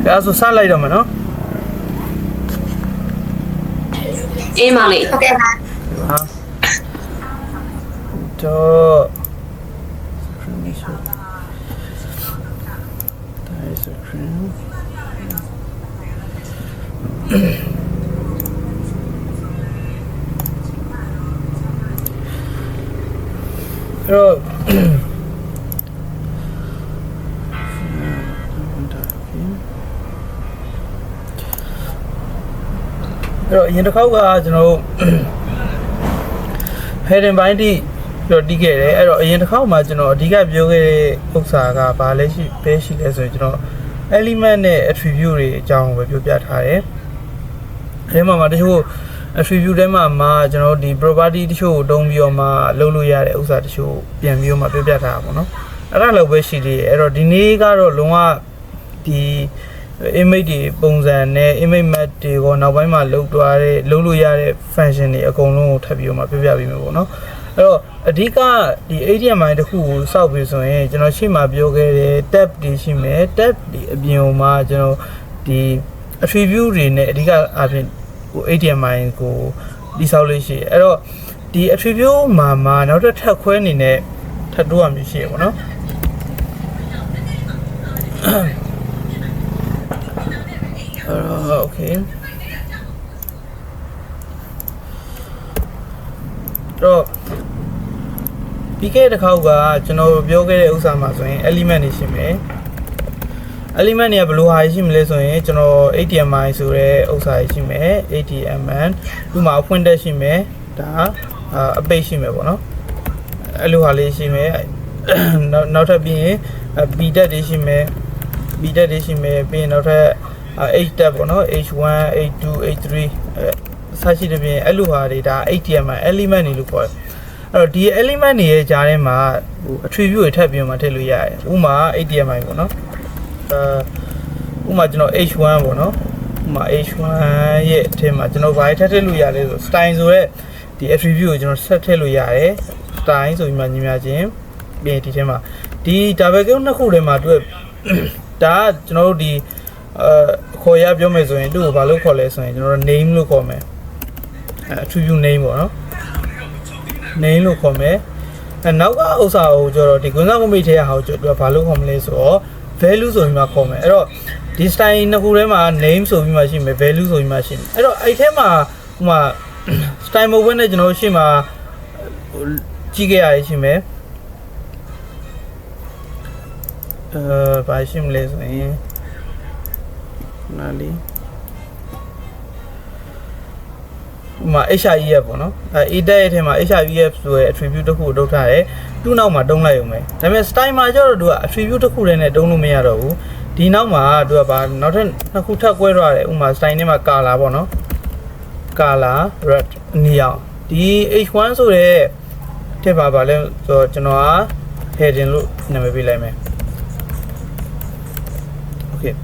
ဒါဆိုစလိုက်တော့မယ်နော် အေးမောင်လေး ဟုတ်ကဲ့ပါ ဟာတော့ တော့ အဲ့တော့အရင်တစ်ခေါက်ကကျွန်တော်တို့ heading ဘိုင်းတိတော့တီးခဲ့တယ်အဲ့တော့အရင်တစ်ခေါက်မှာကျွန်တော်အဓိကပြောခဲ့တဲ့ဥစ္စာကဘာလဲရှိပဲရှိလဲဆိုရင်ကျွန်တော် element နဲ့ attribute တွေအကြောင်းပဲပြောပြထားတယ်အဲ့မှာတချို့ attribute ထဲမှာကျွန်တော်ဒီ property တချို့ကိုတုံးပြီးတော့မှလုပ်လို့ရတဲ့ဥစ္စာတချို့ပြန်ပြီးတော့မှပြောပြထားတာပေါ့နော်အဲ့ဒါလောက်ပဲရှိသေးတယ်အဲ့တော့ဒီနေ့ကတော့လုံးဝဒီ image တွေပုံစံနဲ့ image map တွေကိုနောက်ပိုင်းမှာလုပ်လို့ရတဲ့ function တွေအကုန်လုံးကိုထပ်ပြီးတော့မှပြောပြပေးမယ်ပေါ့နော်အဲ့တော့အဓိကဒီ HTML တစ်ခုကိုစောက်ပြီးဆိုရင်ကျွန်တော်ရှေ့မှာပြောခဲ့တဲ့ tab တွေရှိမယ် tab ဒီအပြင်မှာကျွန်တော်ဒီ attribute တွေနဲ့အဓိကအပြင်ဟို HTML ကိုဒီဆောက်လို့ရှိရအဲ့တော့ဒီ attribute မှာနောက်ထပ်ခွဲအနေနဲ့ထပ်တိုးရမျိုးရှိရပေါ့နော်okay တော့ပြီးခဲ့တဲ့တစ်ခေါက်ကကျွန်တော်ပြောခဲ့တဲ့ဥစ္စာမှာဆိုရင် element တွေရှိမယ် element တွေကဘယ်လိုဟာရှိမလဲဆိုရင်ကျွန်တော် HTML ဆိုတဲ့ဥစ္စာရှိမယ် HTML ဒီမှာအဖွင့်တက်ရှိမယ်ဒါအပိတ်ရှိမယ်ပေါ့နော်အဲ့လိုဟာလေးရှိမယ်နောက်ထပ်ပြီးရင် B တက်တွေရှိမယ် B တက်တွေရှိမယ်ပြီးရင်နောက်ထပ်H tab ပေါ့နော် H1 H2 H3 စရှိတဲ့ပြင်အဲ့လိုဟာတွေဒါ HTML element တွေလို့ခေါ်တယ်အဲ့တော့ဒီ element တွေရဲ့ကြားထဲမှာဟို attribute တွေထပ်ပြီးမှထည့်လို့ရတယ်ဥပမာ HTML ပေါ့နော်ဥပမာကျွန်တော် H1 ပေါ့နော်ဥပမာ H1 ရဲ့အထက်မှာကျွန်တော်ဘာထည့်လို့ရလဲဆို style ဆိုတဲ့ဒီ attribute ကိုကျွန်တော်ဆက်ထည့်လို့ရတယ် style ဆိုပြီးမှညီမချင်းပြင်ဒီထဲမှာဒီ double click နှစ်ခုထဲမှာတွေ့ဒါကကျွန်တော်တို့ဒီခေါ်ရပြောမယ်ဆိုရင်သူ့ကိုဘာလို့ခေါ်လဲဆိုရင်ကျွန်တော်တို့ name လို့ခေါ်မယ် attribute name ပေါ့နော် name လို့ခေါ်မယ်နောက်ကဥစ္စာကိုကျတော့ဒီကွန်ဆာကွန်မိတ်ထဲဟာကိုကျတော့ဘာလို့ခေါ်မလဲဆိုတော့ value ဆိုပြီးမှခေါ်မယ်အဲ့တော့ဒီ style နှစ်ခုထဲမှာ name ဆိုပြီးမှရှိမယ် value ဆိုပြီးမှရှိမယ်အဲ့တော့အဲ့ထဲမှာဟိုမှာ style mode နဲ့ကျွန်တော်ရှေ့မှာကြည့်ခဲ့ရရှိမယ်ဘာရှိမလဲဆိုရင်နာလီမှာ HIEF ပေါ့နော်A tag ရဲ့အထက်မှာ HIEF ဆိုတဲ့ attribute တစ်ခုကိုတုတ်ထားတယ်သူ့နောက်မှာတုံးလိုက်ရုံပဲဒါပေမဲ့ style မှာကျတော့သူက attribute တစ်ခုတည်းနဲ့တုံးလို့မရတော့ဘူးဒီနောက်မှာသူကဘာနောက်ထပ်နှစ်ခုထပ်ကွဲသွားတယ်ဥပမာ style နဲ့မှာ color ပေါ့နော် color red နေအောင်ဒီ H1 ဆိုတဲ့ထက်ပါပါလဲဆိုတော့ကျွန်တော်က heading လို့နာမည်ပေးလိုက်မယ် okay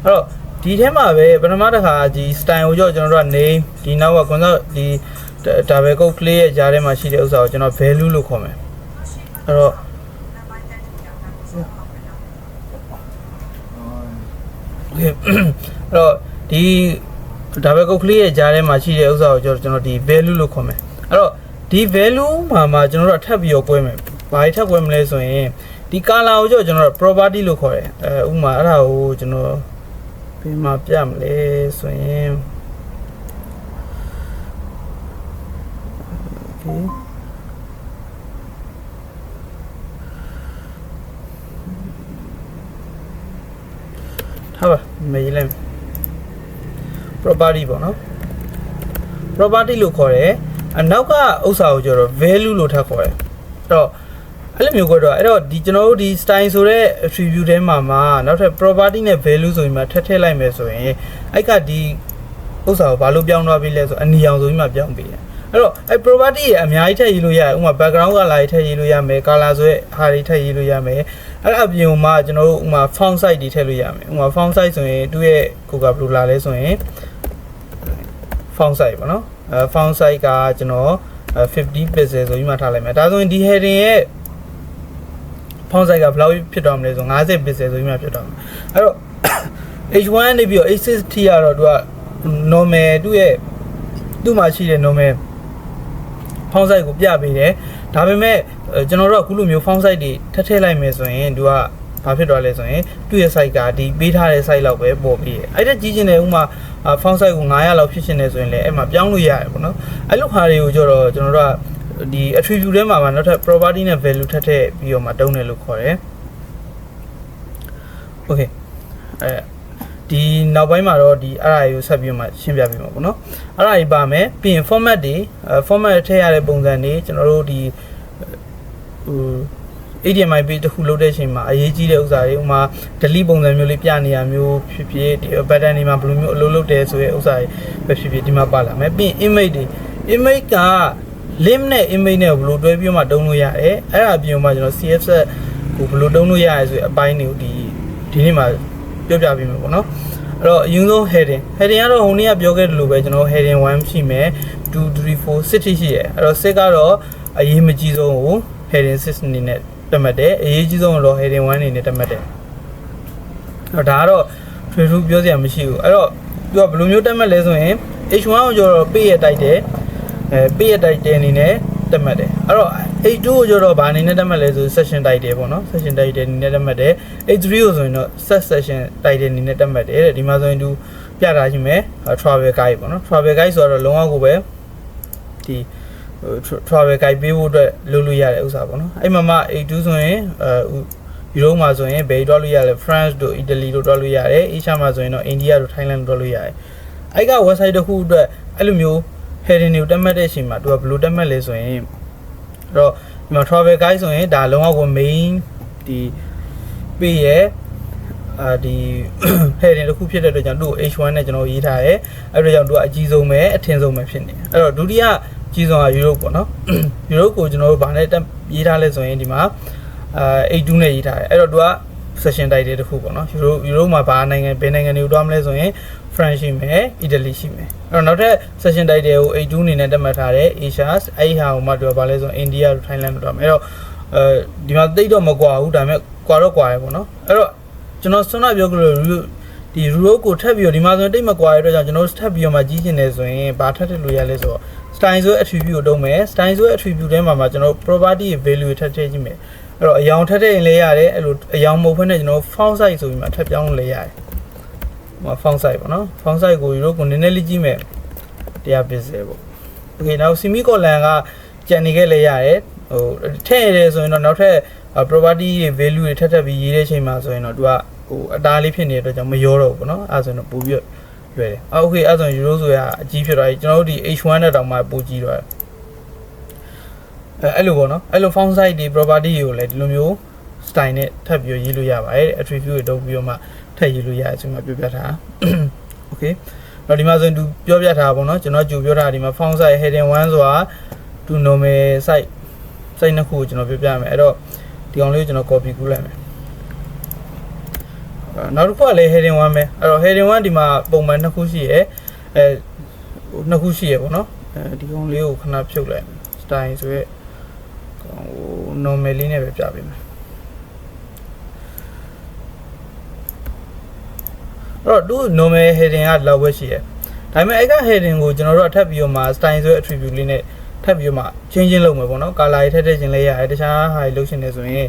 အဲ့တော့ဒီထဲမှာပဲပထမတစ်ခါဒီ style ကိုကျွန်တော်တို့က name ဒီနောက်ကကွန်ဆာဒီ double quote play ရဲ့ကြားထဲမှာရှိတဲ့ဥစ္စာကိုကျွန်တော် value လို့ခေါ်မယ်အဲ့တော့okay အဲ့တော့ဒီ double quote play ရဲ့ကြားထဲမှာရှိတဲ့ဥစ္စာကိုကျွန်တော်ဒီ value လို့ခေါ်မယ်အဲ့တော့ဒီ value မှာကျွန်တော်တို့ထပ်ပြီးတော့꿰မယ်ဘာထပ်꿰မလဲဆိုရင်ဒီ color ကိုကျွန်တော်တို့ property လို့ခေါ်တယ်ဥပမာအဲ့ဒါကိုကျွန်တော်ဘယ်မှာပြမလဲဆိုရင် okay ထားပါမေးလိုက် property ပေါ့နော် property လို့ခေါ်တယ်အနောက်ကဥစ္စာကိုကျတော့ value လို့ထပ်ခေါ်တယ်အဲ့တော့အဲ့လိုမျိုးကတော့အဲ့တော့ဒီကျွန်တော်တို့ဒီ style ဆိုတဲ့ attribute ထဲမှာနောက်ထပ် property နဲ့ value ဆိုပြီးမှထည့်လိုက်မယ်ဆိုရင်အဲ့ကဒီဥစ္စာကိုဘာလို့ပြောင်းသွားပြီလဲဆိုအနီအောင်ဆိုပြီးမှပြောင်းပေးတယ်အဲ့တော့အဲ့ property ရဲ့အများကြီးထည့်ရေးလို့ရတယ်ဥပမာ background color တွေထည့်ရေးလို့ရမယ် color ဆိုတဲ့ဟာတွေထည့်ရေးလို့ရမယ်အဲ့အပြင်မှာကျွန်တော်တို့ဥပမာ font size တွေထည့်လို့ရမယ်ဥပမာ font size ဆိုရင်သူ့ရဲ့ကိုကဘယ်လိုလာလဲဆိုရင် font size ပေါ့နော် font size ကကျွန်တော်50 pixel ဆိုပြီးမှထားလိုက်မယ်ဒါဆိုရင်ဒီ heading ရဲ့ font size ကဘယ်လောက်ဖြစ်သွားမလဲဆို50 pixel ဆိုပြီးမှဖြစ်သွားမှာအဲ့တော့ H1 နေပြီးတော့ H6T ကတော့သူက normal သူ့မှာရှိတဲ့ normal font size ကိုပြပေးတယ်ဒါပေမဲ့ကျွန်တော်တို့ကခုလိုမျိုး font size တွေထည့်လိုက်မယ်ဆိုရင်သူကဘာဖြစ်သွားလဲဆိုရင်သူ့ရဲ့ site ကဒီပေးထားတဲ့ site လောက်ပဲပေါ်ပြီးတယ်အဲ့ဒါကြီးချင်းတယ်ဥမာ font size ကို900လောက်ဖြစ်ရှင်နေဆိုရင်လည်းအဲ့မှာပြောင်းလို့ရတယ်ပေါ့နော်အဲ့လိုဟာတွေကိုကြတော့ကျွန်တော်တို့ကဒီ attribute ထဲမှာနောက်ထပ် property နဲ့ value ထပ်ပြီးတော့မှတုံးတယ်လို့ခေါ်တယ် okay ဒီနောက်ပိုင်းမှာတော့ဒီအဲ့ဒါကိုဆက်ပြီးမှရှင်းပြပေးမှာပေါ့နော်အဲ့ဒါကြီးပါမယ်ပြီးရင် format တွေformat ထည့်ရတဲ့ပုံစံတွေကျွန်တော်တို့ဒီHTML page တစ်ခုလုပ်တဲ့အချိန်မှာအရေးကြီးတဲ့ဥစ္စာတွေဥမာ delete ပုံစံမျိုးလေးပြနေရမျိုးဖြစ်ဖြစ်ဒီ button တွေမှာဘယ်လိုမျိုးအလုပ်လုပ်တယ်ဆိုတဲ့ဥစ္စာတွေပဲဖြစ်ဖြစ်ဒီမှာပါလာမယ်ပြီးရင် image တွေ image က link နဲ့ image နဲ့ဘယ်လိုတွဲပြီးမှတုံးလို့ရတယ်အဲ့ဒါပြင်မှကျွန်တော် CSS ကိုဘယ်လိုတုံးလို့ရရဲဆိုတဲ့အပိုင်းတွေကိုဒီနေ့မှာပြောပြပေးမယ်ပေါ့နော်အဲ့တော့အရင်ဆုံး heading ကတော့ဟိုနေ့ကပြောခဲ့တယ်လို့ပဲကျွန်တော် heading 1ရှိမယ်2 3 4 6ရှိရယ်အဲ့တော့6ကတော့အရေးမကြီးဆုံးကို heading 6အနေနဲ့တတ်မှတ်တယ်အရေးကြီးဆုံးတော့ heading 1အနေနဲ့တတ်မှတ်တယ်အဲ့တော့ဒါကတော့ထွေထူးပြောစရာမရှိဘူးအဲ့တော့သူကဘယ်လိုမျိုးတတ်မှတ်လဲဆိုရင် H1 ကိုကျတော့ page ရတိုက်တယ်page ရတိုက်တယ်အနေနဲ့တတ်မှတ်တယ်အဲ့တော့ H2 ကိုကျတော့ဗာအနေနဲ့တတ်မှတ်လဲဆို section တိုက်တယ်ပေါ့နော် section တိုက်တယ်အနေနဲ့တတ်မှတ်တယ် H3 ကိုဆိုရင်တော့ set section တိုက်တယ်အနေနဲ့တတ်မှတ်တယ်တဲ့ဒီမှာဆိုရင်သူပြထားရှိမယ် travel guide ပေါ့နော် travel guide ဆိုတော့လုံးဝကိုပဲဒီ travel guide ပေးဖို့အတွက်လုပ်လို့ရတဲ့ဥစ္စာပေါ့နော်အဲ့မှာမှ H2 ဆိုရင်Europe မှာဆိုရင်ဘယ်တွားလို့ရလဲ France တို့ Italy တို့တွားလို့ရတယ် Asia မှာဆိုရင်တော့ India တို့ Thailand တို့တွားလို့ရတယ်အဲ့က website တစ်ခုအတွက်အဲ့လိုမျိုး heading တွေကိုတက်မှတ်တဲ့အချိန်မှာသူကဘယ်လိုတက်မှတ်လဲဆိုရင်အဲ့တော့ဒီမှာ travel guide ဆိုရင်ဒါလုံးဝကို main ဒီပေးရဲ့ဒီ heading တစ်ခုဖြစ်တဲ့အတွက်ကြောင့်သူ့ကို H1 နဲ့ကျွန်တော်ရေးထားရဲအဲ့ဒါကြောင့်သူကအကြီးဆုံးပဲအထင်ဆုံးပဲဖြစ်နေအဲ့တော့ဒုတိယကြီးဆုံးက Europe ပေါ့နော် Europe ကိုကျွန်တော်တို့ဗာနဲ့ရေးထားလဲဆိုရင်ဒီမှာH2 နဲ့ရေးထားတယ်အဲ့တော့သူက session တိုက်တဲ့တစ်ခုပေါ့နော် Europe မှာဘာနိုင်ငံဘယ်နိုင်ငံတွေကိုတွားမလဲဆိုရင် France ရှိမယ် Italy ရှိမယ်အဲ့တော့နောက်ထပ် session တိုက်တဲ့ကို H2 အနေနဲ့တက်မှတ်ထားတယ် Asia အဲ့ဟာကိုမှသူကဘာလဲဆိုရင် India တို့ Thailand တို့တွားမယ်အဲ့တော့ဒီမှာတိတ်တော့မကွာဘူးဒါပေမဲ့ကွာတော့ကွာရယ်ပေါ့နော်အဲ့တော့ကျွန်တော်ဆွမ်းနာပြောကြလို့ဒီ Europe ကိုထပ်ပြီးတော့ဒီမှာဆိုရင်တိတ်မကွာရတဲ့အတွက်ကြောင့်ကျွန်တော်ထပ်ပြီးတော့မှကြီးကျင်နေဆိုရင်ဘာထပ်ထည့်လို့ရလဲဆိုတော့ style ဆို attribute ကိုတုံးမယ် style ဆို attribute ထဲမှာကျွန်တော် property value ထပ်ထည့်ကြည့်မယ်အဲ့တော့အယောင်ထပ်ထည့်ရင်လည်းရတယ်အဲ့လိုအယောင်မဟုတ်ဘဲနဲ့ကျွန်တော် font size ဆိုပြီးမှထပ်ပြောင်းလို့လည်းရတယ်ဟို font size ပေါ့နော် font size ကို Europe ကိုနည်းနည်းလေးကြည့်မယ်100 pixel ပေါ့ okay နောက် semicolon ကကြံနေခဲ့လည်းရတယ်ဟိုထည့်ရတယ်ဆိုရင်တော့နောက်ထပ် property value တွေထပ်ပြီးရေးတဲ့အချိန်မှာဆိုရင်တော့သူကဟိုအတားလေးဖြစ်နေတဲ့အတွက်ကြောင့်မရောတော့ဘူးပေါ့နော်အဲ့ဒါဆိုရင်တော့ပို့ပြီးလွယ်တယ်โอเคအဲ့ဆိုရင် Euro ဆိုရအကြီးဖြစ်သွားပြီကျွန်တော်တို့ဒီ H1 နဲ့တောင်မှပိုကြီးသွားတယ်အဲ့လိုပေါ့နော်အဲ့လို font size တွေ property တွေကိုလည်းဒီလိုမျိုး style နဲ့ထပ်ပြီးရေးလို့ရပါတယ် attribute တွေတုံးပြီးတော့မှထပ်ရေးလို့ရတယ်ဆိုမှပြောပြထားโอเคတော့ဒီမှာဆိုရင်သူပြောပြထားပါဘောနော်ကျွန်တော်ကြိုပြောထားဒီမှာ font size heading 1ဆိုတာသူ normal size နှစ်ခုကိုကျွန်တော်ပြောပြမယ်အဲ့တော့ဒီအောင်လေးကိုကျွန်တော် copy ကူးလိုက်မယ်နောက်တစ်ခုကလည်း heading 1ပဲအဲ့တော့ heading 1ဒီမှာပုံမှန်နှစ်ခုရှိရယ်နှစ်ခုရှိရယ်ပေါ့နော်ဒီကောင်လေးကိုခဏဖြုတ်လိုက် style ဆိုရဲဟို normal လေးနဲ့ပဲပြပေးမယ်အဲ့တော့သူ normal heading ကလောက်ပဲရှိရယ်ဒါပေမဲ့အဲ့က heading ကိုကျွန်တော်တို့အထပ်ပြီးတော့မှ style ဆိုရဲ attribute လေးနဲ့ထပ်ပြီးတော့မှ change လုပ်မယ်ပေါ့နော် color ထည့်ထည့်ခြင်းလေးရတယ်တခြားဟာတွေလုပ်ရှင်နေဆိုရင်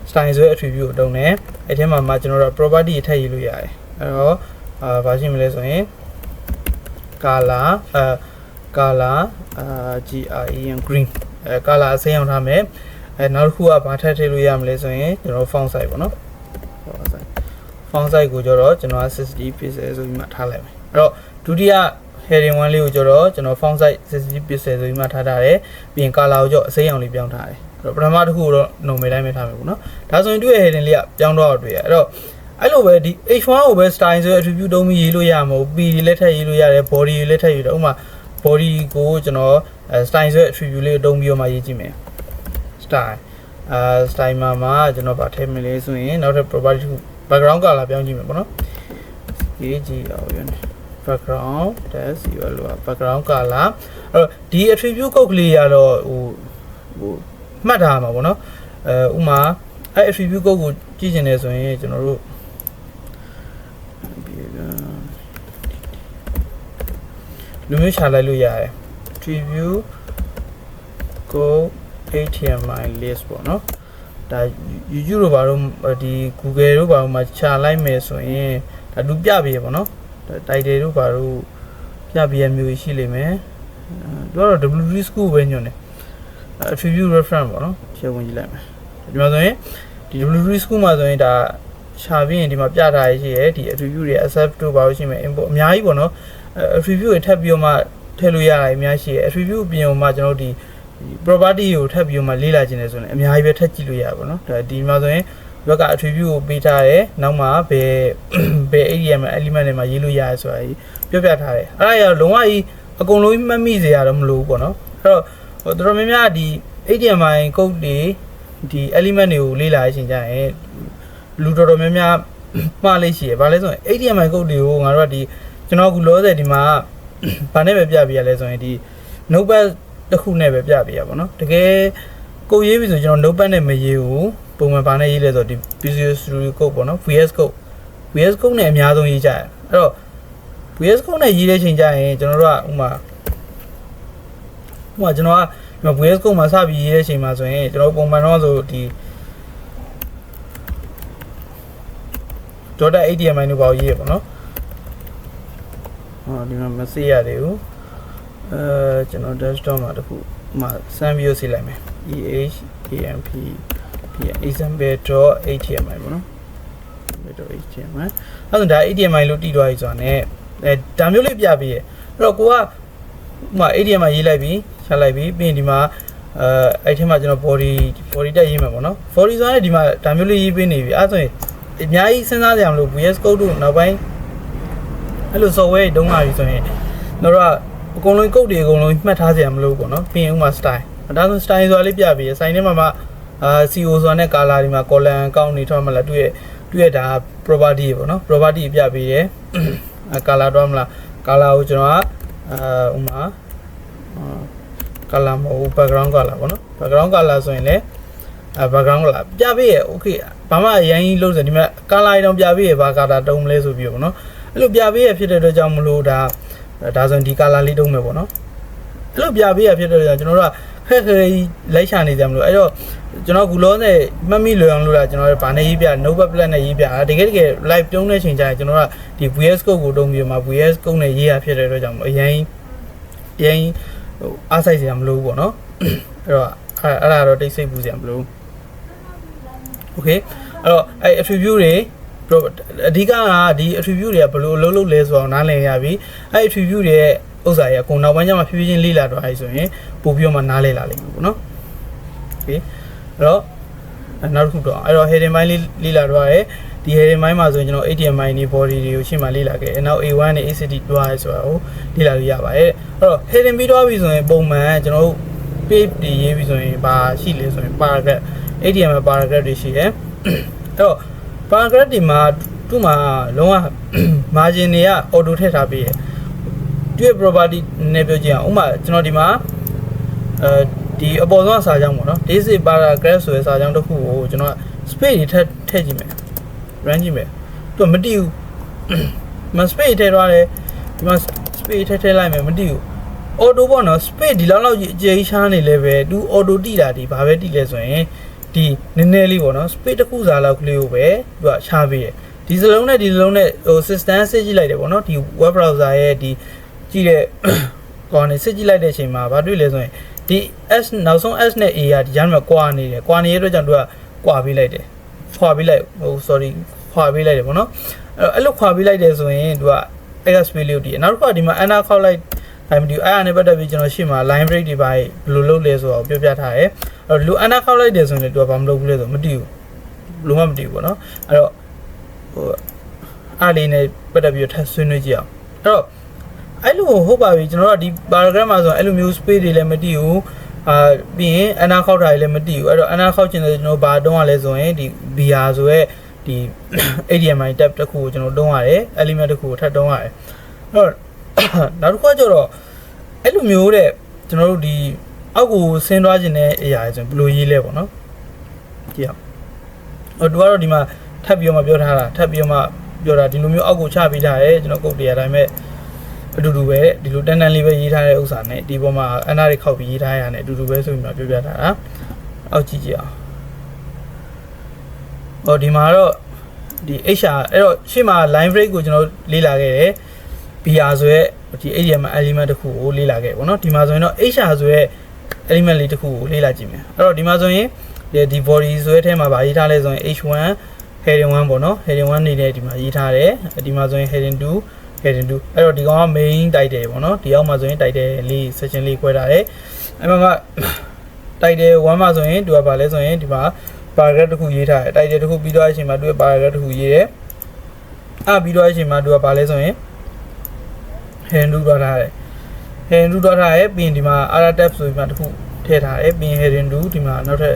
style ဆိုရဲ attribute ကိုတုံးတယ်အဲ့ထဲမှာကျွန်တော်တို့ property ထည့်ရေးလို့ရတယ်အဲ့တော့ဘာရှိမလဲဆိုရင် color green green color အစိမ်းအောင်ထားမယ်နောက်တစ်ခုကဘာထည့်ထည့်လို့ရမလဲဆိုရင်ကျွန်တော် font size ပေါ့နော် font size ကိုကျတော့ကျွန်တော်60 pixel ဆိုပြီးမှထားလိုက်မယ်အဲ့တော့ဒုတိယ heading 1လေးကိုကျတော့ကျွန်တော် font size 60 pixel ဆိုပြီးမှထားထားတယ်ပြီးရင် color ကိုကျတော့အစိမ်းအောင်လေးပြောင်းထားတယ်အဲ့တော့ပထမတစ်ခုကိုတော့ normal တိုင်းပဲထားမယ်ပေါ့နော်ဒါဆိုရင်သူ့ရဲ့ heading လေးကပြောင်းတော့တွေ့ရအဲ့တော့အဲ့လိုပဲဒီ H1 ကိုပဲ style ဆို attribute တုံးပြီးရေးလို့ရမှာမဟုတ် P တွေလည်းထည့်ရေးလို့ရတယ် body တွေလည်းထည့်ရေးတယ်ဥပမာ body ကိုကျွန်တော် style ဆို attribute လေးကိုတုံးပြီးတော့မှရေးကြည့်မယ် style style မှာကျွန်တော်ဗာထည့်မယ်လေဆိုရင်နောက်ထပ် property background color ပြောင်းကြည့်မယ်ပေါ့နော် background dash UL background color အဲ့တော့ဒီ attribute code ကလေးရတော့ဟိုမှတ်ထားမှာပေါ့နော်ဥမာ အဲ့ attribute code ကိုကြည့်ချင်တယ်ဆိုရင်ကျွန်တော်တို့လူမျိုးရှာလိုက်လို့ရတယ် attribute code html list ပေါ့နော်ဒါ YouTube တို့ဘာလို့ဒီ Google တို့ဘာလို့မှရှာလိုက်မယ်ဆိုရင်ဒါလူပြပေးရပေါ့နော် title တို့ဘာလို့ပြပေးရမျိုးရှိလိမ့်မယ်တို့ကတော့ WD school ပဲညွှန်တယ် attribute reference ပေါ့နော်ချက်ဝင်ကြည့်လိုက်မယ်ဒီမှာဆိုရင်ဒီ WD school မှာဆိုရင်ဒါရှာပြီးရင်ဒီမှာပြထားရရှိရဒီ attribute တွေ accept တို့ဘာလို့ရှိမယ် import အများကြီးပေါ့နော် attribute တွေထပ်ပြီးတော့မှထည့်လို့ရတာအများရှိရ attribute ပြင်အောင်မှကျွန်တော်ဒီ property ကိုထပ်ပြီးတော့မှလေ့လာခြင်းတယ်ဆိုရင်အများကြီးပဲထပ်ကြည့်လို့ရပါဘောเนาะဒါဒီမှာဆိုရင်ဘက်က attribute ကိုပေးထားတယ်နောက်မှဘယ် HTML element တွေမှာရေးလို့ရတယ်ဆိုတာကြီးပြောပြထားတယ်အဲ့ဒါရလုံးဝကြီးအကုန်လုံးမှတ်မိစေရတော့မလို့ပေါ့เนาะအဲ့တော့တော်တော်များများဒီ HTML code တွေဒီ element တွေကိုလေ့လာရခြင်းကြရင်လူတော်တော်များများမှားလိမ့်ရှိရဘာလဲဆိုရင် HTML code တွေကိုငါတို့ကဒီကျွန်တော်အခုလောဆယ်ဒီမှာဘာနဲ့ပဲပြပြရလဲဆိုရင်ဒီ notepad တစ်ခုနဲ့ပဲပြပေးရပါတော့တကယ်ကိုရေးပြီဆိုကျွန်တော် notepad နဲ့မရေးဘူးပုံမှန်ဘာနဲ့ရေးလဲဆိုဒီ Visual Studio Code ပေါ့နော် VS Code နဲ့အများဆုံးရေးကြတယ်အဲ့တော့ VS Code နဲ့ရေးတဲ့ချိန်ကျရင်ကျွန်တော်တို့ကဥမာကျွန်တော်က VS Code မှာစပြီးရေးတဲ့ချိန်မှာဆိုရင်ကျွန်တော်ပုံမှန်တော့ဆိုဒီ .html လို့ပေါ့ရေးရပါတော့ဒီမှာမစေးရတယ်ဘူးကျွန်တော် desktop မှာတခုမှစမ်းပြီးရေးလိုက်မယ် example.html ပေါ့နော် .html အဲ့ဒါ html လို့တည်သွားပြီဆိုတာ ਨੇ ဒါမျိုးလေးပြပေးရအဲ့တော့ကိုကဥမာ html ရေးလိုက်ပြီးရှာလိုက်ပြီးပြီးရင်ဒီမှာအဲ့ထဲမှာကျွန်တော် body တက်ရေးမှာပေါ့နော် body ဆိုတာ ਨੇ ဒီမှာဒါမျိုးလေးရေးပေးနေပြီအဲ့ဆိုရင်အများကြီးစဉ်းစားကြရမလို့ VS Code တို့နောက်ပိုင်းအဲ့လို software တွေတုံးလာပြီဆိုရင်တို့ကအကုန်လုံး code တွေအကုန်လုံးမှတ်ထားကြရမလို့ပေါ့နော်ပြီးရင်ဥမာ style ဒါဆို style ဆိုတာလေးပြပေးရ sign ထဲမှာCO ဆိုတာနဲ့ color ဒီမှာ column ကောင်းနေထောက်မလားတွေ့ရဒါ property ပေါ့နော် property ပြပေးတယ် color တော့မလား color ကိုကျွန်တော်ကဥမာ color မဟုတ် background color ပေါ့နော် background color ဆိုရင်လည်းbackground color ပြပေးရ okay ဘာမှအရင်ကြီးလို့ဆိုဒီမှာ color တောင်ပြပေးရဘာ color တုံးမလဲဆိုပြီးပေါ့နော်အဲ့လိုပြပေးရဖြစ်တဲ့အတွက်ကြောင့်မလို့ဒါဆိုရင်ဒီ color လေးတုံးမယ်ပေါ့နော်အဲ့လိုပြပေးရဖြစ်တဲ့အတွက်ကျွန်တော်တို့ကခက်ခဲလိုက်ရှာနေကြမလို့အဲ့တော့ကျွန်တော်ကူလောနဲ့မှတ်မိလွယ်အောင်လို့လားကျွန်တော်တို့ဗာနဲ့ရေးပြ notepad plus နဲ့ရေးပြတကယ် live ပြုံးတဲ့ချိန်ကျရင်ကျွန်တော်ကဒီ VS Code ကိုတုံးပြီးမှ VS Code နဲ့ရေးရဖြစ်တဲ့အတွက်ကြောင့်အရင်အားစိုက်စရာမလိုဘူးပေါ့နော်အဲ့တော့အဲ့ဒါတော့တိတ်ဆိတ်ပူစရာမလိုဘူး okay အဲ့တော့အဲ့ attribute တွေအဓိကဒီ attribute တွေကဘယ်လိုအလုပ်လုပ်လဲဆိုတော့နားလည်ရပြီအဲ့ attribute တွေရဲ့ဥစ္စာရဲ့အကုန်နောက်ပိုင်းကျမှဖြည်းဖြည်းချင်းလေ့လာတော့အဲ့ဆိုရင်ပို့ပြီးမှနားလည်လာလိမ့်မယ်ပေါ့နော် okay အဲ့တော့နောက်တစ်ခုတော့အဲ့တော့ heading ပိုင်းလေးလေ့လာတော့ရဲဒီ heading ပိုင်းမှာဆိုရင်ကျွန်တော် HTML နေ body တွေကိုရှင်းမှလေ့လာခဲ့နောက် A1 နဲ့ ACD တွားရဲဆိုတာကိုလေ့လာလို့ရပါတယ်အဲ့တော့ heading ပြီးတော့ပြီဆိုရင်ပုံမှန်ကျွန်တော်တို့ page တွေရေးပြီးဆိုရင်ဘာရှိလဲဆိုရင် paragraph HTML paragraph တွေရှိတယ်အဲ့တော့ paragraph ဒီမှာသူ့မှာလုံးဝ margin တွေက auto ထည့်ထားပေးရသူ့ရဲ့ property နဲ့ပြောကြည့်အောင်ဥပမာကျွန်တော်ဒီမှာဒီအပေါ်ဆုံးစာကြောင်းပေါ့နော် this is paragraph ဆိုတဲ့စာကြောင်းတစ်ခုကိုကျွန်တော် space တွေထည့်ကြည့်မယ် run ကြည့်မယ်သူမတိဘူးမ space ထည့်ထားတယ်ဒီမှာ space ထည့်လိုက်မယ်မတိဘူး auto ပေါ့နော် space ဒီလောက်အကျယ်ကြီးရှားနေလဲပဲသူ auto တိတာဒီဘာပဲတိလဲဆိုရင်ဒီနည်းနည်းလေးပေါ့နော် space တစ်ခုစာလောက်ကလေးကိုပဲသူကရှားပေးတယ်ဒီစလုံးနဲ့ဟို system စစ်ကြည့်လိုက်တယ်ပေါ့နော်ဒီ web browser ရဲ့ဒီကြည့်တဲ့ကောင်းနေစစ်ကြည့်လိုက်တဲ့အချိန်မှာဘာတွေ့လဲဆိုရင်ဒီ S နောက်ဆုံး S နဲ့ A ကဒီကြားမှာကွာနေတယ်ကွာနေတဲ့အတွက်ကြောင့်သူကကွာပေးလိုက်တယ်ခွာပေးလိုက်ခွာပေးလိုက်တယ်ပေါ့နော်အဲ့လိုခွာပေးလိုက်တယ်ဆိုရင်သူက X space လေးကိုဒီနောက်တစ်ခါဒီမှာ anna ခောက်လိုက်အဲ့မဒီအဲ့နဲ့ပတ်သက်ပြီးကျွန်တော်ရှေ့မှာ line break တွေပါဘယ်လိုလုပ်လဲဆိုတော့ပြောပြထားတယ်အဲ့လို anna ခောက်လိုက်တယ်ဆိုရင်လည်းသူကဘာမလုပ်ဘူးလဲဆိုမသိဘူးလုံးဝမသိဘူးပေါ့နော်အဲ့တော့ဟိုအားလေးနဲ့ပတ်သက်ပြီးထပ်ဆွေးနွေးကြည့်အောင်အဲ့တော့အဲ့လိုဟုတ်ပါပြီကျွန်တော်တို့ဒီ paragraph မှာဆိုအဲ့လိုမျိုး space တွေလည်းမသိဘူးပြီးရင်အနာခောက်တာတွေလည်းမသိဘူးအဲ့တော့အနာခောက်ချင်တယ်ကျွန်တော်ဘာတုံးရလဲဆိုရင်ဒီ BR ဆိုရဲဒီ HTML tab တစ်ခုကိုကျွန်တော်တုံးရတယ် element တစ်ခုကိုထပ်တုံးရတယ်အဲ့တော့နောက်တစ်ခါကျတော့အဲ့လိုမျိုးတဲ့ကျွန်တော်တို့ဒီအောက်ကိုဆင်းသွားခြင်းတဲ့အရာဆိုရင်ဘယ်လိုရေးလဲပေါ့နော်ကြည့်အောင် တူကတော့ဒီမှာထပ်ပြီးတော့မှပြောထားတာထပ်ပြီးတော့မှပြောတာဒီလိုမျိုးအောက်ကိုချပေးထားတယ်ကျွန်တော်ကုတ်တရားတိုင်းမဲ့အတူတူပဲဒီလိုတန်းတန်းလေးပဲရေးထားတဲ့ဥစ္စာနဲ့ဒီပေါ်မှာအနာတွေခောက်ပြီးရေးထားရတယ်အတူတူပဲဆိုပြီးမှပြောပြထားတာအောက်ကြည့်ကြအောင်ဟောဒီမှာတော့ဒီ HR အဲ့တော့ရှေ့မှာ line break ကိုကျွန်တော်လေ့လာခဲ့တယ် BR ဆိုရဲဒီ HTML element တစ်ခုကိုလေ့လာခဲ့ပေါ့နော်ဒီမှာဆိုရင်တော့ HR ဆိုရဲ element လေးတစ်ခုကိုလေ့လာကြည့်မယ်အဲ့တော့ဒီမှာဆိုရင်ဒီ body ဆိုရဲထဲမှာဗာရေးထားလဲဆိုရင် H1 heading 1ပေါ့နော် heading 1နေနဲ့ဒီမှာရေးထားတယ်ဒီမှာဆိုရင် heading 2 heading 2အဲ့တော့ဒီကောင်က main title ပေါ့နော်ဒီအောက်မှာဆိုရင် title လေး section လေးခွဲထားတယ်အဲ့မှာက title 1မှာဆိုရင်သူကဗာလဲဆိုရင်ဒီမှာ paragraph တစ်ခုရေးထားတယ် title တစ်ခုပြီးတော့အချိန်မှာသူက paragraph တစ်ခုရေးတယ်ပြီးတော့အချိန်မှာသူကဗာလဲဆိုရင် heading 2သွားထားတယ် heading 2သွားထားတယ်ပြီးရင်ဒီမှာ other tab ဆိုပြီးမှတစ်ခုထည့်ထားတယ်ပြီးရင် heading 2ဒီမှာနောက်ထပ်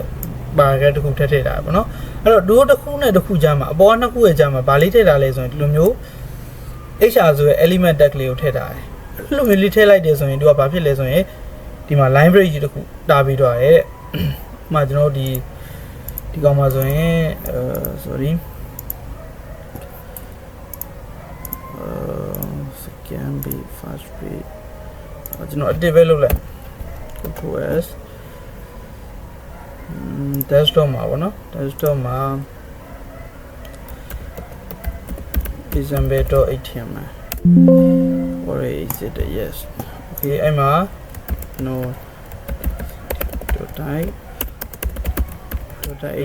paragraph တစ်ခုထည့်ထားတယ်ပေါ့နော်အဲ့တော့တို့တစ်ခုနဲ့တစ်ခုကြားမှာအပေါ်ကနှစ်ခုရဲ့ကြားမှာဗာလေးထည့်ထားလဲဆိုရင်ဒီလိုမျိုး HR ဆိုရဲ element tag လေးကိုထည့်ထားတယ်အဲ့လိုမျိုးလေးထည့်လိုက်တယ်ဆိုရင်တို့ကဘာဖြစ်လဲဆိုရင်ဒီမှာ line break ကြီးတစ်ခုတာပြီးတော့ရဲတဲ့ဥပမာကျွန်တော်ဒီကောင်မှာဆိုရင်sorry second be first be ကျွန်တော်အတစ်ပဲလုပ်လိုက် Control S desktop မှာပေါ့နော် desktop မှာ example.html or is it yes okay အဲ့မှာ no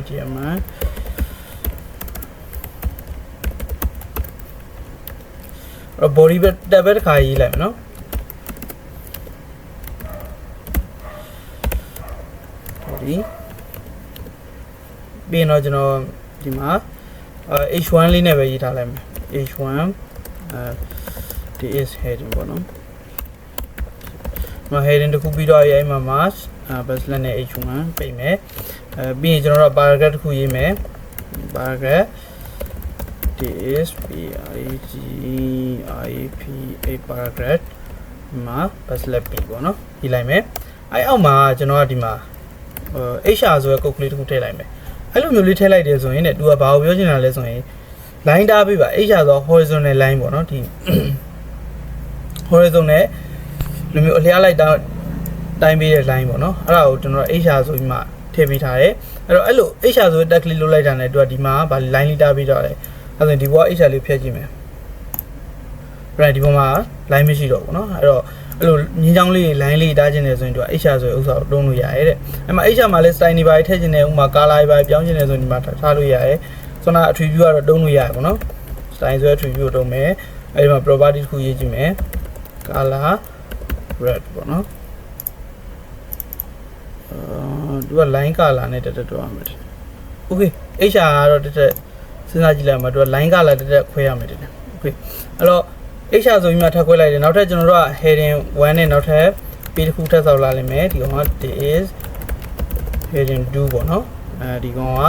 .html body ပဲ tab ပဲတစ်ခါရေးလိုက်မယ်နော် body ပြီးတော့ကျွန်တော်ဒီမှာh1 လေးနဲ့ပဲရေးထားလိုက်မယ် h1 this heading ပေါ့နော်မ heading တစ်ခုပြီးတော့အဲ့မှာ mask baseline နဲ့ h1 ပိတ်မယ်ပြီးရင်ကျွန်တော်တို့ paragraph တစ်ခုရေးမယ် paragraph this a paragraph မှာ baseline ပြီးပေါ့နော်ရေးလိုက်မယ်အဲ့အောက်မှာကျွန်တော်ကဒီမှာHR ဆိုရဲကုတ်ကလေးတစ်ခုထည့်လိုက်မယ်အဲ့လိုမျိုးလေးထည့်လိုက်တယ်ဆိုရင်ねသူကဘာကိုပြောချင်တာလဲဆိုရင် line တားပေးပါ HR ဆို horizontal line ပေါ့နော်ဒီ horizontal လူမျိုးအလျားလိုက်တိုင်းပေးတဲ့ line ပေါ့နော်အဲ့ဒါကိုကျွန်တော် HR ဆိုပြီးမှထည့်ပေးထားတယ်အဲ့တော့အဲ့လို HR ဆိုတဲ့ tag လေးလုပ်လိုက်တာနဲ့သူကဒီမှာဗာ line လေးတားပေးတော့တယ်အဲ့ဒါဆိုရင်ဒီဘောက HR လေးဖျက်ကြည့်မယ် right ဒီဘောမှာ line မရှိတော့ဘူးเนาะအဲ့တော့အဲ့လိုငင်းချောင်းလေး line လေးတားခြင်းနေဆိုရင်သူက HR ဆိုတဲ့ဥစ္စာကိုတုံးလို့ရတယ်တဲ့အဲ့မှာ HR မှာလည်း style တွေပါထည့်ခြင်းနေဥမာ color တွေပါပြောင်းခြင်းနေဆိုရင်ဒီမှာထားလို့ရတယ်ဆိုတော့ attribute ကတော့တုံးလို့ရတယ်ပေါ့နော် style ဆိုတဲ့ attribute ကိုတုံးမယ်အဲ့ဒီမှာ property တစ်ခုရေးကြည့်မယ် color red ပေါ့နော်သူက line color နဲ့တက်တော့ရမယ် okay HR ကတော့တက်စဉ်းစားကြည့်လိုက်မှာသူက line color တက်ခွဲရမယ်တဲ့ okay အဲ့တော့ HR ဆိုပြီးမှထပ်ခွဲလိုက်တယ်နောက်ထပ်ကျွန်တော်တို့က heading 1နဲ့နောက်ထပ် page တစ်ခုထပ်ဆောက်လာလိမ့်မယ်ဒီကောင်က this heading 2ပေါ့နော်ဒီကောင်က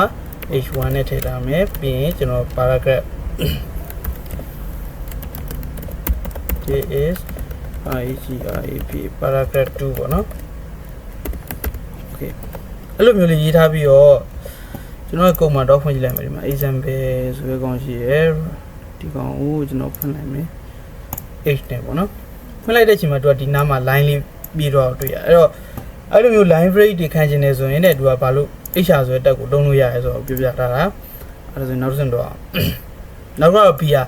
h1 နဲ့ထည့်ထားမယ်ပြီးရင်ကျွန်တော် paragraph this is paragraph 2ပေါ့နော် okay အဲ့လိုမျိုးလေးရေးထားပြီးတော့ကျွန်တော်ကုတ်မှာတော့ဖွင့်ကြည့်လိုက်မယ်ဒီမှာ example ဆိုတဲ့ကောင်ရှိရယ်ဒီကောင်ကိုကျွန်တော်ဖွင့်လိုက်မယ် h နဲ့ပေါ့နော်ဖွင့်လိုက်တဲ့အချိန်မှာသူကဒီနားမှာ line လေးပြီးတော့တွေ့ရအဲ့တော့အဲ့လိုမျိုး line break တွေခံချင်နေဆိုရင်လည်းသူကဘာလို့ HR ဆိုတဲ့တက်ကိုတုံးလို့ရတယ်ဆိုတော့ပြောပြထားတာအဲ့ဒါဆိုရင်နောက်တစ်ဆင့်တော့နောက်တော့ BR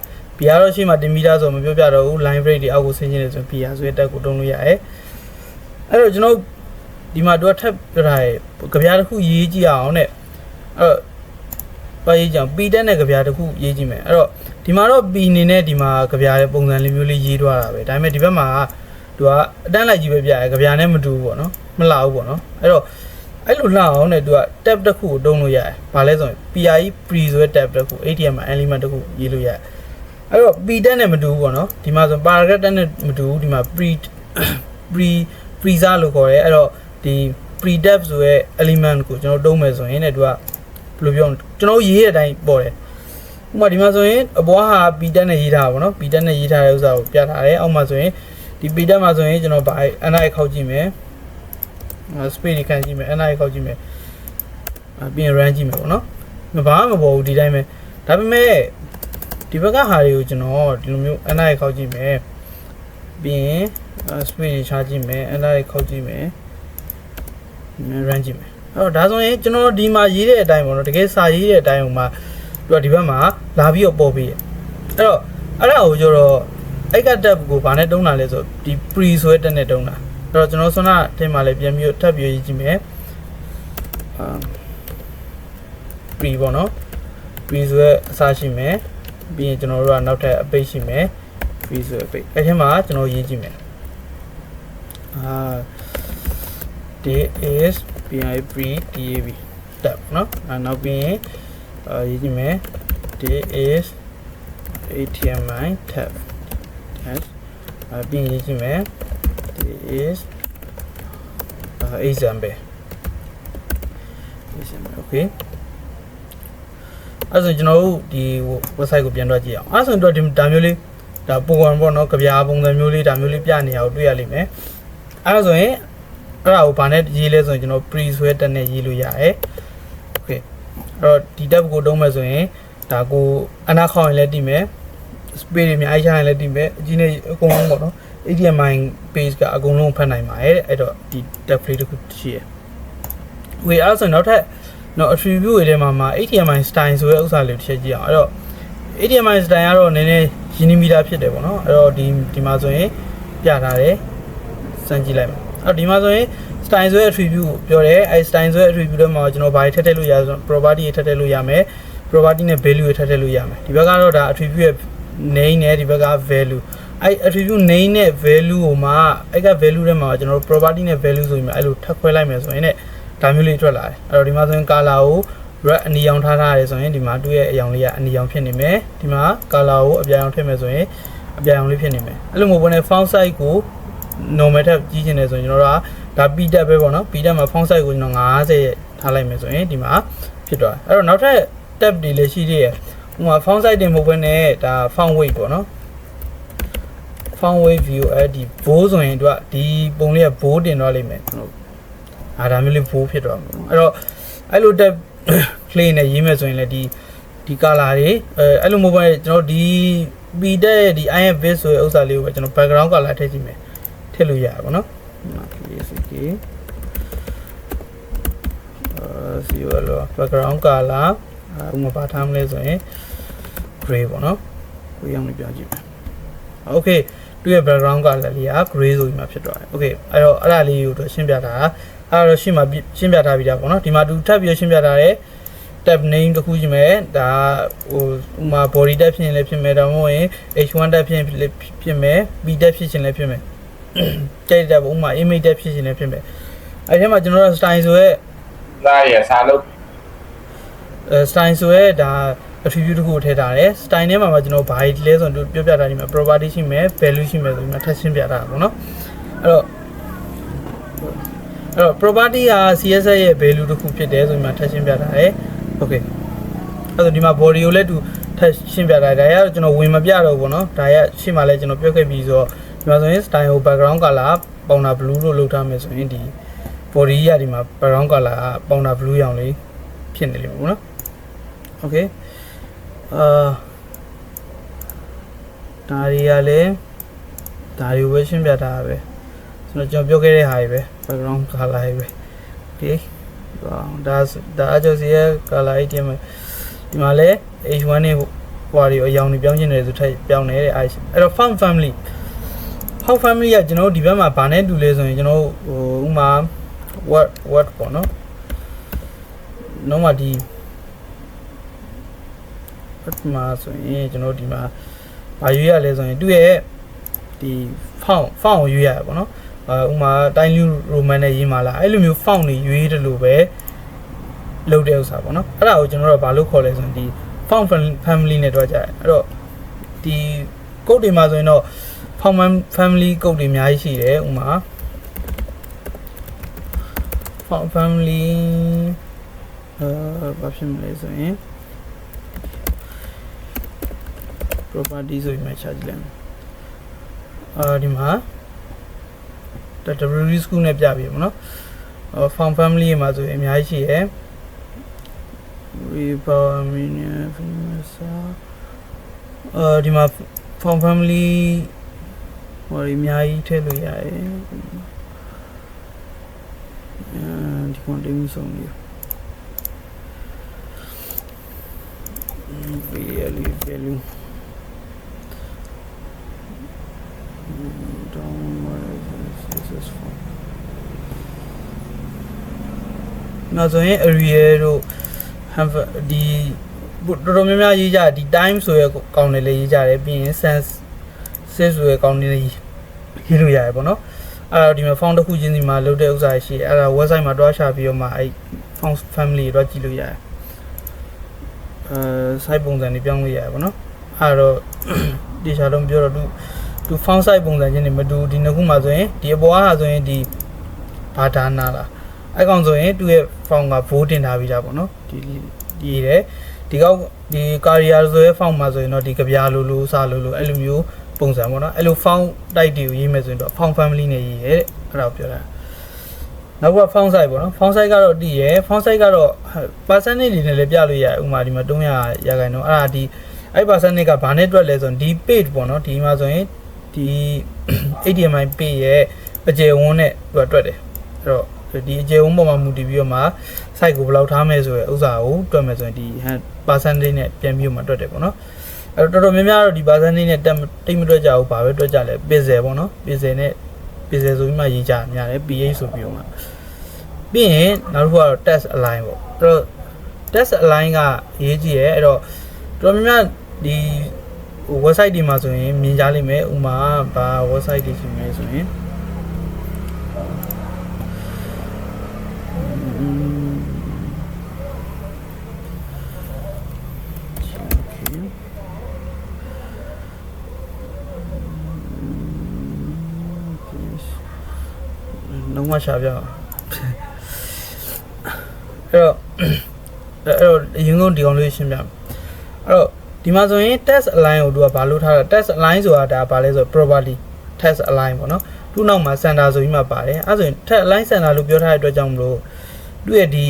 တော့ရှိမှတင်ပြီးသားဆိုမပြောပြတော့ဘူး line break တွေအောက်ကိုဆင်းချင်နေဆိုရင် BR ဆိုတဲ့တက်ကိုတုံးလို့ရတယ်အဲ့တော့ကျွန်တော်ဒီမှာသူကထပ်ပြထားရဲ့ကြပြားတစ်ခုရေးကြည့်အောင်တဲ့အဲ့တော့ပါရေးကြအောင် P တက်နဲ့ကြပြားတစ်ခုရေးကြည့်မယ်အဲ့တော့ဒီမှာတော့ P အနေနဲ့ဒီမှာကြပြားရဲ့ပုံစံလေးမျိုးလေးရေးထားတာပဲဒါပေမဲ့ဒီဘက်မှာသူကအတန်းလိုက်ကြီးပဲပြရဲကြပြားနဲ့မတူဘူးပေါ့နော်မလှဘူးပေါ့နော်အဲ့တော့အဲ့လိုလှအောင်နဲ့သူက tab တစ်ခုကိုတုံးလို့ရတယ်ဘာလဲဆိုရင် PRE pre ဆိုတဲ့ tab တစ်ခု HTML element တစ်ခုရေးလို့ရတယ်အဲ့တော့ P တက်နဲ့မတူဘူးပေါ့နော်ဒီမှာဆို paragraph တက်နဲ့မတူဘူးဒီမှာ pre စားလို့ခေါ်တယ်အဲ့တော့ဒီ pre tab ဆိုတဲ့ element ကိုကျွန်တော်တုံးမယ်ဆိုရင်လည်းသူကဘယ်လိုပြောကျွန်တော်ရေးတဲ့အတိုင်းပေါ်တယ်ဥပမာဒီမှာဆိုရင်အပေါ်ဟာ P tab နဲ့ရေးထားတာပေါ့နော် P tab နဲ့ရေးထားတဲ့ဥစ္စာကိုပြထားတယ်အောက်မှာဆိုရင်ဒီ P tab မှာဆိုရင်ကျွန်တော်ဗာ NI ခောက်ကြည့်မယ်space တွေခံကြည့်မယ် NI ခောက်ကြည့်မယ်ပြီးရင် run ကြည့်မယ်ပေါ့နော် မဘာမှမပေါ်ဘူးဒီတိုင်းပဲဒါပေမဲ့ဒီဘက်ကဟာတွေကိုကျွန်တော်ဒီလိုမျိုးအနားရခောက်ကြည့်မယ်ပြီးရင် speed ချကြည့်မယ်အနားရခောက်ကြည့်မယ် run ကြည့်မယ်အဲ့တော့ဒါဆိုရင်ကျွန်တော်ဒီမှာရေးတဲ့အတိုင်းပေါ့နော်တကယ်စာရေးတဲ့အတိုင်းဟိုမှာသူကဒီဘက်မှာလာပြီးတော့ပေါ်ပြီးအဲ့တော့အဲ့ဒါကိုကျတော့အဲ့က tab ကိုဗာနဲ့တုံးတာလဲဆိုဒီ pre ဆိုတဲ့တက်နဲ့တုံးတာအဲ့တော့ကျွန်တော်ဆွမ်းနာအထင်မှာလည်းပြန်ပြီးထပ်ပြီးရေးကြည့်မယ်pre ပေါ့နော် pre ဆိုတဲ့အစားရှိမယ်ပြီးရင်ကျွန်တော်တို့ကနောက်ထပ်အပိတ်ရှိမယ် pre ဆိုတဲ့အပိတ်အဲ့ထဲမှာကျွန်တော်ရေးကြည့်မယ်this is pi pre tab tab နော်နောက်ပြီးရင်ရေးကြည့်မယ် this is htmi tab yes ပြီးရင်ရေးကြည့်မယ် this is example okay အဲ့ဆိုကျွန်တော်တို့ဒီ website ကိုပြန်တော့ကြည့်အောင်အဲ့ဆိုတော့ဒီဒါမျိုးလေးဒါပုံပေါ်ပေါ့နော်ကြပြားပုံစံမျိုးလေးဒါမျိုးလေးပြနေအောင်တွေ့ရလိမ့်မယ်အဲ့ဆိုရင်အဲ့ဒါကိုဗာနဲ့ရေးလဲဆိုရင်ကျွန်တော် pre ဆွဲတက်နဲ့ရေးလို့ရတယ် okay အဲ့တော့ဒီ tab ကိုတုံးမယ်ဆိုရင်ဒါကိုအနားခေါင်းရင်လည်းတည်မယ် space တွေအများကြီးရှာရင်လည်းတည်မယ်အကြီးနဲ့အကုန်လုံးပေါ့နော် HTML page ကအကုန်လုံးဖတ်နိုင်ပါတယ်တဲ့အဲ့တော့ဒီ tab free တစ်ခုရှိရယ် okay အဲ့ဆိုနောက်ထပ်နော် attribute တွေထဲမှာ HTML style ဆိုတဲ့ဥစ္စာလေးတစ်ချက်ကြည့်အောင်အဲ့တော့ HTML style ကတော့နည်းနည်းရင်းနှီးမိတာဖြစ်တယ်ပေါ့နော်အဲ့တော့ဒီမှာဆိုရင်ပြထားတယ်စမ်းကြည့်လိုက်မယ်အဲ့ဒီမှာဆိုရင် style ဆိုတဲ့ attribute ကိုပြောတယ်အဲ့ style ဆိုတဲ့ attribute တွေမှာကျွန်တော်ဘာတွေထည့်လို့ရဆို property တွေထည့်လို့ရမယ် property နဲ့ value တွေထည့်လို့ရမယ်ဒီဘက်ကတော့ဒါ attribute ရဲ့ name နဲ့ဒီဘက်က value အဲ့ attribute name နဲ့ value ကိုမှအဲ့က value ထဲမှာကျွန်တော် property နဲ့ value ဆိုရင်အဲ့လိုထပ်ခွဲလိုက်မယ်ဆိုရင်လည်းဒါမျိုးလေးထွက်လာတယ်အဲ့တော့ဒီမှာဆိုရင် color ကို red အနီရောင်ထားရတယ်ဆိုရင်ဒီမှာသူ့ရဲ့အရောင်လေးကအနီရောင်ဖြစ်နေမယ်ဒီမှာ color ကိုအပြာရောင်ထည့်မယ်ဆိုရင်အပြာရောင်လေးဖြစ်နေမယ်အဲ့လိုမျိုးပေါ့နဲ့ font size ကို normal ထပ်ကြီးချင်တယ်ဆိုရင်ကျွန်တော်တို့ကဒါ p tab ပဲပေါ့နော် p tab မှာ font size ကိုကျွန်တော်50ထားလိုက်မယ်ဆိုရင်ဒီမှာဖြစ်သွားတယ်အဲ့တော့နောက်ထပ် tab တွေလည်းရှိသေးတယ်ဥပမာ font size တင်မဟုတ်ဘဲနဲ့ဒါ font weight ပေါ့နော် font weight view အဲ့ဒီ bold ဆိုရင်တို့ကဒီပုံလေးက bold တင်သွားလိမ့်မယ်ကျွန်တော်ဒါမျိုးလေး bold ဖြစ်သွားမှာအဲ့တော့အဲ့လို tab play နဲ့ရေးမယ်ဆိုရင်လည်းဒီ color တွေအဲ့လိုမဟုတ်ဘဲကျွန်တော်ဒီ p tab ရဲ့ဒီ imv ဆိုတဲ့ဥစ္စာလေးကိုပဲကျွန်တော် background color ထည့်ကြည့်မယ်ထည့်လို့ရပါဘောနော်CSK COLO background color ဥပမာပါထားမလဲဆိုရင် gray ပေါ့နော်ကိုရောင်းလေးပြကြည့်မယ် okay သူ့ရဲ့ background color လေးက gray ဆိုပြီးမှဖြစ်သွားတယ် okay အဲ့တော့အဲ့ဒါလေးကိုတော့ရှင်းပြတာအဲ့တော့ရှင်းပြထားပြီးသားပေါ့နော်ဒီမှာသူထပ်ပြီးရှင်းပြထားတယ် tab name တခုရှိမယ်ဒါဟိုဥမာ body tab ဖြစ်ရင်လည်းဖြစ်မယ်ဒါမှမဟုတ်ရင် h1 tab ဖြစ်ရင်ဖြစ်မယ် b tab ဖြစ်ရင်လည်းဖြစ်မယ်ကြိုက်တဲ့ဥမာ image tab ဖြစ်ရင်လည်းဖြစ်မယ်အဲ့ဒီမှာကျွန်တော်တို့ style ဆိုရဲလာရစားလို့style ဆိုရဲဒါ attribute တခုထည့်ထားတယ် style ထဲမှာကျွန်တော်ဘာတွေလဲဆိုတော့ပြောပြထားဒီမှာ property ရှိမယ် value ရှိမယ်ဆိုပြီးမှထပ်ရှင်းပြထားတာပေါ့နော်အဲ့တော့ property က CSS ရဲ့ value တခုဖြစ်တယ်ဆိုပြီးမှထပ်ရှင်းပြထားတယ် okay အဲ့တော့ဒီမှာ body ကိုလည်းသူထပ်ရှင်းပြထားတယ်ဒါရကျွန်တော်ဝင်မပြတော့ဘူးပေါ့နော်ဒါရရှင်းမှလည်းကျွန်တော်ပြောခဲ့ပြီးဆိုတော့ဒီမှာဆိုရင် style ကို background color ပေါင်တာ blue လို့လုပ်ထားမယ်ဆိုရင်ဒီ body ရဒီမှာ background color ကပေါင်တာ blue ရောင်လေးဖြစ်နေလိမ့်မယ်ပေါ့နော် okay ဒါတွေကလည်းဒါတွေပဲရှင်းပြထားတာပဲကျွန်တော်ပြောခဲ့တဲ့ဟာတွေပဲ background color တွေပဲ okay ဒါအကျိုးစီရဲ့ color အိတ်တင်မယ်ဒီမှာလည်း h1 နဲ့ဟွာတွေအရောင်တွေပြောင်းချင်တယ်ဆိုထပ်ပြောင်းနေတဲ့အဲ့တော့ font family ကကျွန်တော်တို့ဒီဘက်မှာဗာနဲ့တူလဲဆိုရင်ကျွန်တော်ဟိုဥမာ word ပေါ့နော်နော်ဒီမှာဆိုရင်ကျွန်တော်ဒီမှာဘာရွေးရလဲဆိုရင်သူ့ရဲ့ဒီ font ကိုရွေးရပါဘောနော်ဥမာတိုင်းလူ roman နဲ့ရေးမှာလားအဲ့လိုမျိုး font တွေရွေးတယ်လို့ပဲလုပ်တဲ့ဥစ္စာပေါ့နော်အဲ့ဒါကိုကျွန်တော်တို့ဘာလို့ခေါ်လဲဆိုရင်ဒီ font family နဲ့တွဲကြတယ်အဲ့တော့ဒီ code တွေမှာဆိုရင်တော့ font family code တွေအများကြီးရှိတယ်ဥမာ font family ဘာဖြစ်မလဲဆိုရင် property ဆိုပြီးမှချကြည့်လိုက်ဒီမှာ WD school နဲ့ပြပြီပေါ့နော်font family မှာဆိုရင်အများကြီးရှိရယ် repower mania famous ဒီမှာ found family ဟိုအများကြီးထည့်လို့ရတယ်ဒီ content ဆုံးလေး value successful နောက်ဆိုရင် area တို့ have ဒီတော်တော်များများရေးကြဒီ time ဆိုရကောင်းတယ်လေရေးကြတယ်ပြီးရင် sense ဆိုရကောင်းတယ်လေရေးလို့ရတယ်ပေါ့နော်အဲ့တော့ဒီမှာ found တစ်ခုချင်းစီမှာလုပ်တဲ့ဥစ္စာရှိအဲ့ဒါ website မှာတွားရှာပြီးတော့မှအဲ့ found family တွားကြည့်လို့ရတယ်site ပုံစံတွေပြောင်းလို့ရတယ်ပေါ့နော်အဲ့တော့ဒီချာတော့ပြောတော့သူ found site ပုံစံချင်းတွေမတူဒီနှစ်ခုမှာဆိုရင်ဒီအပေါ်ဟာဆိုရင်ဒီဘာဒါနာလားအဲ့ကောင်ဆိုရင်သူ့ရဲ့ found က vote တင်ထားပြီးသားပေါ့နော်ဒီတဲ့ဒီကောက်ဒီ career ဆိုရဲ found မှာဆိုရင်တော့ဒီကြပြားလိုစားလိုအဲ့လိုမျိုးပုံစံပေါ့နော်အဲ့လို found type တွေကိုရေးမယ်ဆိုရင်တော့ found family နဲ့ရေးရဲတဲ့အဲ့ဒါကိုပြောတာနောက်က found site ပေါ့နော် found site ကတော့တည်ရဲ found site ကတော့ percentage တွေနဲ့လည်းပြလို့ရတယ်ဥပမာဒီမှာ300ရာခိုင်နှုန်းအဲ့ဒါဒီအဲ့ percentage ကဘာနဲ့တွက်လဲဆိုရင်ဒီ page ပေါ့နော်ဒီမှာဆိုရင်ဒီ HTML page ရဲ့အကျယ်ဝန်းနဲ့တွက်တယ်အဲ့တော့ဒီအကျယ်ဝန်းပေါ်မှာမူတည်ပြီးတော့မှ site ကိုဘယ်လောက်ထားမယ်ဆိုရယ်ဥစ္စာကိုတွက်မယ်ဆိုရင်ဒီ percentage နဲ့ပြန်ပြီးမှတွက်တယ်ပေါ့နော်အဲ့တော့တော်တော်များများတော့ဒီ percentage နဲ့တိတ်မတွက်ကြဘူးဘာပဲတွက်ကြလဲ pixel ပေါ့နော် pixel နဲ့ pixel ဆိုပြီးမှရေးကြများတယ် ph ဆိုပြီးတော့မှပြီးရင်နောက်တစ်ခုကတော့ text align ပေါ့အဲ့တော့ text align ကရေးကြည့်ရဲအဲ့တော့တော်တော်များများဒီ website ဒီမှာဆိုရင်မြင်ကြလိမ့်မယ်ဥမာဘာ website တွေရှိမယ်ဆိုရင်လုံးဝရှာပြအောင်အဲ့တော့အရင်ဆုံးဒီကောင်လေးရှင်းပြမယ်အဲ့တော့ဒီမှာဆိုရင် text align ကိုသူကဘာလို့ထားတာ text align ဆိုတာဒါဘာလဲဆိုတော့ property text align ပေါ့နော်သူ့နောက်မှာ center ဆိုပြီးမှပါတယ်အဲ့ဆိုရင် text align center လို့ပြောထားတဲ့အတွက်ကြောင့်မလို့သူ့ရဲ့ဒီ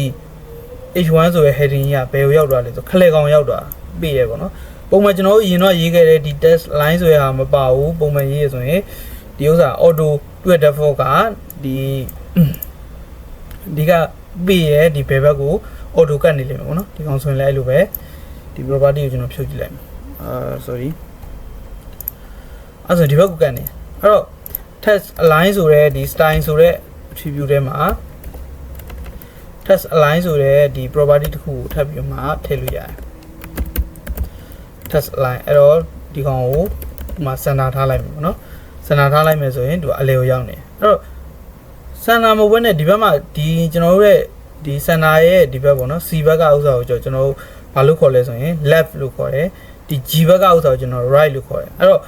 h1 ဆိုရဲ့ heading ကြီးကဘယ်ကိုရောက်သွားလဲဆိုခလေကောင်ရောက်သွားပြည့်ရဲပေါ့နော်ပုံမှန်ကျွန်တော်တို့အရင်တော့ရေးခဲ့တဲ့ဒီ text line ဆိုရဟာမပါဘူးပုံမှန်ရေးရဆိုရင်ဒီဥစ္စာ auto သူ့ရဲ့ default ကဒီကပြည့်ရဲဒီဘယ်ဘက်ကို auto ကတ်နေလိမ့်မယ်ပေါ့နော်ဒီကောင်ဆိုရင်လည်းအဲ့လိုပဲဒီ property ကိုကျွန်တော်ဖြုတ်ကြည့်လိုက်မယ်sorry အဲ့ဆိုဒီဘက်ကိုကတ်နေအဲ့တော့ text align ဆိုတဲ့ဒီ style ဆိုတဲ့ attribute ထဲမှာ text align ဆိုတဲ့ဒီ property တစ်ခုကိုထပ်ပြီးမှထည့်လို့ရတယ် text align အဲ့တော့ဒီကောင်ကိုဒီမှာ center ထားလိုက်မယ်ပေါ့နော် center ထားလိုက်မယ်ဆိုရင်သူကအလဲကိုရောက်နေအဲ့တော့ center မဟုတ်ဘဲနဲ့ဒီဘက်မှာဒီကျွန်တော်တို့ရဲ့ဒီ center ရဲ့ဒီဘက်ပေါ့နော် C ဘက်ကဥစ္စာကိုကျွန်တော်တို့ဘာလို့ခေါ်လဲဆိုရင် left လို့ခေါ်တယ်ဒီ G ဘက်ကဥစ္စာကိုကျွန်တော် right လို့ခေါ်တယ်အဲ့တော့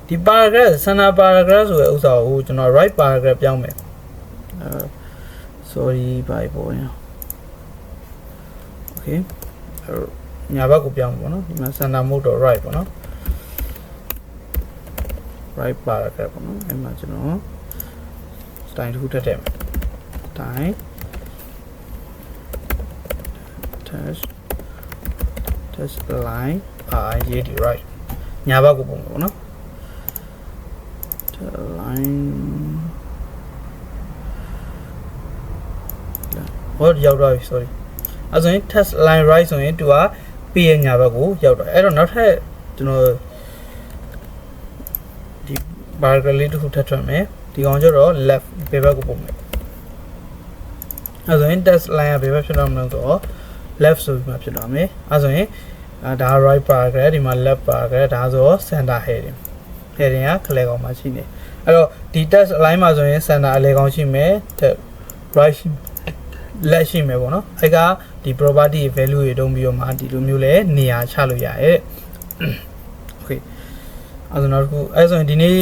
ဒီ paragraph center paragraph ဆိုတဲ့ဥစ္စာကိုကျွန်တော် right paragraph ပြောင်းမယ်sorry bye boy okay ညာဘက်ကိုပြောင်းပေါ့နော်ဒီမှာ center mode တော့ right ပေါ့နော် right paragraph ပေါ့နော်အဲ့မှာကျွန်တော် style တစ်ခုထည့်ထည့်မယ် style test lineရေးဒီ right ညာဘက်ကိုပုံပေါ့နော် line ဟောရောက်တော့ sorry အဲ့ဆိုရင် test line right ဆိုရင်သူက P ရဲ့ညာဘက်ကိုရောက်တော့အဲ့တော့နောက်ထပ်ကျွန်တော်ဒီ paragraph လေးတစ်ခုထပ်ထွက်မယ်ဒီကောင်ကျတော့ left ဘယ်ဘက်ကိုပုံမယ်အဲ့ဆိုရင် test line ကဘယ်ဘက်ဖြစ်တော့မလဲဆိုတော့ left ဆိုပြီးမှဖြစ်တော့မယ်အဲ့ဆိုရင်ဒါ right paragraph ဒီမှာ left paragraph ဒါဆို center heading ကခလဲကောင်မှာရှိနေအဲ့တော့ဒီ text align မှာဆိုရင် center အလဲကောင်ရှိမယ် right လက်ရှိမယ်ပေါ့နော်အဲ့ကဒီ property value တွေတုံးပြီးတော့မှဒီလိုမျိုးလဲနေရာချလို့ရတယ် okay အဲ့ဆိုနောက်တစ်ခုအဲ့ဆိုရင်ဒီနေ့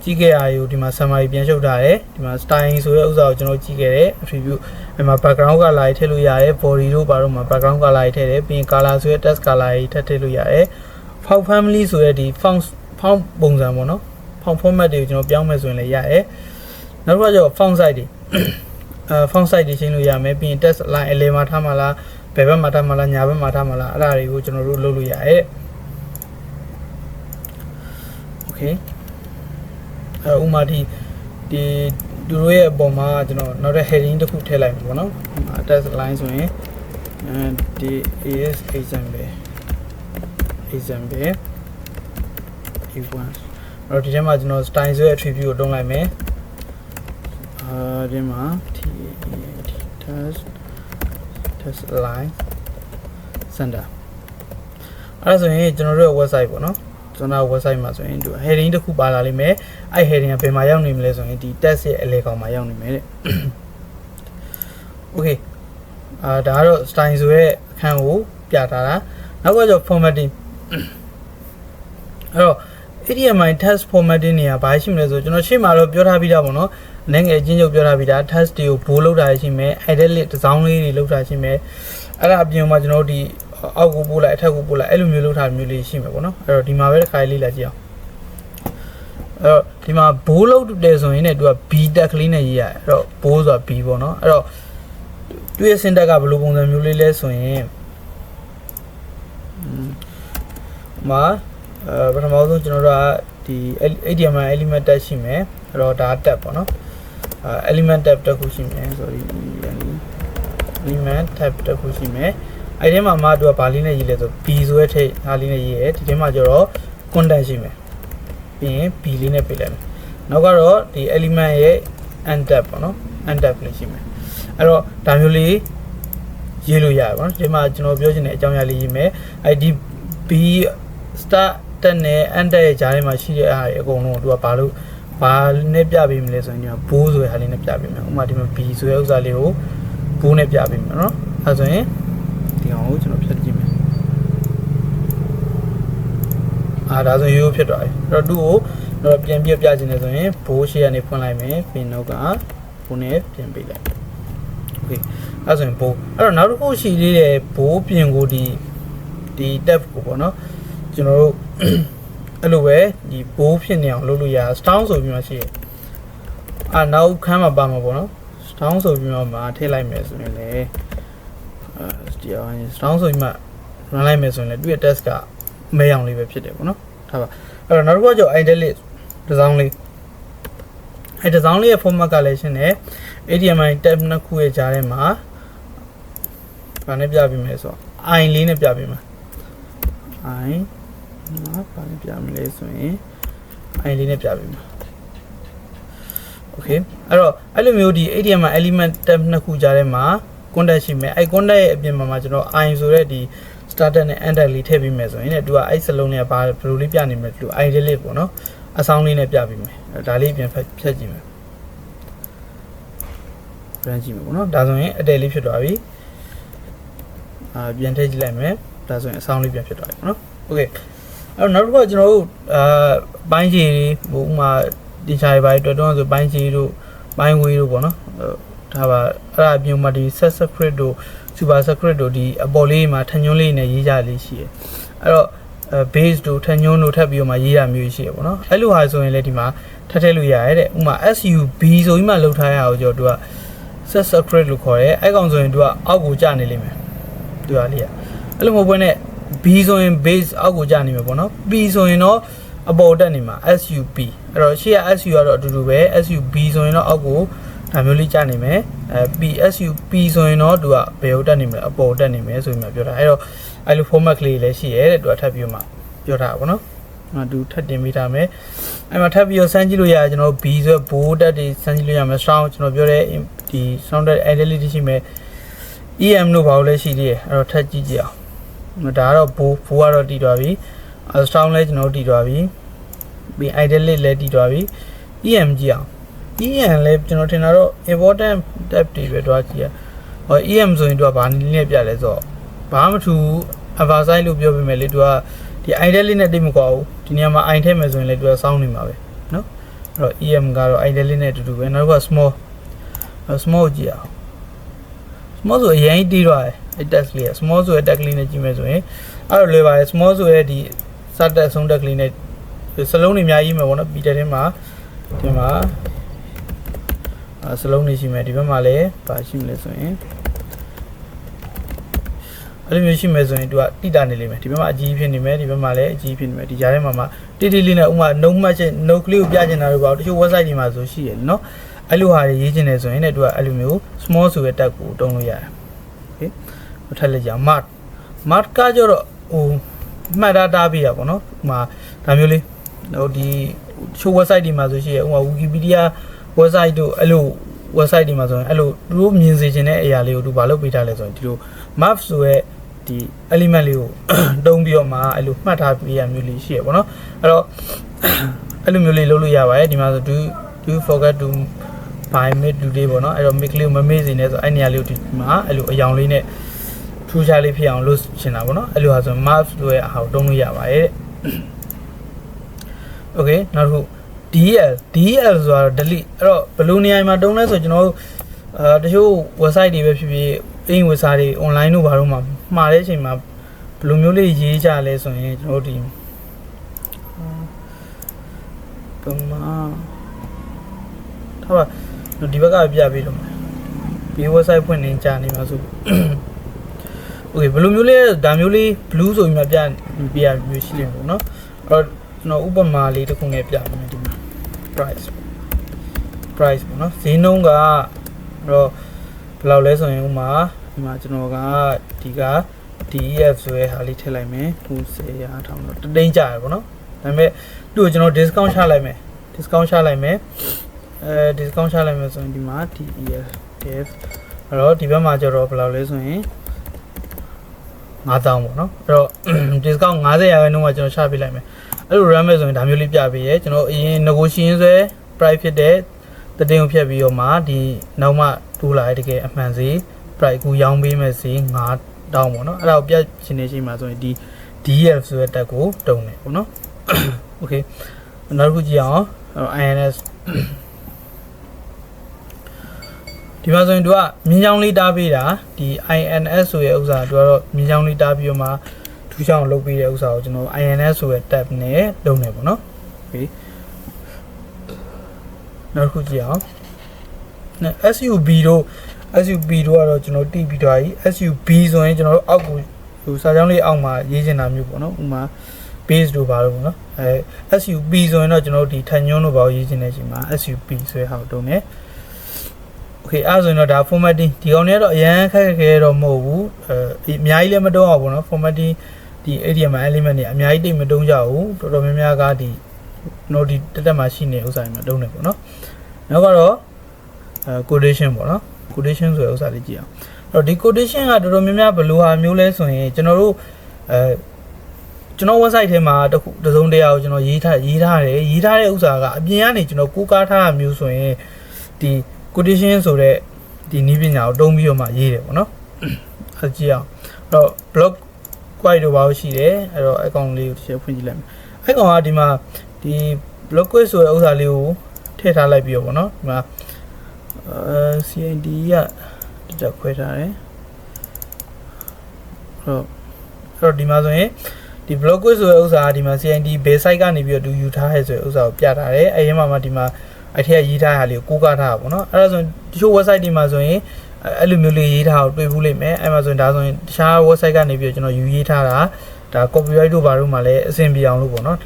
ကြည့်ခဲ့ရယူဒီမှာ summary ပြန်ရှုပ်ထားတယ်ဒီမှာ styling ဆိုတဲ့ဥစ္စာကိုကျွန်တော်ကြည့်ခဲ့တယ် attribute ဒီမှာ background color တွေထည့်လို့ရတယ် body တို့ဘာလို့မှာ background color တွေထည့်တယ်ပြီးရင် color ဆိုတဲ့ text color တွေထည့်လို့ရတယ် font family ဆိုတဲ့ဒီ font ပုံစံပေါ့နော် font format တွေကိုကျွန်တော်ပြောင်းမယ်ဆိုရင်လည်းရတယ်နောက်တစ်ခါကျတော့ font size တွေfont size တွေရှင်းလို့ရမယ်ပြီးရင် text line အလဲမှာထားမှာလား ဘယ်ဘက်မှာထားမလားညာဘက်မှာထားမလားအဲ့ဒါတွေကိုကျွန်တော်တို့လုပ်လို့ရတယ်โอเคဥမာဒီသူတို့ရဲ့အပေါ်မှာကျွန်တော်နောက်တဲ့ heading တစ်ခုထည့်လိုက်မှာပေါ့နော် attach line ဆိုရင်ဒီ is example equals အဲ့တော့ဒီထဲမှာကျွန်တော် style ဆိုတဲ့ attribute ကိုတွန်းလိုက်မယ်ဒီမှာ test line center အဲ့ဒါဆိုရင်ကျွန်တော်တို့ရဲ့ website ပေါ့နော်ကျွန်တော် website မှာဆိုရင်ဒီ heading တစ်ခုပါလာလိမ့်မယ်အဲ့ heading ကဘယ်မှာရောက်နေမလဲဆိုရင်ဒီ test ရဲ့အလဲကောင်မှာရောက်နေမယ်တဲ့ okay ဒါကတော့ style ဆိုတဲ့အခန်းကိုပြထားတာနောက်ကကျတော့ formatting အဲ့တော့ HTML test formatting နေရာဘာရှိမလဲဆိုကျွန်တော်ရှေ့မှာတော့ပြောထားပြီးသားပေါ့နော်အနေငယ်အချင်းချုပ်ပြောထားပြီးသား test တွေကိုဘိုးလောက်တာရှိမယ် edit တစ်စောင်းလေးတွေလောက်တာရှိမယ်အဲ့ဒါအပြင်မှာကျွန်တော်တို့ဒီအောက်ကိုပို့လိုက်အထက်ကိုပို့လိုက်အဲ့လိုမျိုးလောက်တာမျိုးလေးရှိမယ်ပေါ့နော်အဲ့တော့ဒီမှာပဲတစ်ခါလေးလာကြည့်အောင်အဲ့တော့ဒီမှာဘိုးလောက်တယ်ဆိုရင်လည်းသူက B တက်ကလေးနဲ့ရေးရတယ်အဲ့တော့ဘိုးဆိုတာ B ပေါ့နော်အဲ့တော့သူရဲ့ syntax ကဘယ်လိုပုံစံမျိုးလေးလဲဆိုရင်မှာပထမဆုံးကျွန်တော်တို့ကဒီ HTML element tag ရှိမယ်အဲ့တော့ဒါ tab ပေါ့နော် element tab တစ်ခုရှိမယ် sorry element tab တစ်ခုရှိမယ်အဲ့ဒီမှာမှသူကဘာလေးနဲ့ရေးလဲဆို B ဆိုတဲ့ထိပ်အားလေးနဲ့ရေးရဲဒီထဲမှာကျတော့ content ရှိမယ်ပြီးရင် B လေးနဲ့ပေးလိုက်မယ်နောက်ကတော့ဒီ element ရဲ့ end tab ပေါ့နော် end tab လေးရှိမယ်အဲ့တော့ဒါမျိုးလေးရေးလို့ရတယ်ပေါ့နော်ဒီမှာကျွန်တော်ပြောချင်တဲ့အကြောင်းအရာလေးရေးမယ်အဲ့ဒီ B start တက်နဲ့ end တက်ရဲ့ဂျားထဲမှာရှိတဲ့အားတွေအကုန်လုံးကသူကဘာနဲ့ပြပေးမလဲဆိုရင်ဒီမှာ bow ဆိုတဲ့ဟာလေးနဲ့ပြပေးမယ်ဥပမာဒီမှာ B ဆိုတဲ့ဥစ္စာလေးကို bow နဲ့ပြပေးမယ်နော်အဲဆိုရင်ဒီအောင်ကိုကျွန်တော်ဖြတ်ကြည့်မယ်ဒါဆိုရိုးဖြစ်သွားပြီအဲ့တော့သူ့ကိုတော့ပြန်ပြချင်တယ်ဆိုရင် bow ရှေ့ကနေဖွင့်လိုက်မယ်ပြီးနောက်က bow နဲ့ပြန်ပေးလိုက်โอเคအဲဆိုရင် bow အဲ့တော့နောက်တစ်ခုရှိသေးတယ် bow ပြင်ကိုဒီ tab ကိုပေါ့နော်ကျွန်တော်တို့အဲ့လိုပဲဒီဘိုးဖြစ်နေအောင်လုပ်လို့ရ stone ဆိုပြီးမှရှိတယ်နောက်ခန်းမှာပါမှာပေါ့နော် stone ဆိုပြီးမှထည့်လိုက်မယ်ဆိုရင်လည်းဒီအောင် stone ဆိုပြီးမှ run လိုက်မယ်ဆိုရင်လည်းသူ့ရဲ့ test ကမဲအောင်လေးပဲဖြစ်တယ်ပေါ့နော်ဒါပါအဲ့တော့နောက်တစ်ခုကကျတော့ idle တစ်စောင်းလေးအဲ့တစ်စောင်းလေးရဲ့ format ကလည်းရှင်းတယ် HTML tab နှစ်ခုရဲ့ကြားထဲမှာဘာနဲ့ပြပေးမလဲဆိုတော့ i လေးနဲ့ပြပေးမှာi ဘာနဲ့ပြမလဲဆိုရင် i လေးနဲ့ပြပေးမှာ okay အဲ့တော့အဲ့လိုမျိုးဒီ HTML element tab နှစ်ခုကြားထဲမှာ content ရှိမယ်အဲ့ content ရဲ့အပြင်မှာကျွန်တော် i ဆိုတဲ့ဒီ starter နဲ့ end လေးထည့်ပေးမယ်ဆိုရင်လည်းသူကအဲ့စလုံးလေးကဘာဘယ်လိုလေးပြနေမလဲသူ i လေးပေါ့နော်အဆောင်လေးနဲ့ပြပေးမယ်ဒါလေးပြန်ဖြတ်ကြည့်မယ်ပြန်ကြည့်မယ်ပေါ့နော်ဒါဆိုရင်အတဲလေးဖြစ်သွားပြီပြန်ထည့်ကြည့်လိုက်မယ်ဒါဆိုရင်အဆောင်လေးပြန်ဖြစ်သွားပြီပေါ့နော် okay အဲ့တော့နောက်တစ်ခုကကျွန်တော်တို့ပိုင်းခြေတွေဥမာတင်ချာပိုင်းတော်တော်ဆိုပိုင်းခြေတို့ပိုင်းဝေးတို့ပေါ့နော်ဒါပါအဲ့ဒါအပြင်မှာဒီ set script တို့ super script တို့ဒီအပေါ်လေးမှာထညွန်းလေးနဲ့ရေးကြလေးရှိတယ်အဲ့တော့ base တို့ထညွန်းတို့ထပ်ပြီးတော့မှရေးရမျိုးရှိရပေါ့နော်အဲ့လိုဟာဆိုရင်လည်းဒီမှာထပ်ထည့်လို့ရတယ်တဲ့ဥမာ sub ဆိုပြီးမှလောက်ထားရအောင်ကျွန်တော်တို့က set script လို့ခေါ်တယ်အဲ့ကောင်ဆိုရင်တို့ကအောက်ကိုကျနေလိမ့်မယ်သူကလေးအဲ့လိုမဟုတ်ဘဲနဲ့ B ဆိုရင် base အောက်ကိုကျနေမှာပေါ့နော် P ဆိုရင်တော့အပေါ်တက်နေမှာ SUP အဲ့တော့ရှေ့က SU ကတော့အတူတူပဲ SUB ဆိုရင်တော့အောက်ကိုဒါမျိုးလေးကျနေမယ်PSUP ဆိုရင်တော့သူကဘယ်ကိုတက်နေမလဲအပေါ်တက်နေမယ်ဆိုပြီးမှပြောတာအဲ့တော့အဲ့လို format ကလေးလည်းရှိရဲတဲ့သူကထပ်ပြီးမှပြောတာပေါ့နော်သူထပ်တင်ပေးထားမယ်အဲ့မှာထပ်ပြီးတော့စမ်းကြည့်လို့ရတယ်ကျွန်တော် B ဆို bold တက်တွေစမ်းကြည့်လို့ရမယ် sound ကျွန်တော်ပြောတဲ့ဒီ sound identity ရှိမယ် EM လို့ဘာလို့လဲရှိသေးတယ်အဲ့တော့ထပ်ကြည့်ကြည့်အောင်ဒါကတော့ဘိုးကတော့တည်သွားပြီ strong လဲကျွန်တော်တည်သွားပြီပြီး idle လည်းတည်သွားပြီ EM ကြည့်အောင် EM လဲကျွန်တော်ထင်တာတော့ important tab တွေပဲတွားကြည့်ရဟော EM ဆိုရင်သူကဘာနည်းနဲ့ပြလဲဆိုတော့ဘာမှမထူ oversize လို့ပြောပြမယ်လေသူကဒီ idle လေးနဲ့တိတ်မကွာဘူးဒီနေရာမှာ i ထည့်မယ်ဆိုရင်လည်းသူကစောင်းနေမှာပဲเนาะအဲ့တော့ EM ကတော့ idle လေးနဲ့အတူတူပဲနောက်က small ကြည့်အောင် small ဆိုအရင်တီးသွားတယ်အဲ့ text လေး small ဆိုတဲ့ text လေးနဲ့ကြည့်မယ်ဆိုရင်အဲ့လိုလွယ်ပါတယ် small ဆိုတဲ့ဒီစတက်ဆုံး text လေးနဲ့စလုံးတွေအများကြီးမှာပေါ့နော် Peter ထဲမှာဒီမှာစလုံးတွေရှိမယ်ဒီဘက်မှာလည်းပါရှိမလဲဆိုရင် အဲ့လိုမျိုးရှိမယ်ဆိုရင်သူကတိတာနေလိမ့်မယ်ဒီဘက်မှာအကြီးဖြစ်နေမယ်ဒီဘက်မှာလည်းအကြီးဖြစ်နေမယ်ဒီကြားထဲမှာတိတိလေးနဲ့ဥမာနှုတ်မှတ်ချက်နှုတ်ကလေးကိုပြချင်တာလို့ပေါ့တချို့ website တွေမှာဆိုရှိရနော်အဲ့လိုဟာတွေရေးချင်တယ်ဆိုရင်လည်းသူကအဲ့လိုမျိုး small ဆိုတဲ့ tag ကိုတုံးလို့ရတယ်โอเคထပ်လိုက်ကြအောင် mark ကကြတော့ဟိုမှတ်တာပေးရပါတော့ဥမာဒါမျိုးလေးဟိုဒီချိုး website တွေမှာဆိုရှိရဥမာ Wikipedia website တို့အဲ့လို website တွေမှာဆိုရင်အဲ့လိုသူတို့မြင်စေချင်တဲ့အရာလေးကိုသူဘာလုပ်ပေးထားလဲဆိုရင်ဒီလို map ဆိုရဲဒီ element လေးကိုတုံးပြီးတော့မှအဲ့လိုမှတ်ထားပေးရမျိုးလေးရှိရပါတော့အဲ့တော့အဲ့လိုမျိုးလေးလုပ်လို့ရပါတယ်ဒီမှာဆို do you forget to buy mid today ပေါ့နော်အဲ့တော့ make လေးကိုမမေ့စေနဲ့ဆိုအဲ့နေရာလေးကိုဒီမှာအဲ့လိုအယောင်လေးနဲ့ထူးခြားလေးဖြစ်အောင်လုပ်ချင်တာပေါ့နော်အဲ့လိုဟာဆို map ဆိုရဲအဟာကိုတုံးလို့ရပါတယ်တဲ့ okay နောက်တစ်ခု DL ဆိုတာ delete အဲ့တော့ဘယ်လိုနေရာမှာတုံးလဲဆိုကျွန်တော်တို့တချို့ website တွေပဲဖြစ်ဖြစ်အင် website တွေ online တို့ဘာလို့မှာမှာတဲ့အချိန်မှာဘယ်လိုမျိုးလေးရေးကြလဲဆိုရင်ကျွန်တော်တို့ဒီကမာထားပါဒီဘက်ကပြပေးတော့မယ်ဒီ website ဖွင့်နေကြနေမှာဆို okay ဘယ်လိုမျိုးလဲဒါမျိုးလေး blue ဆိုပြီးမှပြရမျိုးရှိတယ်ပေါ့နော်အဲ့တော့ကျွန်တော်ဥပမာလေးတစ်ခုနဲ့ပြမယ်ဒီမှာ price ပေါ့နော်ဈေးနှုန်းကအဲ့တော့ဘယ်လောက်လဲဆိုရင်ဥမာဒီမှာကျွန်တော်ကဒီက DEF ဆိုရဲဟာလေးထည့်လိုက်မယ်90ရာထောင်တော့တသိန်းကျရပေါ့နော်ဒါပေမဲ့သူ့ကိုကျွန်တော် discount ချလိုက်မယ် discount ချလိုက်မယ်ဆိုရင်ဒီမှာ DEF အဲ့တော့ဒီဘက်မှာကျတော့ဘယ်လောက်လဲဆိုရင်9000ပေါ့နော်အဲ့တော့ discount 50ရာခိုင်နှုန်းကကျွန်တော်ချပေးလိုက်မယ်အဲ့လို run မဲ့ဆိုရင်ဒါမျိုးလေးပြပေးရဲကျွန်တော်အရင် negotiation ဆွဲ price ဖြစ်တဲ့တတိယဖြတ်ပြီးတော့မှဒီနောက်မှတိုးလာတဲ့တကယ်အမှန်စီ price ကိုရောင်းပေးမယ်စီ9000ပေါ့နော်အဲ့ဒါကိုပြရှင်နေချိန်မှာဆိုရင်ဒီ DF ဆိုတဲ့တက်ကိုတုံတယ်ပေါ့နော် okay နောက်တစ်ခုကြည့်အောင် INS ဒီမှာဆိုရင်သူကမြင်းချောင်းလေးတားပေးတာဒီ INS ဆိုရဲ့ဥစ္စာသူကတော့မြင်းချောင်းလေးတားပြီးတော့မှထူးခြားအောင်လုပ်ပေးတဲ့ဥစ္စာကိုကျွန်တော် INS ဆိုရဲ့ tab နဲ့တုံတယ်ပေါ့နော် okay နောက်တစ်ခုကြည့်အောင် SUB တို့ကတော့ကျွန်တော်တိပြီးတော့ကြီး SUB ဆိုရင်ကျွန်တော်တို့အောက်ကိုဟိုစာကြောင်းလေးအောက်မှာရေးချင်တာမျိုးပေါ့နော်ဥမာ base တို့ပါလို့ပေါ့နော်SUB ဆိုရင်တော့ကျွန်တော်တို့ဒီထန်ညွန်းတို့ပါရေးချင်တဲ့အချိန်မှာ SUB ဆိုတဲ့ဟာကိုတုံးတယ် okay အဲ့ဆိုရင်တော့ဒါ formatting ဒီကောင်တွေကတော့အရန်ခက်ခဲတော့မဟုတ်ဘူးအများကြီးလည်းမတုံးအောင်ပေါ့နော် formatting ဒီ HTML element တွေအများကြီးတိတ်မတုံးကြဘူးတော်တော်များများကဒီနော်ဒီတက်မှာရှိနေဥစ္စာတွေမှာတုံးတယ်ပေါ့နော်နောက်ကတော့quotation ပေါ့နော် quotation ဆိုတဲ့ဥစ္စာလေးကြည့်အောင်အဲ့တော့ဒီ quotation ကတော်တော်များများဘယ်လိုဟာမျိုးလဲဆိုရင်ကျွန်တော်တို့ကျွန်တော် website ထဲမှာတစုံတရာကိုကျွန်တော်ရေးထားတဲ့ဥစ္စာကအပြင်ကနေကျွန်တော်ကိုးကားထားတာမျိုးဆိုရင်ဒီ quotation ဆိုတဲ့ဒီနည်းပညာကိုတုံးပြီးတော့မှရေးတယ်ပေါ့နော်အဲ့ကြည့်အောင်အဲ့တော့ blog query တို့ပါလို့ရှိတယ်အဲ့တော့ account လေးကိုတစ်ချက်ဖွင့်ကြည့်လိုက်မယ်အဲ့ကောင်ကဒီမှာဒီ blog query ဆိုတဲ့ဥစ္စာလေးကိုထည့်ထားလိုက်ပြီးတော့ပေါ့နော်ဒီမှာCID ကတက်ခွဲထားတယ်အဲ့တော့ဒီမှာဆိုရင်ဒီ blog quiz ဆိုတဲ့ဥစ္စာကဒီမှာ CID base site ကနေပြီးတော့သူယူထားရဲဆိုတဲ့ဥစ္စာကိုပြထားတယ်အဲ့ဒီမှာမှဒီမှာအဲ့ထက်ရေးထားတာလေးကိုကိုးကားထားတာပေါ့နော်အဲ့ဒါဆိုရင်တချို့ website တွေမှာဆိုရင်အဲ့လိုမျိုးလေးရေးထားကိုတွေ့ဘူးလိမ့်မယ်အဲ့မှာဆိုရင်ဒါဆိုရင်တခြား website ကနေပြီးတော့ကျွန်တော်ယူရေးထားတာဒါ copyright တို့ဘာလို့မှလည်းအဆင်ပြေအောင်လို့ပေါ့နော်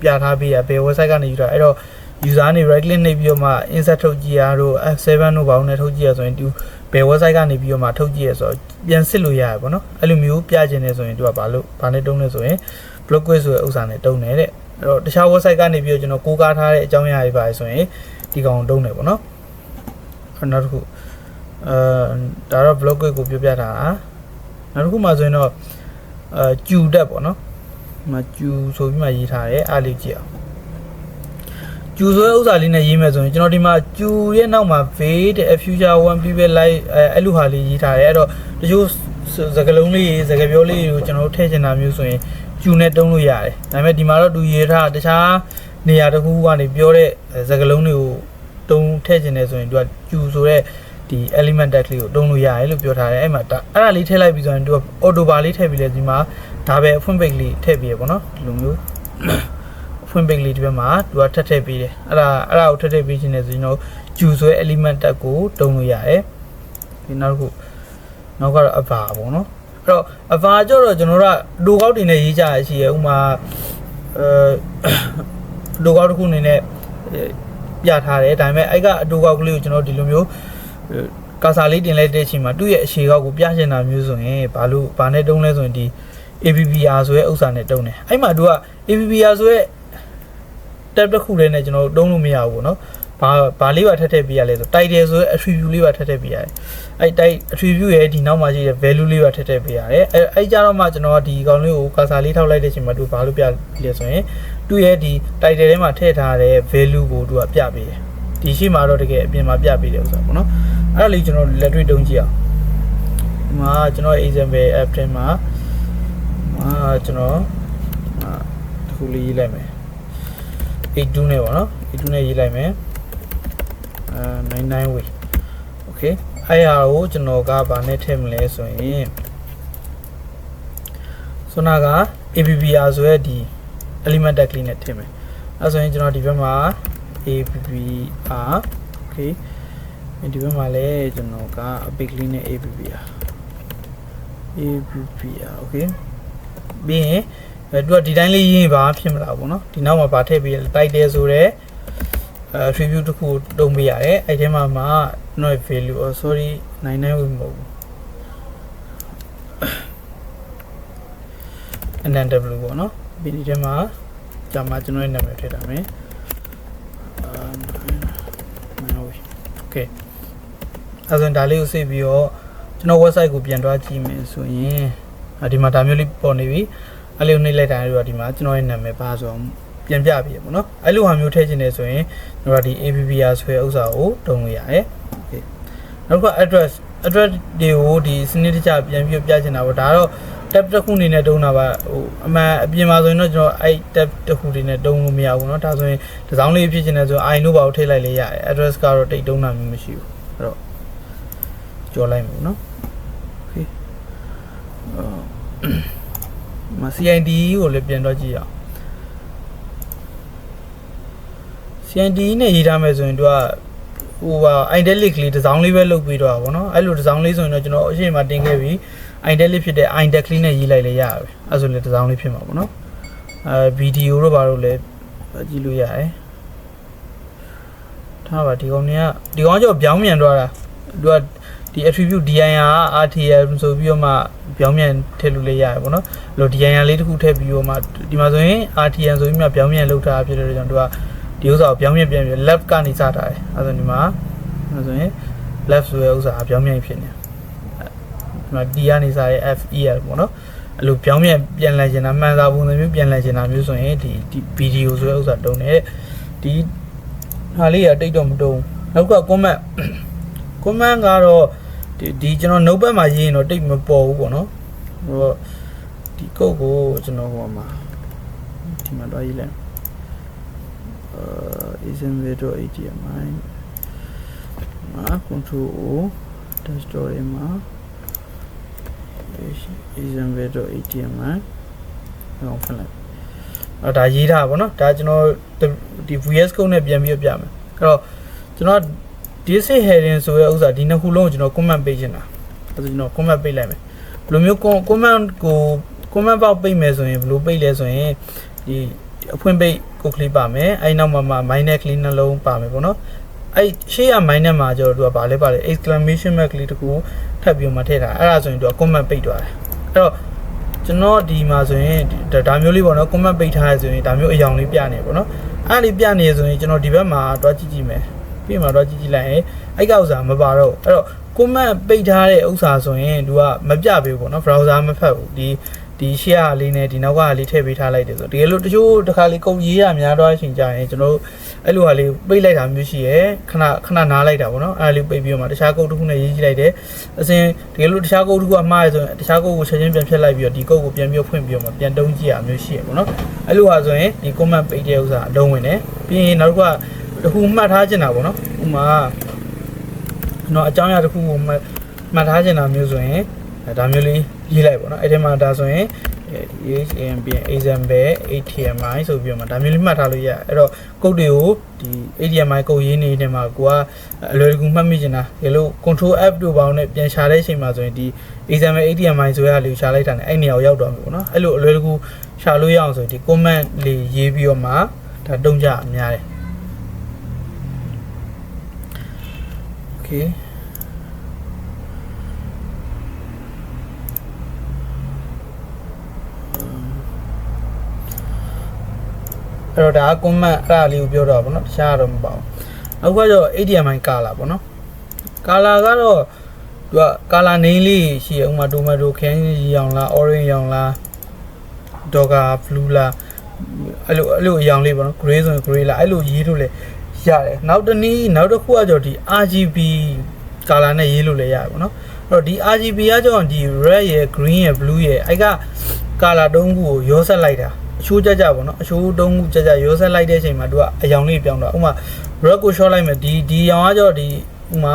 ပြထားပေးရဘယ် website ကနေယူထားအဲ့တော့ user နေ right click နှိပ်ပြီးတော့မှ insert ထုတ်ကြည့်ရတို့ F7 တို့ဘာလို့နဲ့ထုတ်ကြည့်ရဆိုရင်သူဘယ် website ကနေပြီးတော့မှထုတ်ကြည့်ရဆိုတော့ပြန်စစ်လို့ရတယ်ပေါ့နော်အဲ့လိုမျိုးပြချင်နေဆိုရင်သူကဘာနဲ့တုံးလဲဆိုရင် blog quiz ဆိုတဲ့ဥစ္စာနဲ့တုံးတယ်တဲ့အဲ့တော့တခြား website ကနေပြီးတော့ကျွန်တော်ကိုးကားထားတဲ့အကြောင်းအရာတွေပါဆိုရင်ဒီကောင်တုံးတယ်ပေါ့နော်နောက်တစ်ခုဒါတော့ blog quiz ကိုပြောပြတာနောက်တစ်ခုမှဆိုရင်တော့ကျူတက်ပေါ့နော်ဒီမှာကျူဆိုပြီးမှရေးထားတယ်အားလေးကြည့်အောင်ကျူဆိုတဲ့ဥစ္စာလေးနဲ့ရေးမယ်ဆိုရင်ကျွန်တော်ဒီမှာကျူရဲ့နောက်မှာ wait a future one people like အဲ့လိုဟာလေးရေးထားတယ်အဲ့တော့တချို့စကားလုံးလေးစကားပြောလေးကိုကျွန်တော်တို့ထည့်ချင်တာမျိုးဆိုရင်ကျူနဲ့တုံးလို့ရတယ်ဒါပေမဲ့ဒီမှာတော့သူရေးထားတခြားနေရာတစ်ခုကနေပြောတဲ့စကားလုံးတွေကိုတုံးထည့်ချင်တယ်ဆိုရင်သူကကျူဆိုတဲ့ဒီ element tag လေးကိုတုံးလို့ရတယ်လို့ပြောထားတယ်အဲ့မှာအဲ့ဒါလေးထည့်လိုက်ပြီးဆိုရင်သူက auto bar လေးထည့်ပြီးလဲဒီမှာဒါပဲအဖွင့်ပိတ်လေးထည့်ပြီးရပေါ့နော်ဒီလိုမျိုးဖွင့်ပိတ်လေးဒီဘက်မှာသူကထပ်ထည့်ပေးတယ်အဲ့ဒါကိုထပ်ထည့်ပေးခြင်းနဲ့ဆိုရင်တော့ကျူဆိုတဲ့ element tag ကိုတုံးလို့ရတယ်ဒီနောက်တစ်ခုနောက်ကတော့ a bar ပေါ့နော် တော့အဖာကြောတော့ကျွန်တော်တို့ကဒိုကောက်တင်နဲ့ရေးကြရရှိရဥမာဒိုကောက်တစ်ခုအနေနဲ့ပြထားတယ်ဒါပေမဲ့အဲ့ကအဒိုကောက်ကလေးကိုကျွန်တော်ဒီလိုမျိုးကာစာလေးတင်လိုက်တဲ့အချိန်မှာသူ့ရဲ့အခြေကောက်ကိုပြချင်တာမျိုးဆိုရင်ဘာနဲ့တုံးလဲဆိုရင်ဒီ APPR ဆိုရဲဥစ္စာနဲ့တုံးတယ်အဲ့မှာသူက APPR ဆိုရဲ tab တစ်ခုလေးနဲ့ကျွန်တော်တုံးလို့မရဘူးပေါ့နော်ဘာလေးပါထည့်ပေးရလဲဆို title ဆိုရဲ attribute လေးပါထည့်ပေးရတယ်အဲ့ attribute ရဲ့ဒီနောက်မှာရှိတဲ့ value လေးပါထည့်ပေးရတယ်အဲ့ကြတော့မှကျွန်တော်ဒီကောင်လေးကိုကာစာလေးထောက်လိုက်တဲ့အချိန်မှာသူဘာလို့ပြလဲဆိုရင်သူ့ရဲ့ဒီ title ထဲမှာထည့်ထားတဲ့ value ကိုသူကပြပေးတယ်ဒီရှိမှာတော့တကယ်အပြင်မှာပြပေးတယ်ဥစ္စာပေါ့နော်အဲ့ဒါလေးကျွန်တော်လက်တွေ့တုံးကြည့်အောင်ဒီမှာကျွန်တော် example app ထဲမှာကျွန်တော်တစ်ခုလေးရေးလိုက်မယ်82နဲ့ပေါ့နော်82နဲ့ရေးလိုက်မယ်99 way okay အဲ့ဟာကိုကျွန်တော်ကဗာနဲ့ထည့်မလဲဆိုရင်ဆိုနာက APPR ဆိုရဲဒီ element tag လေးနဲ့ထည့်မယ်အဲ့ဆိုရင်ကျွန်တော်ဒီဘက်မှာ APPR okay ဒီဘက်မှာလည်းကျွန်တော်က big လေးနဲ့ APPR okay ပြီးရင်သူကဒီတိုင်းလေးရေးပါဖြစ်မလားပေါ့နော်ဒီနောက်မှာဗာထည့်ပြီး title ဆိုရဲattribute တစ်ခုတုံးပေးရတယ်အဲ့ထဲမှာ not value or sorry 99 way မဟုတ်ဘူး and then w ပေါ့နော်ပြီးဒီထဲမှာကြာမှကျွန်တော်ရဲ့နာမည်ထည့်ထားမယ်okay အဲ့ဒါဒါလေးကိုစိတ်ပြီးတော့ကျွန်တော် website ကိုပြန်သွားကြည့်မယ်ဆိုရင်ဒီမှာဒါမျိုးလေးပေါ်နေပြီအဲ့လိုနှိပ်လိုက်တာတော့ဒီမှာကျွန်တော်ရဲ့နာမည်ပါဆိုပြန်ပြပြီပေါ့နော်အဲ့လိုဟာမျိုးထည့်ချင်တယ်ဆိုရင်ကျွန်တော်ဒီ APPR ဆိုတဲ့ဥစ္စာကိုတုံးလို့ရတယ်โอเคနောက်က address တွေကိုဒီစနစ်တကျပြန်ပြချင်တာပေါ့ဒါတော့ tab တစ်ခုအနေနဲ့တုံးတာပါဟိုအမှန်အပြင်မှာဆိုရင်တော့ကျွန်တော်အဲ့ tab တစ်ခုတွေနဲ့တုံးလို့မရဘူးเนาะဒါဆိုရင်ဒီဇောင်းလေးဖြစ်ချင်တယ်ဆိုရင် i တို့ဘာကိုထည့်လိုက်လေရတယ် address ကတော့တိတ်တုံးတာမျိုးမရှိဘူးအဲ့တော့ကြော်လိုက်မယ်เนาะโอเคမ CID ကိုလည်းပြန်တော့ကြည့်ရအောင် CID နဲ့ရေးထားမယ်ဆိုရင်သူကဟိုဟာ idelic လေးတစ်စောင်းလေးပဲလုပ်ပြီးတော့ဗောနော်အဲ့လိုတစ်စောင်းလေးဆိုရင်တော့ကျွန်တော်အရှိန်မှာတင်ခဲ့ပြီး idelic ဖြစ်တဲ့ idec လေးနဲ့ရေးလိုက်လေရပြီအဲ့ဆိုလေတစ်စောင်းလေးဖြစ်မှာဗောနော်ဗီဒီယိုတို့ဘာလို့လဲကြည့်လို့ရတယ်ထားပါဒီကောင်ကျော်ပြောင်းမြန်သွားတာသူကဒီ attribute dir RTL ဆိုပြီးတော့မှပြောင်းမြန်ထည့်လို့လေရတယ်ဗောနော်အဲ့လို dir လေးတစ်ခုထည့်ပြီးတော့မှဒီမှာဆိုရင် RTL ဆိုပြီးမှပြောင်းမြန်လောက်တာဖြစ်တဲ့ကြောင့်သူကဒီဥစ္စာကိုပြောင်းပြန်ပြီး left ကနေစထားတယ်အဲ့ဒါဒီမှာအဲ့ဆိုရင် left ဆိုတဲ့ဥစ္စာပြောင်းပြန်ဖြစ်နေဒီမှာ D ကနေစရဲ FEL ပေါ့နော်အဲ့လိုပြောင်းပြန်လည်နေတာမှန်စာပုံစံမျိုးပြန်လည်နေတာမျိုးဆိုရင်ဒီ video ဆိုတဲ့ဥစ္စာတုံးတယ်ဒီဟာလေးကတိတ်တော့မတုံးနောက်က comment ကတော့ဒီကျွန်တော် notepad မှာရေးရင်တော့တိတ်မပေါ်ဘူးပေါ့နော်ဟိုဒီ code ကိုကျွန်တော်ဟိုမှာဒီမှာတော့ရေးလိုက်isnv.html control O dashboard မှာ isnv.html အောင်ဖတ်လိုက်ဒါရေးထားပါတော့ဒါကျွန်တော်ဒီ VS Code နဲ့ပြန်ပြီးပြမယ်အဲ့တော့ကျွန်တော် this heading ဆိုတဲ့ဥစ္စာဒီနှစ်ခုလုံးကိုကျွန်တော် comment ပေးချင်တာအဲ့ဒါကျွန်တော် comment ပေးလိုက်မယ်ဘယ်လိုမျိုး comment box ပေးမယ်ဆိုရင်ဘယ်လိုပေးလဲဆိုရင်ဒီအဖွင့်ပိတ်ကို click ပါမယ်အဲ့နောက်မှာ minus click နှလုံးပါမယ်ပေါ့နော်အဲ့ရှေ့က minus မှာကျတော့သူကဘာလဲပါလဲ exclamation mark ကလေးတခုထပ်ပြီးမှထည့်ထားအဲ့ဒါဆိုရင်သူက comment ပိတ်သွားတယ်အဲ့တော့ကျွန်တော်ဒီမှာဆိုရင်ဒါမျိုးလေးပေါ့နော် comment ပိတ်ထားရဆိုရင်ဒါမျိုးအယောင်လေးပြနေပေါ့နော်အဲ့လေးပြနေဆိုရင်ကျွန်တော်ဒီဘက်မှာတွားကြည့်မယ်ပြီးမှတွားကြည့်လိုက်ရင်အဲ့ကဥစ္စာမပါတော့အဲ့တော့ comment ပိတ်ထားတဲ့ဥစ္စာဆိုရင်သူကမပြပေးဘူးပေါ့နော် browser မဖတ်ဘူးဒီ share လေးနဲ့ဒီနောက်ကလေးထည့်ပေးထားလိုက်တယ်ဆိုတကယ်လို့တချို့တစ်ခါလေးကုန်ရေးရများတော့ရှင်ကြရင်ကျွန်တော်အဲ့လိုဟာလေးပိတ်လိုက်တာမျိုးရှိရယ်ခဏနားလိုက်တာပေါ့နော်အဲ့ဒါလေးပိတ်ပြီးတော့မှတခြားကုတ်တစ်ခုနဲ့ရေးကြည့်လိုက်တယ်အစဉ်တကယ်လို့တခြားကုတ်တစ်ခုကမှားရဆိုရင်တခြားကုတ်ကိုချက်ချင်းပြန်ဖြတ်လိုက်ပြီးတော့ဒီကုတ်ကိုပြန်ပြီးဖွင့်ပြီးတော့မှပြန်တုံးကြည့်ရမျိုးရှိရယ်ပေါ့နော်အဲ့လိုဟာဆိုရင်ဒီ comment ပိတ်တဲ့ဥစ္စာအလုံးဝင်တယ်ပြီးရင်နောက်တစ်ခုမှတ်ထားချင်တာပေါ့နော်ဥမာကျွန်တော်အကြောင်းအရာတစ်ခုကိုမှတ်ထားချင်တာမျိုးဆိုရင်ဒါမျိုးလေးရေးလိုက်ပေါ့နော်အဲ့ဒီမှာဒါဆိုရင် ဒီ HAM ပြင် example ATMI ဆိုပြီးတော့မှဒါမျိုးလေးမှတ်ထားလို့ရအဲ့တော့ကုတ်တွေကိုဒီ ATMI ကုတ်ရေးနေနေမှာကိုကအလွယ်တကူမှတ်မိချင်တာဒီလို control F တို့ပေါင်းနဲ့ပြန်ရှာတဲ့အချိန်မှာဆိုရင်ဒီ example ATMI ဆိုရလေးရှာလိုက်တာနဲ့အဲ့နေရာကိုရောက်တော့မှာပေါ့နော်အဲ့လိုအလွယ်တကူရှာလို့ရအောင်ဆိုဒီ comment လေးရေးပြီးတော့မှဒါတုံးကြအများတယ် okayအဲ့တော့ဒါက comment အဲ့ဒါလေးကိုပြောတော့ဗောနော်တခြားတော့မပေါ့အခုကကျတော့ ATMI ကာလာဗောနော်ကာလာကတော့သူကကာလာ name လေးရှိရဥမာ tomato ခင်းရောင်လား orange ရောင်လား dogger blue လားအဲ့လိုအရောင်လေးဗောနော် gray ဆိုရင် gray လားအဲ့လိုရေးလို့လေရတယ်နောက်တစ်ခုကကျတော့ဒီ RGB ကာလာနဲ့ရေးလို့လည်းရတယ်ဗောနော်အဲ့တော့ဒီ RGB ကကျတော့ဒီ red ရယ် green ရယ် blue ရယ်အဲ့ကကာလာတုံးခုကိုရောဆက်လိုက်တာအချိုးကြကြပေါ့နော်အချိုးတုံးခုကြကြရောဆက်လိုက်တဲ့အချိန်မှာသူကအယောင်လေးပြောင်းတော့ဥမာ red ကို short လိုက်မယ်ဒီရောင်ကကြောဒီဥမာ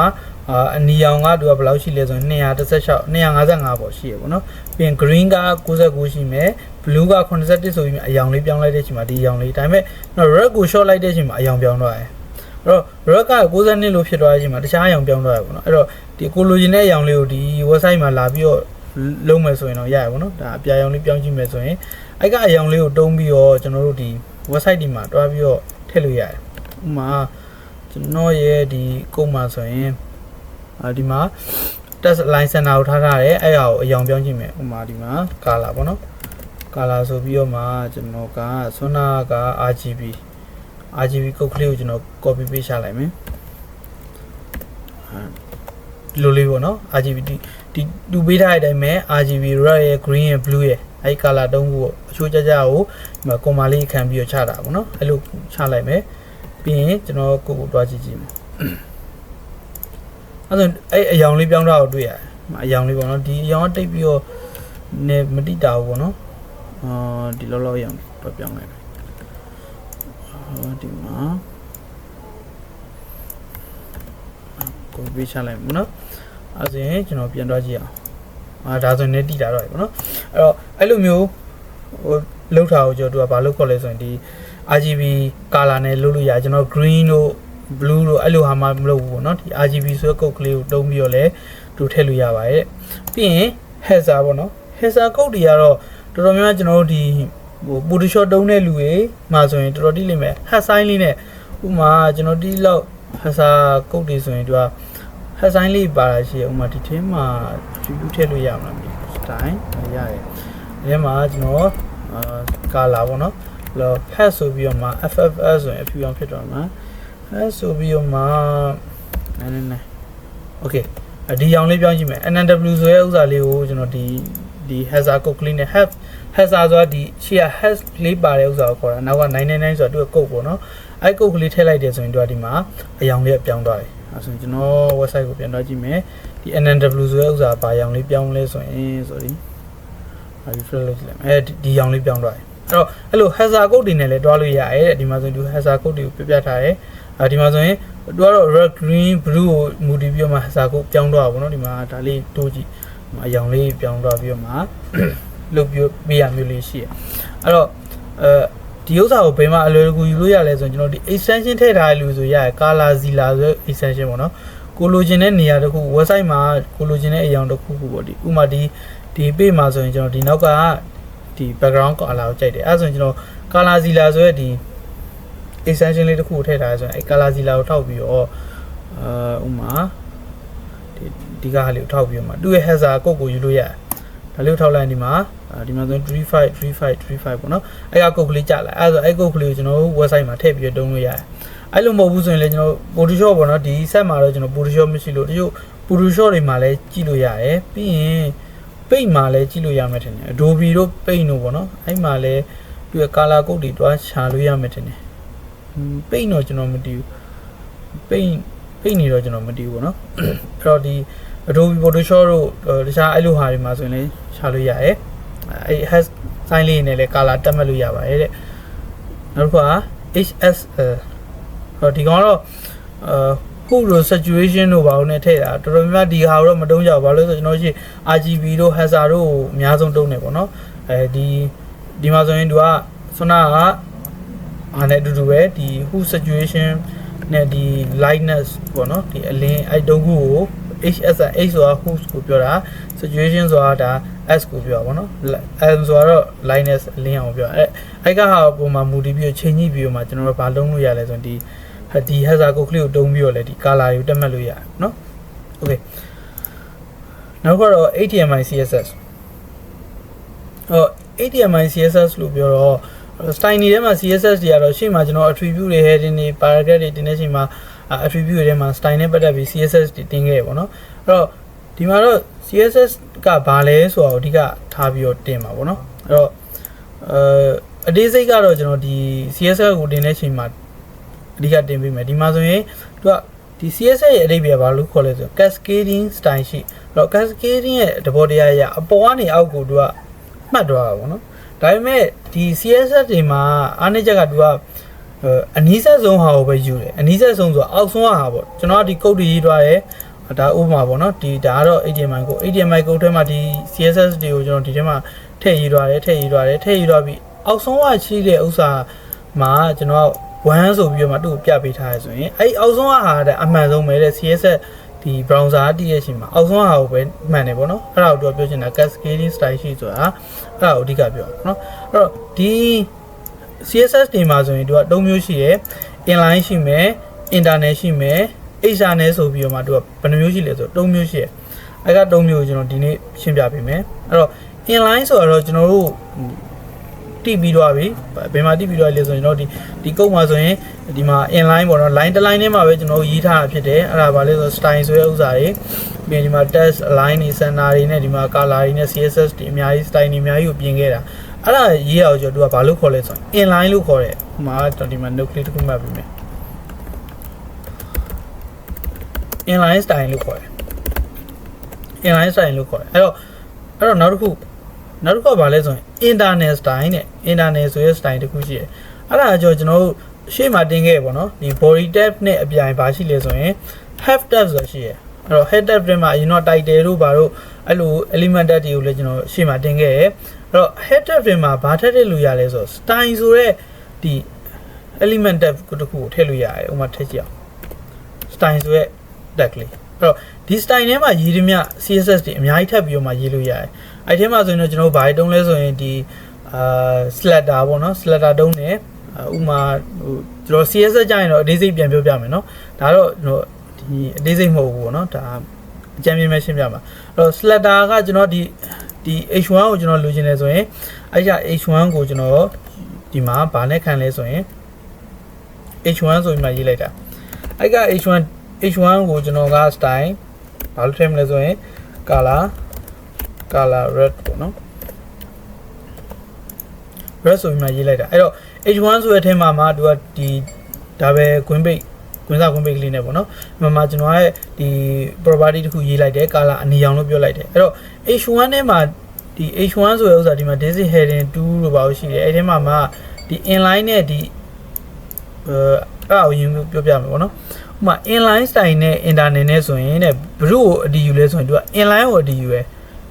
အနီရောင်ကသူကဘယ်လောက်ရှိလဲဆိုရင်216 255ပေါ့ရှိရပေါ့နော်ပြီးရင် green က69ရှိမယ် blue က81ဆိုပြီးအယောင်လေးပြောင်းလိုက်တဲ့အချိန်မှာဒီအယောင်လေးဒါပေမဲ့နော် red ကို short လိုက်တဲ့အချိန်မှာအယောင်ပြောင်းတော့တယ်အဲ့တော့ red က62လို့ဖြစ်သွားတဲ့အချိန်မှာတခြားအယောင်ပြောင်းတော့ရပေါ့နော်အဲ့တော့ဒီကိုလိုချင်တဲ့အယောင်လေးကိုဒီ website မှာလာပြီးတော့လုံးမယ်ဆိုရင်တော့ရရပေါ့နော်ဒါအပြာရောင်လေးပြောင်းကြည့်မယ်ဆိုရင်အဲ့ကအယောင်လေးကိုတုံးပြီးတော့ကျွန်တော်တို့ဒီ website ဒီမှာတွားပြီးတော့ထည့်လို့ရတယ်ဥမာကျွန်တော်ရဲ့ဒီကုတ်မှာဆိုရင်ဒီမှာ test line center ကိုထားထားတယ်အဲ့ဟာကိုအယောင်ပြောင်းကြည့်မယ်ဥမာဒီမှာ color ပေါ့နော် color ဆိုပြီးတော့မှကျွန်တော်ကဆွမ်းနာက RGB ကုတ်ကလေးကိုကျွန်တော် copy paste ချလိုက်မယ်လိုလေးပေါ့နော် RGB ဒီတူပေးထားတဲ့အတိုင်းပဲ RGB red ရယ် green ရယ် blue ရယ်အဲ့ color တုံးခုကိုအချိုးကြကြကိုဒီမှာ comma လေးခံပြီးတော့ချတာပေါ့နော်အဲ့လိုချလိုက်မယ်ပြီးရင်ကျွန်တော်ကိုတွားကြည့်ကြည့်မယ်အဲ့ဆိုအဲ့အယောင်လေးပြောင်းတာကိုတွေ့ရတယ်အယောင်လေးပေါ့နော်ဒီအယောင်ကတိတ်ပြီးတော့နေမတိတာဘူးပေါ့နော်ဒီလောအယောင်တော့ပြောင်းလိုက်မယ်ဒီမှာကိုပေးချလိုက်မယ်နော်အဲ့ဆိုရင်ကျွန်တော်ပြန်တွားကြည့်အောင်ဒါဆိုရင်လည်းတိတာတော့ပြီပေါ့နော်အဲ့လိုမျိုးဟိုလောက်ထားကိုကျွန်တော်တို့ကဘာလို့ခေါ်လဲဆိုရင်ဒီ RGB color နဲ့လုပ်လို့ရကျွန်တော် green တို့ blue တို့အဲ့လိုဟာမှမလုပ်ဘူးပေါ့နော်ဒီ RGB ဆိုတဲ့ကုတ်ကလေးကိုတုံးပြီးတော့လည်းတူထည့်လို့ရပါတယ်ပြီးရင် header ပေါ့နော် header ကုတ်တွေကတော့တော်တော်များများကျွန်တော်တို့ဒီဟို Photoshop တုံးတဲ့လူတွေမှာဆိုရင်တော်တော်တိလိမ့်မယ် head sign လေးနဲ့ဥမာကျွန်တော်ဒီလောက် header ကုတ်တွေဆိုရင်သူက head sign လေးပါတာရှိရဥမာဒီထဲမှာ attribute ထည့်လို့ရမှာမသိဘူး style ရတယ်ဒီထဲမှာကျွန်တော်color ပေါ့နော်လော head ဆိုပြီးတော့မှ FFS ဆိုရင်အဖြူအောင်ဖြစ်တော့မှာhead ဆိုပြီးတော့မှနည်း okay ဒီရောင်လေးပြောင်းကြည့်မယ် NNW ဆိုတဲ့ဥစ္စာလေးကိုကျွန်တော်ဒီ header ကုတ်ကလေးနဲ့ header ဆိုတာဒီရှေ့က head လေးပါတဲ့ဥစ္စာကိုခေါ်တာနောက်က999ဆိုတာသူကကုတ်ပေါ့နော်အဲ့ကုတ်ကလေးထည့်လိုက်တယ်ဆိုရင်သူကဒီမှာအယောင်လေးပြောင်းသွားတယ်အဲဆိုရင်ကျွန်တော် website ကိုပြန်တော့ကြည့်မယ်ဒီ NNW ဆိုတဲ့ဥစ္စာဘာရောင်လေးပြောင်းလဲဆိုရင် sorry refresh လုပ်ကြည့်လိုက်ဒီရောင်လေးပြောင်းသွားတယ်အဲ့လို header ကုတ်တွေနဲ့လည်းတွားလို့ရတယ်ဒီမှာဆိုရင်ဒီ header ကုတ်တွေကိုပြထားတယ်ဒီမှာဆိုရင်သူကတော့ red green blue ကိုမူတည်ပြီးတော့မှ header ကုတ်ပြောင်းသွားပါဘောနော်ဒီမှာဒါလေးတိုးကြည့်အရောင်လေးပြောင်းသွားပြီးတော့မှလုပ်ပြီးပေးရမျိုးလေးရှိရအဲ့တော့ဒီဥစ္စာကိုဘယ်မှာအလွယ်တကူယူလို့ရလဲဆိုရင်ကျွန်တော်ဒီ extension ထည့်ထားတဲ့လူဆိုရတယ် color zilla ဆိုတဲ့ extension ပေါ့နော်ကိုလိုချင်တဲ့နေရာတစ်ခု website မှာကိုလိုချင်တဲ့အရောင်တစ်ခုခုပေါ့ဒီဥမာဒီ page မှာဆိုရင်ကျွန်တော်ဒီနောက်ကဒီ background color ကိုကြိုက်တယ်အဲဆိုရင်ကျွန်တော် color zilla ဆိုတဲ့ဒီ extension လေးတစ်ခုကိုထည့်ထားရဆိုရင်အဲ color zilla ကိုထောက်ပြီးတော့ဥမာဒီကဟာလေးကိုထောက်ပြီးတော့မှသူ့ရဲ့ header ကုတ်ကိုယူလို့ရတယ်ဒါလေးကိုထောက်လိုက်ဒီမှာဆိုရင်35ပေါ့နော်အဲ့ကကုတ်ကလေးကြာလာအဲ့ဆိုအဲ့ကုတ်ကလေးကိုကျွန်တော်တို့ website မှာထည့်ပြီးတုံးလို့ရတယ်အဲ့လိုမဟုတ်ဘူးဆိုရင်လည်းကျွန်တော် Photoshop ပေါ့နော်ဒီ set မှာတော့ကျွန်တော် Photoshop မရှိလို့တချို့ Photoshop တွေမှာလည်းကြည့်လို့ရတယ်ပြီးရင် Paint မှာလည်းကြည့်လို့ရမယ်ထင်တယ် Adobe တို့ Paint တို့ပေါ့နော်အဲ့မှာလည်းသူ့ရဲ့ color ကုတ်တွေတွားရှာလို့ရမယ်ထင်တယ် Paint တော့ကျွန်တော်မတည်ဘူး Paint နေတော့ကျွန်တော်မတည်ဘူးပေါ့နော်အဲ့တော့ဒီ Adobe Photoshop တို့တခြားအဲ့လိုဟာတွေမှာဆိုရင်လည်းရှာလို့ရတယ်အဲ့ has sign လေးနဲ့လည်း color တက်မှတ်လို့ရပါတယ်တဲ့နောက်တစ်ခုက HSL ဟောဒီကောင်တော့ခုလို saturation တို့ဘာလို့နဲ့ထည့်တာတော်တော်များများဒီဟာတော့မတုံးကြဘူးဘာလို့လဲဆိုကျွန်တော်ရှိ RGB တို့ header တို့အများဆုံးတုံးနေပေါ့နော် ဒီမှာဆိုရင်သူကဆွမ်းနာကအားနဲ့အတူတူပဲဒီ who situation နဲ့ဒီ lightness ပေါ့နော်ဒီအလင်းအဲ့တုံးခုကို HS H ဆိုတာ who ကိုပြောတာ situation ဆိုတာဒါ S ကိုပြောပါတော့ M ဆိုတော့ lightness အလင်းအောင်ပြောအဲ့ကဟာပုံမှာမူတည်ပြီးချိန်ညှိပြီးတော့မှကျွန်တော်တို့ဘာလုံးလို့ရလဲဆိုရင်ဒီ hazard code ကလေးကိုတုံးပြီးတော့လေဒီ color တွေကိုတက်မှတ်လို့ရတယ်နော် okay နောက်ကတော့ HTML CSS HTML CSS လို့ပြောတော့ style တွေထဲမှာ CSS တွေကတော့ရှေ့မှာကျွန်တော် attribute တွေ heading တွေ paragraph တွေတင်တဲ့ချိန်မှာ attribute တွေထဲမှာ style နဲ့ပတ်သက်ပြီး CSS တွေတင်ခဲ့ရပေါ့နော်အဲ့တော့ဒီမှာတော့ CSS ကဘာလဲဆိုတော့အဓိကထားပြီးတော့တင်ပါပေါ့နော်အဲ့တော့အသေးစိတ်ကတော့ကျွန်တော်ဒီ CSS ကိုတင်တဲ့ချိန်မှာအဓိကတင်ပေးမယ်ဒီမှာဆိုရင်သူကဒီ CSS ရဲ့အဓိပ္ပာယ်ဘာလို့ခေါ်လဲဆိုတော့ cascading style ရှိအဲ့တော့ cascading ရဲ့သဘောတရားအရအပေါ်ကနေအောက်ကိုသူကမှတ်သွားတာပေါ့နော်ဒါပေမဲ့ဒီ CSS တွေမှာအားနည်းချက်ကသူကအနည်းဆက်ဆုံးဟာကိုပဲယူတယ်အနည်းဆက်ဆုံးဆိုတော့အောက်ဆုံးဟာပေါ့ကျွန်တော်ဒီ code တွေရေးထားတယ်ဒါဥပမာပေါ့နော်ဒီဒါကတော့ HTML code ထဲမှာဒီ CSS တွေကိုကျွန်တော်ဒီထဲမှာထည့်ရေးထားတယ်ထည့်ရေးထားပြီးအောက်ဆုံးကရှိတဲ့ဥစ္စာမှာကျွန်တော်1ဆိုပြီးတော့မှသူ့ကိုပြပေးထားရဆိုရင်အဲ့အောက်ဆုံးဟာတဲ့အမှန်ဆုံးပဲတဲ့ CSS ဒီ browser တည့်ရရှိမှာအောက်ဆုံးဟာကိုပဲမှန်တယ်ပေါ့နော်အဲ့ဒါကိုပြောချင်တာ cascading style ရှိဆိုတာအဲ့ဒါကိုအဓိကပြောတာနော်အဲ့တော့ဒီ CSS တွေမှာဆိုရင်သူက၃မျိုးရှိတယ် inline ရှိမယ် internet ရှိမယ် external ဆိုပြီးတော့မှသူကဘယ်နှမျိုးရှိလဲဆိုတော့၃မျိုးရှိတယ်အဲ့က၃မျိုးကိုကျွန်တော်ဒီနေ့ရှင်းပြပေးမယ်အဲ့တော့ inline ဆိုတော့ကျွန်တော်တို့တိပြီးတော့ပြီဘယ်မှာတိပြီးတော့လဲဆိုရင်ကျွန်တော်ဒီကုတ်မှာဆိုရင်ဒီမှာ inline ပေါ့နော် line တစ် line ထဲမှာပဲကျွန်တော်ရေးထားတာဖြစ်တယ်အဲ့ဒါဘာလဲဆိုတော့ style ဆိုတဲ့ဥစ္စာတွေပြီးရင်ဒီမှာ text align တွေ center တွေနဲ့ဒီမှာ color တွေနဲ့ CSS တွေအများကြီး style တွေအများကြီးကိုပြင်ခဲ့တာအဲ့ဒါရေးအောင်ကျွန်တော်တို့ကဘာလို့ခေါ်လဲဆိုတော့ inline လို့ခေါ်တယ်ဟိုမှာဒီမှာ note ကလေးတစ်ခုမှတ်ပြီးမယ် inline style လို့ခေါ်တယ် inline style လို့ခေါ်တယ်အဲ့တော့နောက်တစ်ခုကဘာလဲဆိုရင် internet style နဲ့ internet ဆိုရဲ style တစ်ခုရှိတယ်အဲ့ဒါကြောင့်ကျွန်တော်တို့ရှေ့မှာတင်ခဲ့ပေါ့နော်ဒီ body tab နဲ့အပြိုင်ဘာရှိလဲဆိုရင် head tab ဆိုတာရှိတယ်အဲ့တော့ head tab တွေမှာအရင်တော့ title တို့ဘာတို့အဲ့လို element tab တွေကိုလည်းကျွန်တော်ရှေ့မှာတင်ခဲ့ရအဲ့တော့ head tab တွေမှာဘာထည့်လို့ရလဲဆိုတော့ style ဆိုရဲဒီ element tab တစ်ခုကိုထည့်လို့ရတယ်ဥပမာထည့်ကြည့်အောင် style ဆိုရဲ tag လေးအဲ့တော့ဒီ style ထဲမှာရေးသမျှ CSS တွေအများကြီးထပ်ပြီးတော့မှရေးလို့ရတယ်အဲ့ထဲမှာဆိုရင်တော့ကျွန်တော်ဘာတုံးလဲဆိုရင်ဒီslider ပေါ့နော် slider တုံးတယ်ဥမာကျွန်တော် CSS ကြရင်တော့အသေးစိတ်ပြန်ပြောပြမယ်နော်ဒါတော့ကျွန်တော်ဒီအသေးစိတ်မဟုတ်ဘူးပေါ့နော်ဒါအကြမ်းမြင်မဲ့ရှင်းပြမှာအဲ့တော့ slider ကကျွန်တော်ဒီ H1 ကိုကျွန်တော်လိုချင်တယ်ဆိုရင်အဲ့ကြ H1 ကိုကျွန်တော်ဒီမှာဗာနဲ့ခံလဲဆိုရင် H1 ဆိုပြီးမှရေးလိုက်တာအဲ့က H1 ကိုကျွန်တော်က style ဘာလို့ထည့်မလဲဆိုရင် color red ပေါ့နော် red ဆိုပြီးမှရေးလိုက်တာအဲ့တော့ H1 ဆိုတဲ့အထက်မှာသူကဒီဒါပဲကွင်းစာကွင်းပိတ်ကလေးနဲ့ပေါ့နော်မှာကျွန်တော်ရဲ့ဒီ property တခုရေးလိုက်တယ် color အနီရောင်လို့ပြောလိုက်တယ်အဲ့တော့ H1 ထဲမှာဒီ H1 ဆိုတဲ့ဥစ္စာဒီမှာ this heading 2လို့ပါလို့ရှိတယ်အဲ့ထဲမှာဒီ inline နဲ့ဒီအဲ့ဒါကိုရင်ပြောပြမယ်ပေါ့နော်ဥပမာ inline style နဲ့ internet နဲ့ဆိုရင်တဲ့ဘယ်လိုကိုအတည်ယူလဲဆိုရင်သူက inline ကိုအတည်ယူရယ်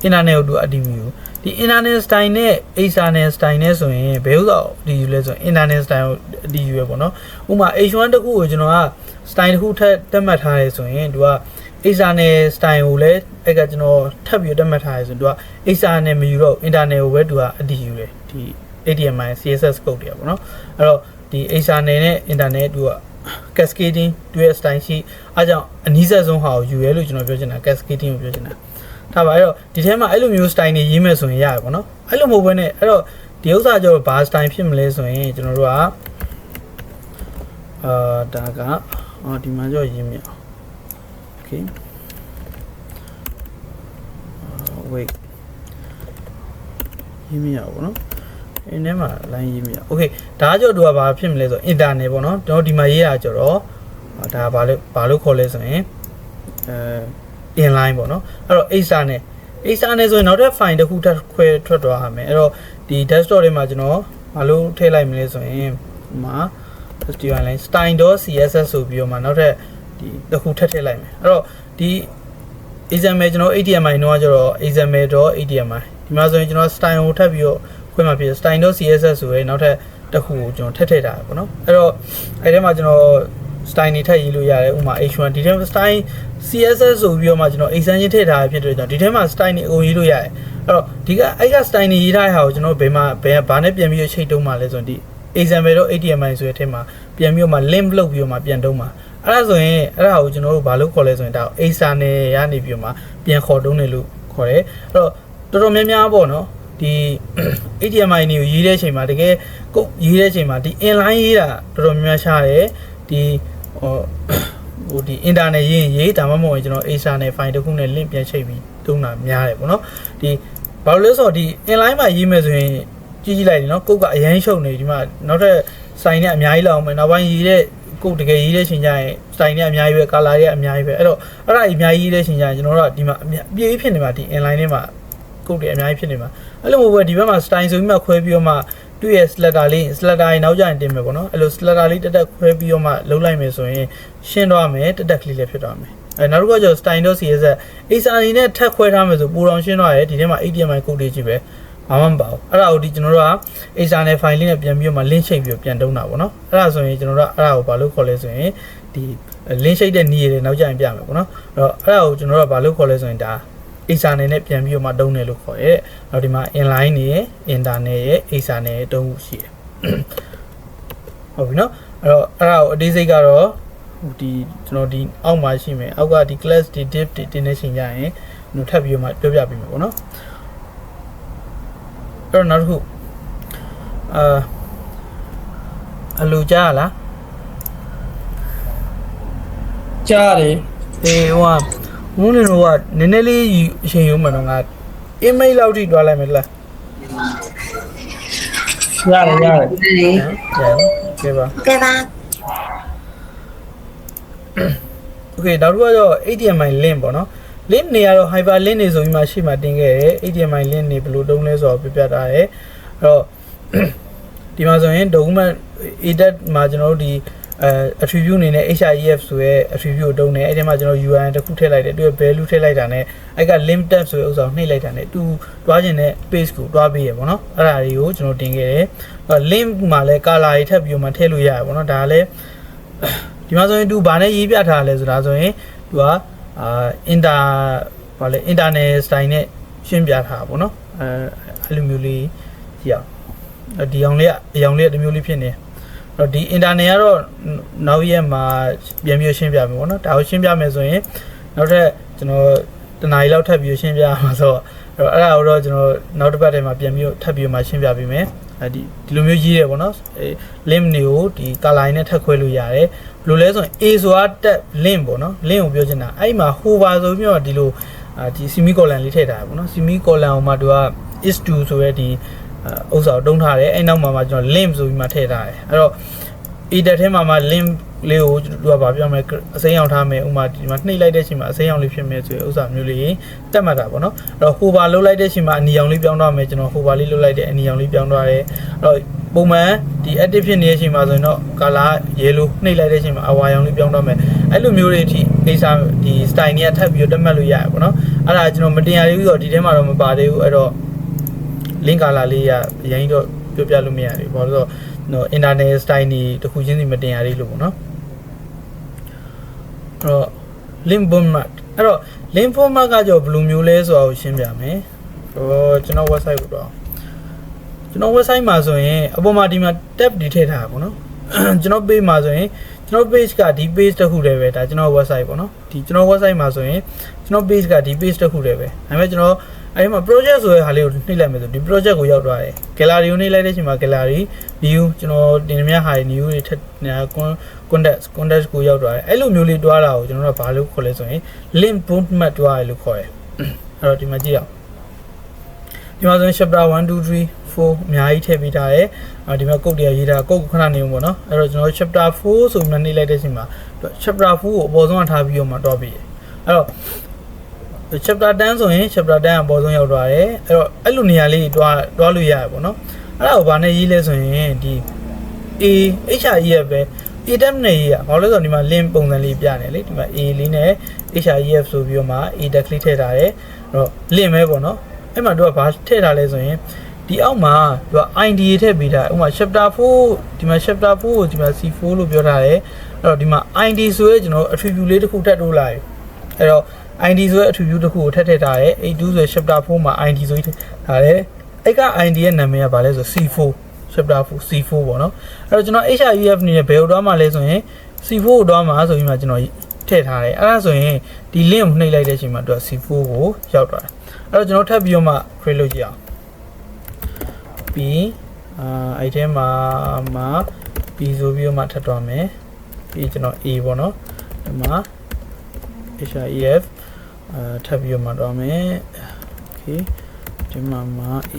internet ကိုသူအတည်မယူဒီ internet style နဲ့ external style နဲ့ဆိုရင်ဘယ်ဥစ္စာကိုအတည်ယူလဲဆိုရင် internet style ကိုအတည်ယူရယ်ပေါ့နော်ဥပမာ H1 တခုကိုကျွန်တော်က style တခုထပ်တက်မှတ်ထားရဲဆိုရင်သူက external style ကိုလည်းအဲ့ကကျွန်တော်ထပ်ပြီးတက်မှတ်ထားရဲဆိုရင်သူက external မယူတော့ internet ကိုပဲသူကအတည်ယူတယ်ဒီ HTML CSS code တွေပေါ့နော်အဲ့တော့ဒီ external နဲ့ internet သူကcascading တွဲ style ရှိအားကြောင့်အနည်းဆက်ဆုံးဟာကိုယူရဲလို့ကျွန်တော်ပြောချင်တာ cascading ကိုပြောချင်တာထားပါအဲ့တော့ဒီထဲမှာအဲ့လိုမျိုး style တွေရေးမယ်ဆိုရင်ရတယ်ပေါ့နော်အဲ့လိုမဟုတ်ဘဲနဲ့အဲ့တော့ဒီဥစ္စာကျတော့ဘာ style ဖြစ်မလဲဆိုရင်ကျွန်တော်တို့ကဒါကဒီမှာကြောရေးမြအောင် okay wait ရေးမြအောင်ပေါ့နော်အင်းထဲမှာ line ရေးမြအောင် okay ဒါကြောင့်သူကဘာဖြစ်မလဲဆိုတော့ internet ပေါ့နော်ကျွန်တော်ဒီမှာရေးတာကြတော့ဒါဘာလို့ခေါ်လဲဆိုရင်inline ပေါ့နော်အဲ့တော့ external ဆိုရင်နောက်ထပ် file တစ်ခုထပ်ခွဲထွက်သွားရမယ်အဲ့တော့ဒီ desktop ထဲမှာကျွန်တော်ဘာလို့ထည့်လိုက်မလဲဆိုရင်ဒီမှာ style.css ဆိုပြီးတော့မှနောက်ထပ်ဒီတစ်ခုထပ်ထည့်လိုက်မယ်အဲ့တော့ဒီ example ကျွန်တော် HTML တော့ကျတော့ example.html ဒီမှာဆိုရင်ကျွန်တော် style ကိုထပ်ပြီးတော့ခွင့်မှာဖြစ် style.css ဆိုရဲနောက်ထပ်တစ်ခုကိုကျွန်တော်ထည့်ထားတယ်ပေါ့နော်အဲ့တော့အဲ့ထဲမှာကျွန်တော် style နေထည့်ရေးလို့ရတယ်ဥပမာ h1 ဒီထဲမှာ style css ဆိုပြီးတော့မှကျွန်တော် extension ထည့်ထားရဖြစ်တဲ့ကြောင့်ဒီထဲမှာ style နေအကုန်ရေးလို့ရတယ်အဲ့တော့ဒီကအဲ့က style နေရေးထားတဲ့ဟာကိုကျွန်တော်ဘယ်မှာဘာနဲ့ပြန်ပြီးတော့ချိန်တုံးမှာလဲဆိုရင်ဒီ example.html ဆိုတဲ့ထဲမှာပြန်ပြီးတော့မှ link လုပ်ပြီးတော့မှပြန်တုံးမှာအဲ့ဒါဆိုရင်အဲ့ဒါကိုကျွန်တော်တို့ဘာလို့ခေါ်လဲဆိုရင်ဒါ ASA နဲ့ရနေပြီးတော့မှပြန်ခေါ်တုံးတယ်လို့ခေါ်တယ်အဲ့တော့တော်တော်များများပေါ့နော်ဒီ HTML နေကိုရေးတဲ့အချိန်မှာတကယ်ကုတ်ရေးတဲ့အချိန်မှာဒီ inline ရေးတာတော်တော်များများရှားတယ်ဒီဟိုဒီ internet ရေးဒါမှမဟုတ်ရင်ကျွန်တော် ASA နဲ့ file တစ်ခုနဲ့ link ပြန်ချိန်ပြီးတုံးတာများတယ်ပေါ့နော်ဒီဘာလို့လဲဆိုတော့ဒီ inline မှာရေးမယ်ဆိုရင်ကြည့်လိုက်တယ်နော်ကုတ်ကအရင်ရှုပ်နေဒီမှာနောက်ထပ် sign နဲ့အများကြီးလောက်အောင်မယ်နောက်ပိုင်းရေးတဲ့ကုတ်တကယ်ရေးတဲ့ချိန်ကျရင် sign နဲ့အများကြီးပဲ color တွေအများကြီးပဲအဲ့တော့အဲ့ဒါအများကြီးရေးတဲ့ချိန်ကျရင်ကျွန်တော်တို့ကဒီမှာအပြည့်ဖြစ်နေမှာဒီ inline ထဲမှာကုတ်တွေအများကြီးဖြစ်နေမှာအဲ့လိုမျိုးပဲဒီဘက်မှာ style ဆိုပြီးမှခွဲပြီးတော့မှသူ့ရဲ့ slider လေး slider ရေနောက်ကျရင်တင်မယ်ပေါ့နော်အဲ့လို slider လေးတက်ခွဲပြီးတော့မှလုံးလိုက်မယ်ဆိုရင်ရှင်းသွားမယ်တက်ကလေးလည်းဖြစ်သွားမယ်အဲ့နောက်တစ်ခုကကျတော့ style.css ASA အနေနဲ့ထပ်ခွဲထားမယ်ဆိုပိုတောင်ရှင်းသွားတယ်ဒီထဲမှာ HTML ကုတ်တွေကြီးပဲဘာမှမပါဘူးအဲ့ဒါကိုဒီကျွန်တော်တို့က ASA နဲ့ file လေးနဲ့ပြန်ပြီးတော့မှ link ချိတ်ပြီးတော့ပြန်တုံးတာပေါ့နော်အဲ့ဒါဆိုရင်ကျွန်တော်တို့ကအဲ့ဒါကိုဘာလို့ခေါ်လဲဆိုရင်ဒီ link ချိတ်တဲ့နည်းရည်နောက်ကျရင်ပြမယ်ပေါ့နော်အဲ့တော့အဲ့ဒါကိုကျွန်တော်တို့ကဘာလို့ခေါ်လဲဆိုရင်ဒါ ASA နဲ့ပြန်ပြီးတော့မှတုံးတယ်လို့ခေါ်ရဲနောက်ဒီမှာ inline နဲ့ internet ရဲ့ ASA နဲ့တုံးရှိတယ်ဟုတ်ပြီနော်အဲ့တော့အဲ့ဒါကိုအသေးစိတ်ကတော့ဒီကျွန်တော်ဒီအောက်မှာရှိမယ်အောက်ကဒီ class ဒီ div ဒီတင်နေချိန်ကြရင်ကျွန်တော်ထပ်ပြီးတော့မှပြောပြပေးမယ်ပေါ့နော်အဲ့တော့နောက်တစ်ခုအလူကြားလားကြားတယ်အေးဟိုကမုန်းနေတော့ကနည်းနည်းလေးအချိန်ရုံးမှတော့ငါ email လောက်ထိတွားလိုက်မယ်လားရတယ်ကဲပါ Okay နောက်တစ်ခုကတော့ HTML link ပေါ့နော် link နေရတော့ hyperlink နေဆိုပြီးမှရှေ့မှာတင်ခဲ့တယ် HTML link နေဘယ်လိုတုံးလဲဆိုတော့ပြပြထားတယ်အဲ့တော့ဒီမှာဆိုရင် document edit မှာကျွန်တော်တို့ဒီattribute အနေနဲ့ href ဆိုရဲ attribute ကိုတုံးတယ်အဲ့ဒီမှာကျွန်တော် URL တစ်ခုထည့်လိုက်တယ်သူရဲ့ value ထည့်လိုက်တာနဲ့အဲ့က link tab ဆိုတဲ့ဥစ္စာကိုနှိပ်လိုက်တာနဲ့သူတွားခြင်းနဲ့ page ကိုတွားပေးရပေါ့နော်အဲ့ဒါတွေကိုကျွန်တော်တင်ခဲ့တယ် link မှာလည်း color တွေထပ်ပြီးမှထည့်လို့ရတယ်ပေါ့နော်ဒါကလည်းဒီမှာဆိုရင်သူဘာနဲ့ရေးပြထားလဲဆိုတာဆိုရင်သူကinternet style နဲ့ရှင်းပြထားပါပေါ့နော်အဲ့လိုမျိုးလေးကြည့်အောင်ဒီအောင်လေးအယောင်လေးတစ်မျိုးလေးဖြစ်နေတော့ဒီ internet ကတော့နောက်ရက်မှာပြန်ပြီးရှင်းပြမယ်ပေါ့နော်ဒါကိုရှင်းပြမယ်ဆိုရင်နောက်ထပ်ကျွန်တော်တနားရီလောက်ထပ်ပြီးရှင်းပြရမှာဆိုတော့အဲ့ဒါကိုတော့ကျွန်တော်နောက်တစ်ပတ်ထဲမှာပြန်ပြီးထပ်ပြီးမှရှင်းပြပေးမယ်ဒီလိုမျိုးရေးတယ်ပေါ့နော် link တွေကိုဒီ color နဲ့ထပ်ခွဲလို့ရတယ်ဘယ်လိုလဲဆိုရင် A ဆိုတာတက် link ပေါ့နော် link ကိုပြောချင်တာအဲ့မှာ hover ဆိုပြီးတော့ဒီလိုဒီ semicolon လေးထည့်ထားတယ်ပေါ့နော် semicolon ကိုမှသူက is to ဆိုရဲဒီဥစ္စာကိုတုံးထားတယ်အဲ့နောက်မှာကျွန်တော် link ဆိုပြီးမှထည့်ထားတယ်အဲ့တော့ edit ထဲမှာ link လေးကိုသူကဗာပြောမယ်အစိမ်းအောင်ထားမယ်ဥမာဒီမှာနှိပ်လိုက်တဲ့အချိန်မှာအစိမ်းအောင်လေးဖြစ်မယ်ဆိုရင်ဥစ္စာမျိုးလေးတက်မှတ်တာပေါ့နော်အဲ့တော့ hover လုပ်လိုက်တဲ့အချိန်မှာအနီရောင်လေးပြောင်းသွားမယ်ကျွန်တော် hover လေးလုပ်လိုက်တဲ့အနီရောင်လေးပြောင်းသွားတယ်အဲ့တော့ပုံမှန်ဒီ active ဖြစ်နေတဲ့အချိန်မှာဆိုရင်တော့ color yellow နှိပ်လိုက်တဲ့အချိန်မှာအဝါရောင်လေးပြောင်းသွားမယ်အဲ့လိုမျိုးတွေအထိအိစာဒီ style တွေကထပ်ပြီးတော့တက်မှတ်လို့ရတယ်ပေါ့နော်အဲ့ဒါကျွန်တော်မတင်ရသေးဘူးဆိုတော့ဒီထဲမှာတော့မပါသေးဘူးအဲ့တော့ link color လေးကအရင်တော့ပြောပြလို့မရသေးဘူးဘာလို့ဆိုတော့ internet style တွေတခုချင်းစီမတင်ရသေးလို့ပေါ့နော်အဲ့တော့ link format အဲ့တော့ link format ကကြောဘယ်လိုမျိုးလဲဆိုတာကိုရှင်းပြမယ်ကျွန်တော် website ကိုတော့ကျွန်တော် website မှာဆိုရင်အပေါ်မှာဒီမှာ tab တွေထည့်ထားတာပေါ့နော်ကျွန်တော် page မှာဆိုရင်ကျွန်တော် page ကဒီ page တစ်ခုတည်းပဲဒါကျွန်တော် website ပေါ့နော်ဒီကျွန်တော် website မှာဆိုရင်ကျွန်တော် page ကဒီ page တစ်ခုတည်းပဲဒါပေမဲ့ကျွန်တော်အဲ့မှာ project ဆိုတဲ့ဟာလေးကိုနှိပ်လိုက်မယ်ဆိုဒီ project ကိုရောက်သွားတယ် gallery ကိုနှိပ်လိုက်တဲ့အချိန်မှာ gallery view ကျွန်တော်တင်မြဟာတွေ new တွေထပ် contact ကိုရောက်သွားတယ်အဲ့လိုမျိုးလေးတွားလာကိုကျွန်တော်တို့ဘာလို့ခေါ်လဲဆိုရင် link format တွားရလို့ခေါ်တယ်အဲ့တော့ဒီမှာကြည့်အောင်ဒီမှာဆိုရင် chapter 1 2 3 4အများကြီးထည့်ပေးထားတယ်ဒီမှာ code တွေရေးထား code ကိုခဏနေအောင်ပေါ့နော်အဲ့တော့ကျွန်တော် chapter 4ဆိုပြီးနှိပ်လိုက်တဲ့အချိန်မှာ chapter 4ကိုအပေါ်ဆုံးထားပြီးတော့မှတွားပေးတယ်အဲ့တော့chapter 10ဆိုရင် chapter 10အပေါ်ဆုံးရောက်သွားတယ်အဲ့တော့အဲ့လိုနေရာလေးတွားလို့ရတယ်ပေါ့နော်အဲ့ဒါကိုဘာနဲ့ရေးလဲဆိုရင်ဒီ href ပဲ a tab နဲ့ရေးရဘာလို့လဲဆိုတော့ဒီမှာ link ပုံစံလေးပြနေလေဒီမှာ a လေးနဲ့ href ဆိုပြီးတော့မှ a tab ကလေးထည့်ထားတယ်အဲ့တော့ link ပဲပေါ့နော် အဲ့မှာတို့ကဘာထည့်ထားလဲဆိုရင်ဒီအောက်မှာတို့က ID ထည့်ပေးတာဥပမာ chapter 4ဒီမှာ chapter 4ကိုဒီမှာ C4 လို့ပြောထားတယ်အဲ့တော့ဒီမှာ ID ဆိုရဲကျွန်တော် attribute လေးတစ်ခုထပ်တိုးလိုက်အဲ့တော့ ID ဆိုရဲ attribute တစ်ခုကိုထပ်ထားတယ် A2 ဆိုရဲ chapter 4မှာ ID ဆိုပြီးထားတယ်အဲ့က ID ရဲ့နာမည်ကဘာလဲဆို C4 chapter 4 C4 ပေါ့နော်အဲ့တော့ကျွန်တော် HIEF နေနဲ့ဘယ်ကိုတွားမှာလဲဆိုရင် C4 ကိုတွားမှာဆိုပြီးမှကျွန်တော်ထည့်ထားတယ်အဲ့ဒါဆိုရင်ဒီ link ကိုနှိပ်လိုက်တဲ့အချိန်မှာသူက C4 ကိုရောက်သွားတယ်အဲ့တော့ကျွန်တော်ထပ်ပြီးတော့မှ create လုပ်ကြည့်အောင်ပြီးအဲ့ထဲမှာပြီးဆိုပြီးတော့မှထပ်သွားမယ်ပြီးကျွန်တော် A ပေါ့နော်ဒီမှာ HIEF ထပ်ပြီးတော့မှတွားမယ် okay ဒီမှာA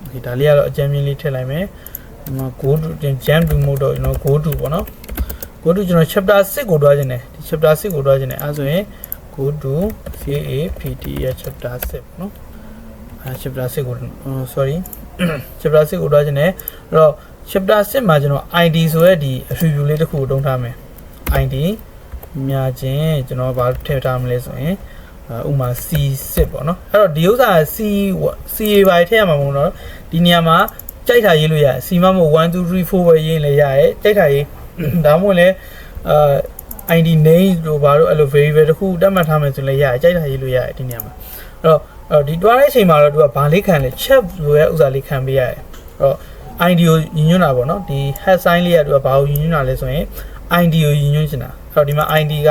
okay ဒါလေးကတော့အကြမ်းမြင်လေးထည့်လိုက်မယ်ဒီမှာ go to jump to mode တော့ကျွန်တော် go to ပေါ့နော် go to ကျွန်တော် chapter 6ကိုတွားခြင်းတယ်ဒီ chapter 6ကိုတွားခြင်းတယ်အဲဆိုရင် go to CAPT ရဲ့ chapter 6ပေါ့နော်chapter 6ကိုsorry chapter 6ကိုတွားခြင်းတယ်အဲ့တော့ chapter 6မှာကျွန်တော် ID ဆိုရဲဒီ attribute လေးတစ်ခုကိုတုံးထားမယ် ID များခြင်းကျွန်တော်ဘာထည့်ထားမလဲဆိုရင်ဥမာ C6 ပေါ့နော်အဲ့တော့ဒီဥစ္စာ CA ဘာထည့်ရမှာမဟုတ်တော့ဒီနေရာမှာကြိုက်တာရေးလို့ရတယ် C မမဟုတ်1 2 3 4ပဲရေးလည်းရတယ်ကြိုက်တာရေးဒါမှမဟုတ်လည်းID name တို့ဘာလို့အဲ့လို variable တစ်ခုတတ်မှတ်ထားမယ်ဆိုလည်းရတယ်ကြိုက်တာရေးလို့ရတယ်ဒီနေရာမှာအဲ့တော့ဒီတွားတဲ့အချိန်မှာတော့သူကဘာလေးခံလဲ chat ဆိုရဲဥစ္စာလေးခံပေးရတယ်အဲ့တော့ ID ကိုညွှန်းတာပေါ့နော်ဒီ head sign လေးကသူကဘာကိုညွှန်းတာလဲဆိုရင် ID ကိုညွှန်းချင်တာအဲ့တော့ဒီမှာ ID က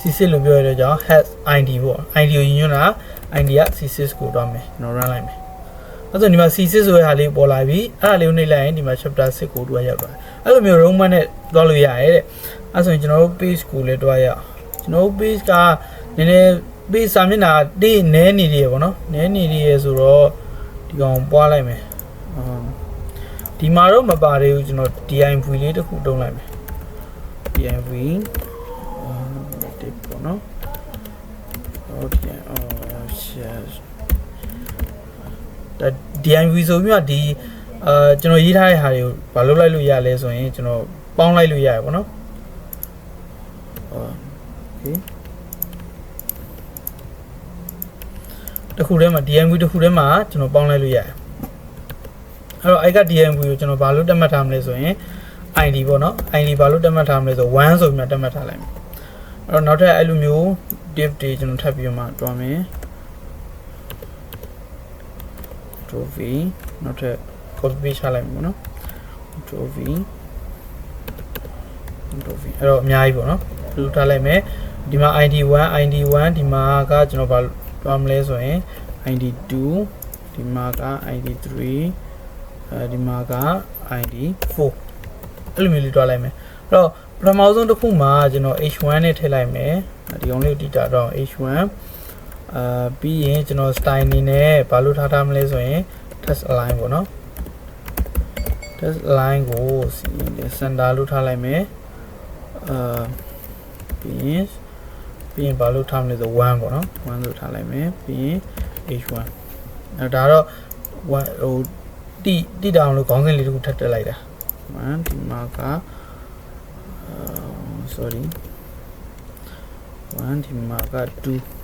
C6 လို့ပြောရတဲ့ကြောင့် head ID ပေါ့ ID ကိုညွှန်းတာ ID က C6 ကိုတွားမယ်ကျွန်တော် run လိုက်မယ်အဲ့ဆိုဒီမှာ C6 ဆိုတဲ့ဟာလေးပေါ်လာပြီအဲ့ဒါလေးကိုနှိပ်လိုက်ရင်ဒီမှာ chapter 6ကိုတွားရောက်သွားတယ်အဲ့လိုမျိုး roman နဲ့တွားလို့ရတယ်တဲ့အဲ့ဆိုရင်ကျွန်တော်တို့ page ကိုလည်းတွားရအောင်ကျွန်တော်တို့ page ကနည်းနည်း page စာမျက်နှာတိနဲနေတယ်ပေါ့နော်နဲနေတယ်ဆိုတော့ဒီကောင်ပွားလိုက်မယ်ဒီမှာတော့မပါသေးဘူးကျွန်တော် DIV လေးတစ်ခုတုံးလိုက်မယ် DIV ဒီပေါ့နော် okay yes ဒါ DIV ဆိုပြီးမှဒီကျွန်တော်ရေးထားတဲ့ဟာတွေကိုဘာလုပ်လိုက်လို့ရလဲဆိုရင်ကျွန်တော်ပေါင်းလိုက်လို့ရတယ်ပေါ့နော် okay တခုထဲမှာ DIV တခုထဲမှာကျွန်တော်ပေါင်းလိုက်လို့ရတယ်အဲ့တော့အဲ့က DIV ကိုကျွန်တော်ဘာလို့တတ်မှတ်ထားမလဲဆိုရင် ID ပေါ့နော် ID ဘာလို့တတ်မှတ်ထားမလဲဆို1ဆိုပြီးမှတတ်မှတ်ထားလိုက်မယ်အဲ့တော့နောက်ထပ်အဲ့လိုမျိုး div တွေကျွန်တော်ထပ်ပြီးမှတွားမယ် trophy နောက်ထပ် copy paste ချလိုက်မယ်ပေါ့နော် trophy အဲ့တော့အများကြီးပေါ့နော်လူထားလိုက်မယ်ဒီမှာ ID1 ဒီမှာကကျွန်တော်ဘာတွားမလဲဆိုရင် ID2 ဒီမှာက ID3 ဒီမှာက ID4 အဲ့လိုမျိုးလေးတွားလိုက်မယ်အဲ့တော့ပထမဆုံးတစ်ခုမှာကျွန်တော် H1 နဲ့ထည့်လိုက်မယ်ဒီကောင်လေးကိုတိတာတော့ H1 ပြီးရင်ကျွန်တော် style နေနဲ့ဘာလို့ထားမလဲဆိုရင် text align ပေါ့နော် text align ကို center လို့ထားလိုက်မယ်ပြီးရင်ဘာလို့ထားမလဲဆို1ပေါ့နော်1လို့ထားလိုက်မယ်ပြီးရင် H1 အဲ့ဒါတော့ဟိုတိတောင်လို့ခေါင်းစဉ်လေးတစ်ခုထပ်တက်လိုက်တာ1ဒီမှာကsorry 1ဒီမှာက2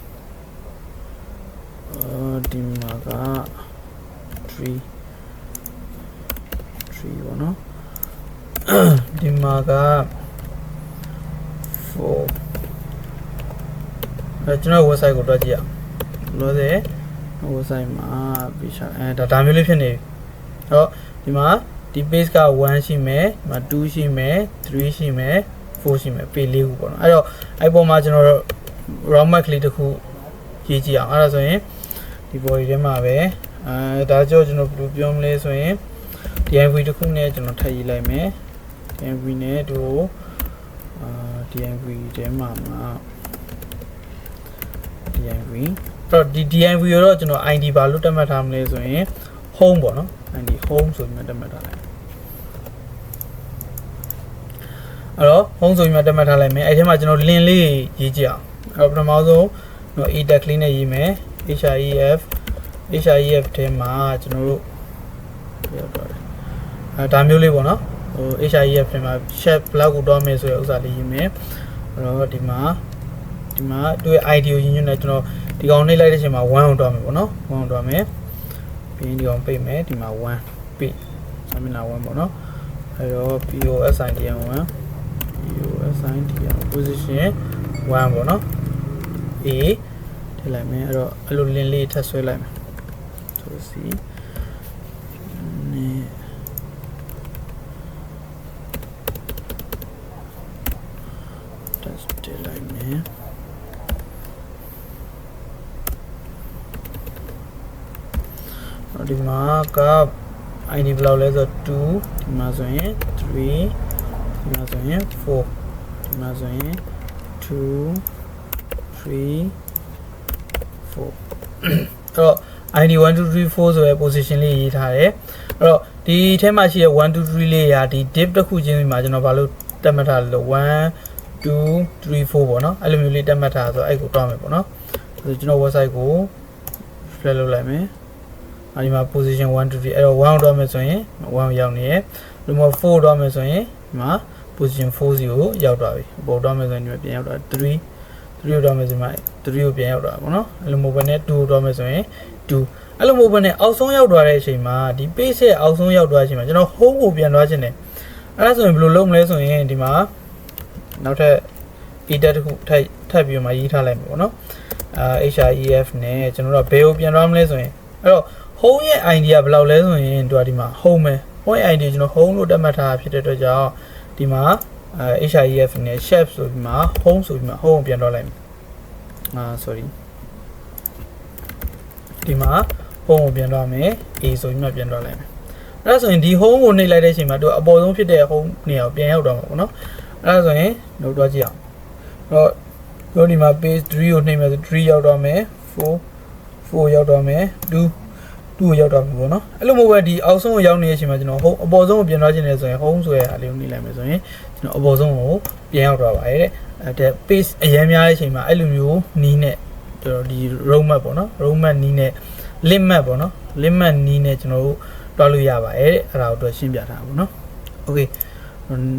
ဒီမှာက3ပေါ့နော်ဒီမှာက4ကျွန်တော် website ကိုတွားကြည့်အောင်လို့စေ website မှာပြီးချဒါမျိုးလေးဖြစ်နေပြီအဲ့တော့ဒီမှာဒီ page က1ရှိမယ်ဒီမှာ2ရှိမယ်3ရှိမယ်4ရှိမယ် page ၄ခုပေါ့နော်အဲ့တော့အဲ့ပေါ်မှာကျွန်တော်တို့ round mark လေးတစ်ခုရေးကြည့်အောင်အဲ့ဒါဆိုရင်ဒီ body ထဲမှာပဲဒါကြောင့်ကျွန်တော်ဘယ်လိုပြောမလဲဆိုရင် DIV တစ်ခုနဲ့ကျွန်တော်ထပ်ရေးလိုက်မယ် DIV နဲ့တို့ DIV ထဲမှာDIV တော့ဒီ DIV ရောတော့ကျွန်တော် ID ဘာလို့တတ်မှတ်ထားမလဲဆိုရင် home ပေါ့နော် ID home ဆိုပြီးမှတတ်မှတ်ထားလိုက်အဲ့တော့ home ဆိုပြီးမှတတ်မှတ်ထားလိုက်မယ်အဲ့ထဲမှာကျွန်တော် link လေးရေးကြည့်အောင်အဲ့တော့ပထမဆုံးကျွန်တော် e-tag လေးနဲ့ရေးမယ် HIEF ထဲမှာကျွန်တော်တို့ပြောတော့ဒါမျိုးလေးပေါ့နော်ဟို HIEF ထဲမှာ shape block ကိုတွားမယ်ဆိုရဥစ္စာလေးရေးမယ်အဲ့တော့ဒီမှာသူ့ရဲ့ ID ကိုရင်းညွှန်းနေကျွန်တော်ဒီကောင်နှိပ်လိုက်တဲ့အချိန်မှာ1ကိုတွားမယ်ပေါ့နော်1ကိုတွားမယ် ပြီးရင်ဒီအောင်ပိတ်မယ်ဒီမှာ1 page စာမျက်နှာ1ပေါ့နော်အဲ့တော့ POSIDM1 position 1ပေါ့နော် A ထည့်လိုက်မယ်အဲ့တော့အဲ့လို link လေးထပ်ဆွဲလိုက်မယ်ဆိုစီနေတက်လိုက်မယ်ဒီမှာက ID ဘယ်လောက်လဲဆိုတော့2ဒီမှာဆိုရင်3ဒီမှာဆိုရင်4ဒီမှာဆိုရင်2 3 4အဲ့တော့ ID 1 2 3 4ဆိုတဲ့ position လေးရေးထားတယ်အဲ့တော့ဒီထဲမှာရှိတဲ့1 2 3လေးရာဒီ div တစ်ခုချင်းဒီမှာကျွန်တော်ဘာလို့တက်မှတ်ထားလဲလို့1 2 3 4ပေါ့နော်အဲ့လိုမျိုးလေးတက်မှတ်ထားဆိုတော့အဲ့ကိုတောင်းမယ်ပေါ့နော်ဆိုတော့ကျွန်တော် website ကို refresh လုပ်လိုက်မယ်အဲ့ဒီမှာ position 1 2 3အဲ့တော့1ကိုတော့မယ်ဆိုရင်1ရောက်နေရယ်ဒီမှာ4တော့မယ်ဆိုရင်ဒီမှာ position 40ကိုရောက်သွားပြီအပေါ်တော့မယ်ဆိုရင်ဒီမှာပြန်ရောက်သွား3ကိုတော့မယ်ဆိုရင်3ကိုပြန်ရောက်သွားပါဘောနော်အဲ့လို mobile နဲ့2ကိုတော့မယ်ဆိုရင်2အဲ့လို mobile နဲ့အောက်ဆုံးရောက်သွားတဲ့အချိန်မှာဒီ page ရဲ့အောက်ဆုံးရောက်သွားတဲ့အချိန်မှာကျွန်တော် home ကိုပြန်သွားခြင်းတယ်အဲ့ဒါဆိုရင်ဘယ်လိုလုပ်မလဲဆိုရင်ဒီမှာနောက်ထပ် data တစ်ခုထပ်ပြီးမှရေးထားလိုက်မယ်ပေါ့နော်HREF နဲ့ကျွန်တော်တို့ဘယ်ကိုပြန်သွားမလဲဆိုရင်အဲ့တော့ home ရဲ့ ID ကဘယ်လောက်လဲဆိုရင်တို့ဒီမှာ home ပဲ home ID ကျွန်တော် home လို့တတ်မှတ်ထားဖြစ်တဲ့အတွက်ကြောင့်ဒီမှာHREF နဲ့ chef ဆိုပြီးမှ home ဆိုပြီးမှ home ကိုပြန်တော့လိုက်မယ်sorry ဒီမှာ home ကိုပြန်တော့မယ် A ဆိုပြီးမှပြန်တော့လိုက်မယ်အဲ့ဒါဆိုရင်ဒီ home ကိုနှိပ်လိုက်တဲ့အချိန်မှာသူအပေါ်ဆုံးဖြစ်တဲ့ home နေရာကိုပြန်ရောက်တော့မှာပေါ့နော်အဲ့ဒါဆိုရင်တို့တော့ကြည့်အောင်အဲ့တော့တို့ဒီမှာ page 3ကိုနှိပ်မယ်ဆို3ရောက်တော့မယ်4ရောက်တော့မယ်2ကိုရောက်တော့ပြီပေါ့နော်အဲ့လိုမျိုးပဲဒီအောက်ဆုံးကိုရောက်နေတဲ့အချိန်မှာကျွန်တော် home အပေါ်ဆုံးကိုပြန်သွားခြင်းလဲဆိုရင် home ဆိုရတာလေးကိုနှိပ်လိုက်မယ်ဆိုရင်ကျွန်တော်အပေါ်ဆုံးကိုပြန်ရောက်သွားပါရဲ့တဲ့အဲ့ဒါ page အရင်များတဲ့အချိန်မှာအဲ့လိုမျိုးနီးနဲ့ဒီ road map ပေါ့နော် road map နီးနဲ့ link map ပေါ့နော် link map နီးနဲ့ကျွန်တော်တို့တွားလို့ရပါရဲ့တဲ့အဲ့ဒါကိုတော့ရှင်းပြထားပါပေါ့နော် okay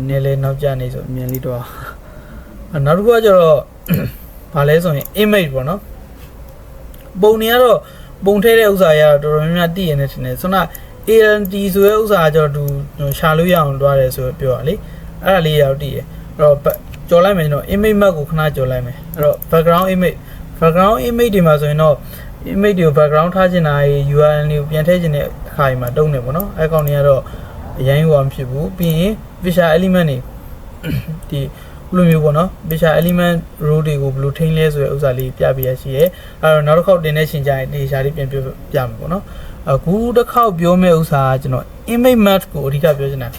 နည်းလဲနောက်ကျနေဆိုအမြင်လေးတော့နောက်တစ်ခုကကျတော့ဘာလဲဆိုရင် image ပေါ့နော်ပုံတွေကတော့ပုံထဲတဲ့ဥစ္စာရတော့တော်တော်များများသိရနေတယ်ဆိုတော့ ANT ဆိုတဲ့ဥစ္စာကျတော့သူရှာလို့ရအောင်တွားတယ်ဆိုပြောတာလေအဲ့ဒါလေးရတော့သိရအဲ့တော့ကြော်လိုက်မယ်ကျွန်တော် image map ကိုခဏကြော်လိုက်မယ်အဲ့တော့ background image တွေမှာဆိုရင်တော့ image တွေကို background ထားချင်တာ URL တွေကိုပြန်ထည့်ချင်တဲ့အခါမှာတုံးတယ်ပေါ့နော်အဲ့ကောင်တွေကတော့အရင်ဟိုမဖြစ်ဘူးပြီးရင် visual element တွေဒီလိုမျိုးပေါ့နော် visual element row တွေကိုဘယ်လိုထိန်းလဲဆိုတဲ့ဥစ္စာလေးပြပြရရှိရဲအဲ့တော့နောက်တစ်ခေါက်တင်တဲ့ရှင်ကြရင်ဒီရှားလေးပြန်ပြမယ်ပေါ့နော်အခုတစ်ခေါက်ပြောမယ့်ဥစ္စာကကျွန်တော် image map ကိုအဓိကပြောချင်တာအဲ့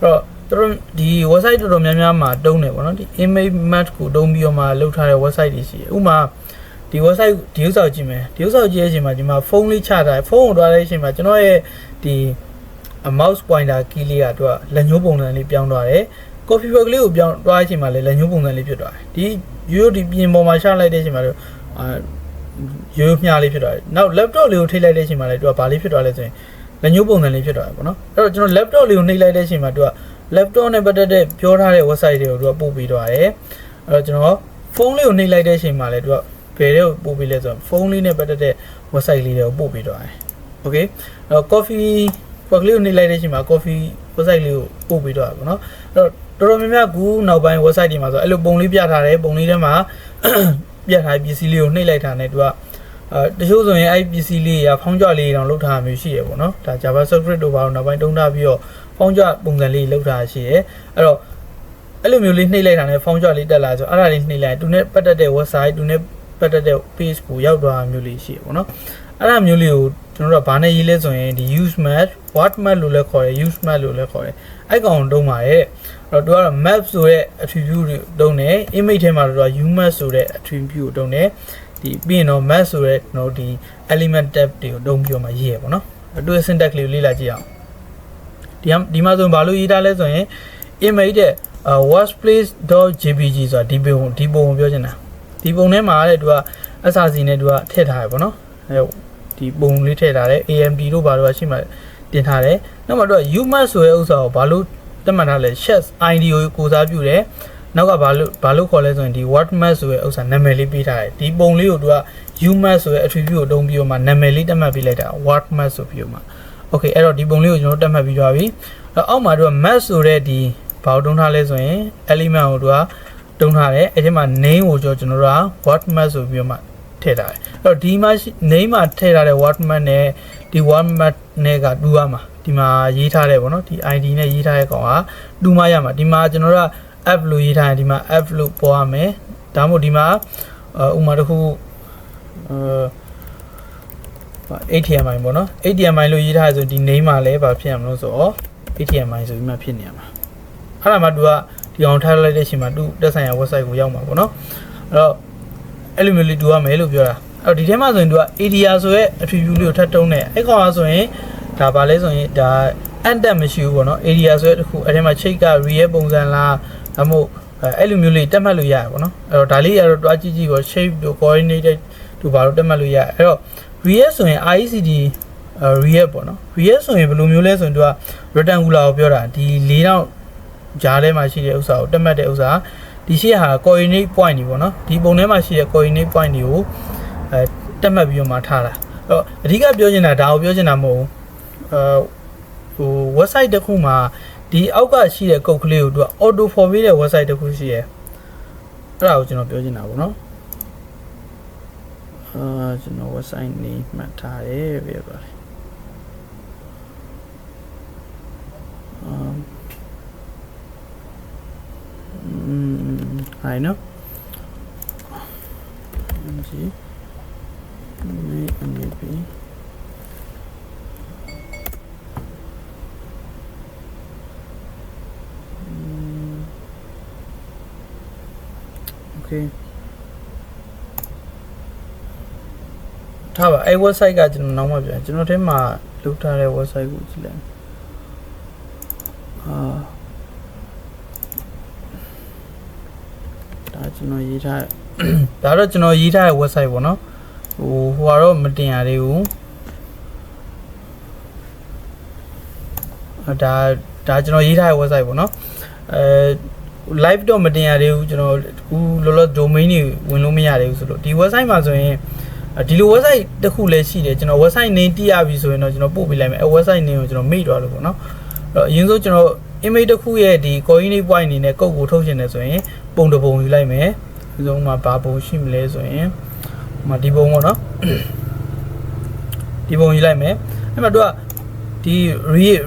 တော့တို့ဒီ website တော်တော်များများမှာတုံးတယ်ပေါ့နော်ဒီ image map ကိုတုံးပြီးတော့မှလုပ်ထားတဲ့ website တွေရှိတယ်ဥပမာဒီ website ဒီဥစ္စာကိုကြည့်မယ်ဒီဥစ္စာကိုကြည့်တဲ့အချိန်မှာဒီမှာဖုန်းလေးချထားတယ်ဖုန်းကိုတွားတဲ့အချိန်မှာကျွန်တော်ရဲ့ဒီ mouse pointer key လေးကသူကလက်ညှိုးပုံစံလေးပြောင်းသွားတယ် coffee bag လေးကိုပြောင်းတွားတဲ့အချိန်မှာလည်းလက်ညှိုးပုံစံလေးဖြစ်သွားတယ်ဒီရိုးဒီပြင်ပေါ်မှာချလိုက်တဲ့အချိန်မှာတော့ရိုးမြားလေးဖြစ်သွားတယ်နောက် laptop လေးကိုထိလိုက်တဲ့အချိန်မှာလည်းသူကဘာလေးဖြစ်သွားလဲဆိုရင်လက်ညှိုးပုံစံလေးဖြစ်သွားတယ်ပေါ့နော်အဲ့တော့ကျွန်တော် laptop လေးကိုနှိပ်လိုက်တဲ့အချိန်မှာသူက laptop နဲ့ပတ်သက်တဲ့ပြောထားတဲ့ website တွေကိုသူကပို့ပြီးသွားတယ်အဲ့တော့ကျွန်တော်ဖုန်းလေးကိုနှိပ်လိုက်တဲ့အချိန်မှာလည်းသူကဘယ်တွေကိုပို့ပြီးလဲဆိုတော့ဖုန်းလေးနဲ့ပတ်သက်တဲ့ website လေးတွေကိုပို့ပြီးသွားတယ် okay အဲ့တော့ coffee bag လေးကိုနှိပ်လိုက်တဲ့အချိန်မှာ coffee website လေးကိုပို့ပြီးသွားတယ်ပေါ့နော်အဲ့တော့တော်တော်များများကူနောက်ပိုင်း website တွေမှာဆိုအဲ့လိုပုံလေးပြထားတယ်ပုံလေးထဲမှာပြထားပစ္စည်းလေးကိုနှိပ်လိုက်တာနဲ့သူကတချို့ဆိုရင်အဲ့ပစ္စည်းလေးရာဖောင်းကြလေးတောင်လောက်ထားမျိုးရှိရပေါ့နော်ဒါ JavaScript တို့ဘာလို့နောက်ပိုင်းတုံးထားပြီးတော့ဖောင်းကြပုံစံလေးလောက်ထားရှိရအဲ့တော့အဲ့လိုမျိုးလေးနှိပ်လိုက်တာနဲ့ဖောင်းကြလေးတက်လာဆိုအဲ့ဒါလေးနှိပ်လိုက်သူနဲ့ပတ်သက်တဲ့ website သူနဲ့ပတ်သက်တဲ့ page ကိုရောက်သွားမျိုးလေးရှိရပေါ့နော်အဲ့ဒါမျိုးလေးကိုကျွန်တော်တို့ကဘာနဲ့ရေးလဲဆိုရင်ဒီ use map what map လို့လည်းခေါ်တယ် use map လို့လည်းခေါ်တယ်အဲ့ကောင်တုံးပါတယ်အဲ့တော့သူကတော့ map ဆိုတဲ့ attribute တွေတုံးတယ် image ထဲမှာတော့ umap ဆိုတဲ့ attribute ကိုတုံးတယ်ဒီပြီးရင်တော့ map ဆိုတဲ့တော့ဒီ element tab တွေကိုတုံးပြီးတော့မှရေးရပေါ့နော်အဲ့ဒီ syntax လေးကိုလေ့လာကြည့်အောင်ဒီမှာဆိုရင်ဘာလို့ရေးထားလဲဆိုရင် image တဲ့ workplace.jpg ဆိုတာဒီပုံကိုပြောချင်တာဒီပုံထဲမှာတဲ့သူက SRC နဲ့သူကထည့်ထားရပေါ့နော်ဒီပုံလေးထည့်ထားတယ် AMD တို့ဘာလို့ရှိမှတင်ထားတယ်နောက်မှတော့ umap ဆိုတဲ့ဥစ္စာကိုဘာလို့သတ်မှတ်ထားလဲ chess ID ကိုစားပြုတယ်နောက်ကဘာလို့ခေါ်လဲဆိုရင်ဒီ word map ဆိုတဲ့ဥစ္စာနာမည်လေးပေးထားတယ်ဒီပုံလေးကိုသူက umat ဆိုတဲ့ attribute ကိုတုံးပြီးတော့မှနာမည်လေးတက်မှတ်ပေးလိုက်တာ word mat ဆိုပြီးတော့မှ okay အဲ့တော့ဒီပုံလေးကိုကျွန်တော်တက်မှတ်ပြီးသွားပြီအဲ့အောက်မှာတို့က mat ဆိုတဲ့ဒီဘာကိုတုံးထားလဲဆိုရင် element ကိုတို့ကတုံးထားတယ်အဲ့ဒီမှာ name ကိုကျွန်တော်တို့က word mat ဆိုပြီးတော့မှထည့်ထားတယ်အဲ့တော့ဒီမှာ name မှာထည့်ထားတဲ့ word mat နဲ့ဒီ word mat နဲ့ကတူရမှာဒီမှာရေးထားတယ်ပေါ့နော်ဒီ ID နဲ့ရေးထားတဲ့ကောင်ကတူမရမှာဒီမှာကျွန်တော်တို့က app လို့ရေးထားရင်ဒီမှာ app လို့ပေါ်ရမယ်ဒါမှမဟုတ်ဒီမှာဥမာတစ်ခုATMI ပေါ့နော် ATMI လို့ရေးထားရဆိုဒီ name မှာလည်းဘာဖြစ်ရမလို့ဆိုတော့ ATMI ဆိုပြီးမှဖြစ်နေရမှာအဲ့ဒါမှသူကဒီအောင်ထားလိုက်တဲ့အချိန်မှာသူတက်ဆိုင်ရာ website ကိုရောက်မှာပေါ့နော်အဲ့တော့အဲ့လိုမျိုးလေးတူရမယ်လို့ပြောတာအဲ့တော့ဒီထဲမှာဆိုရင်သူက area ဆိုရဲ attribute လေးကိုထပ်တုံးတယ်အဲ့ကောင်ကဆိုရင်ဒါပါလဲဆိုရင်ဒါ enter မရှိဘူးပေါ့နော် area ဆိုရဲတခုအဲ့ထဲမှာ shape က real ပုံစံလားဒါမှမဟုတ်အဲ့လိုမျိုးလေးတက်မှတ်လို့ရတယ်ပေါ့နော်အဲ့တော့ဒါလေးရတော့တွားကြည့်ကြည့်ပေါ့ shape တို့ coordinate တို့ဘာလို့တက်မှတ်လို့ရတယ်အဲ့တော့ real ဆိုရင် ICD real ပေါ့နော် real ဆိုရင်ဘယ်လိုမျိုးလဲဆိုရင်သူက rectangular ကိုပြောတာဒီ၄တောင်ကြားထဲမှာရှိတဲ့ဥစ္စာကိုတက်မှတ်တဲ့ဥစ္စာဒီရှေ့ဟာ coordinate point တွေပေါ့နော်ဒီပုံထဲမှာရှိတဲ့ coordinate point တွေကိုတက်မှတ်ပြီးတော့မှထားတာအဲ့တော့အဓိကပြောချင်တာဒါကိုပြောချင်တာမဟုတ်ဘူးwebsite တစ်ခုမှာဒီအောက်ကရှိတဲ့ကုတ်ကလေးကိုသူက auto for ပေးတဲ့ website တစ်ခုရှိရယ်အဲ့ဒါကိုကျွန်တော်ပြောချင်တာပေါ့နော်ကျွန်တော် website နေမှတ်ထားတယ်ပြပါလေI know ဒီmaybe okay ထားပါအဲ့ website ကကျွန်တော်နောက်မှပြန်ကျွန်တော်ထဲမှာလုပ်ထားတဲ့ website ကိုကြည့်လိုက်ဒါကျွန်တော်ရေးထားဒါတော့ကျွန်တော်ရေးထားတဲ့ website ပေါ့နော်ဟိုကတော့မတင်ရသေးဘူးဒါကျွန်တော်ရေးထားတဲ့ website ပေါ့နော်live တော့မတင်ရသေးဘူးကျွန်တော်လောလော domain တွေဝင်လို့မရသေးဘူးဆိုတော့ဒီ website မှာဆိုရင်ဒီလို website တစ်ခုလည်းရှိတယ်ကျွန်တော် website name တိရပြီဆိုရင်တော့ကျွန်တော်ပို့ပေးလိုက်မယ်အဲ website name ကိုကျွန်တော်မေ့သွားလို့ပေါ့နော်အဲ့တော့အရင်ဆုံးကျွန်တော် image တစ်ခုရဲ့ဒီ coordinate point အနေနဲ့ကုတ်ကိုထုတ်ရှင်တယ်ဆိုရင်ပုံတစ်ပုံယူလိုက်မယ်ဒီဆုံးမှာဘာပုံရှိမလဲဆိုရင်ဒီပုံပေါ့နော်ဒီပုံယူလိုက်မယ်အဲ့မှာသူကဒီ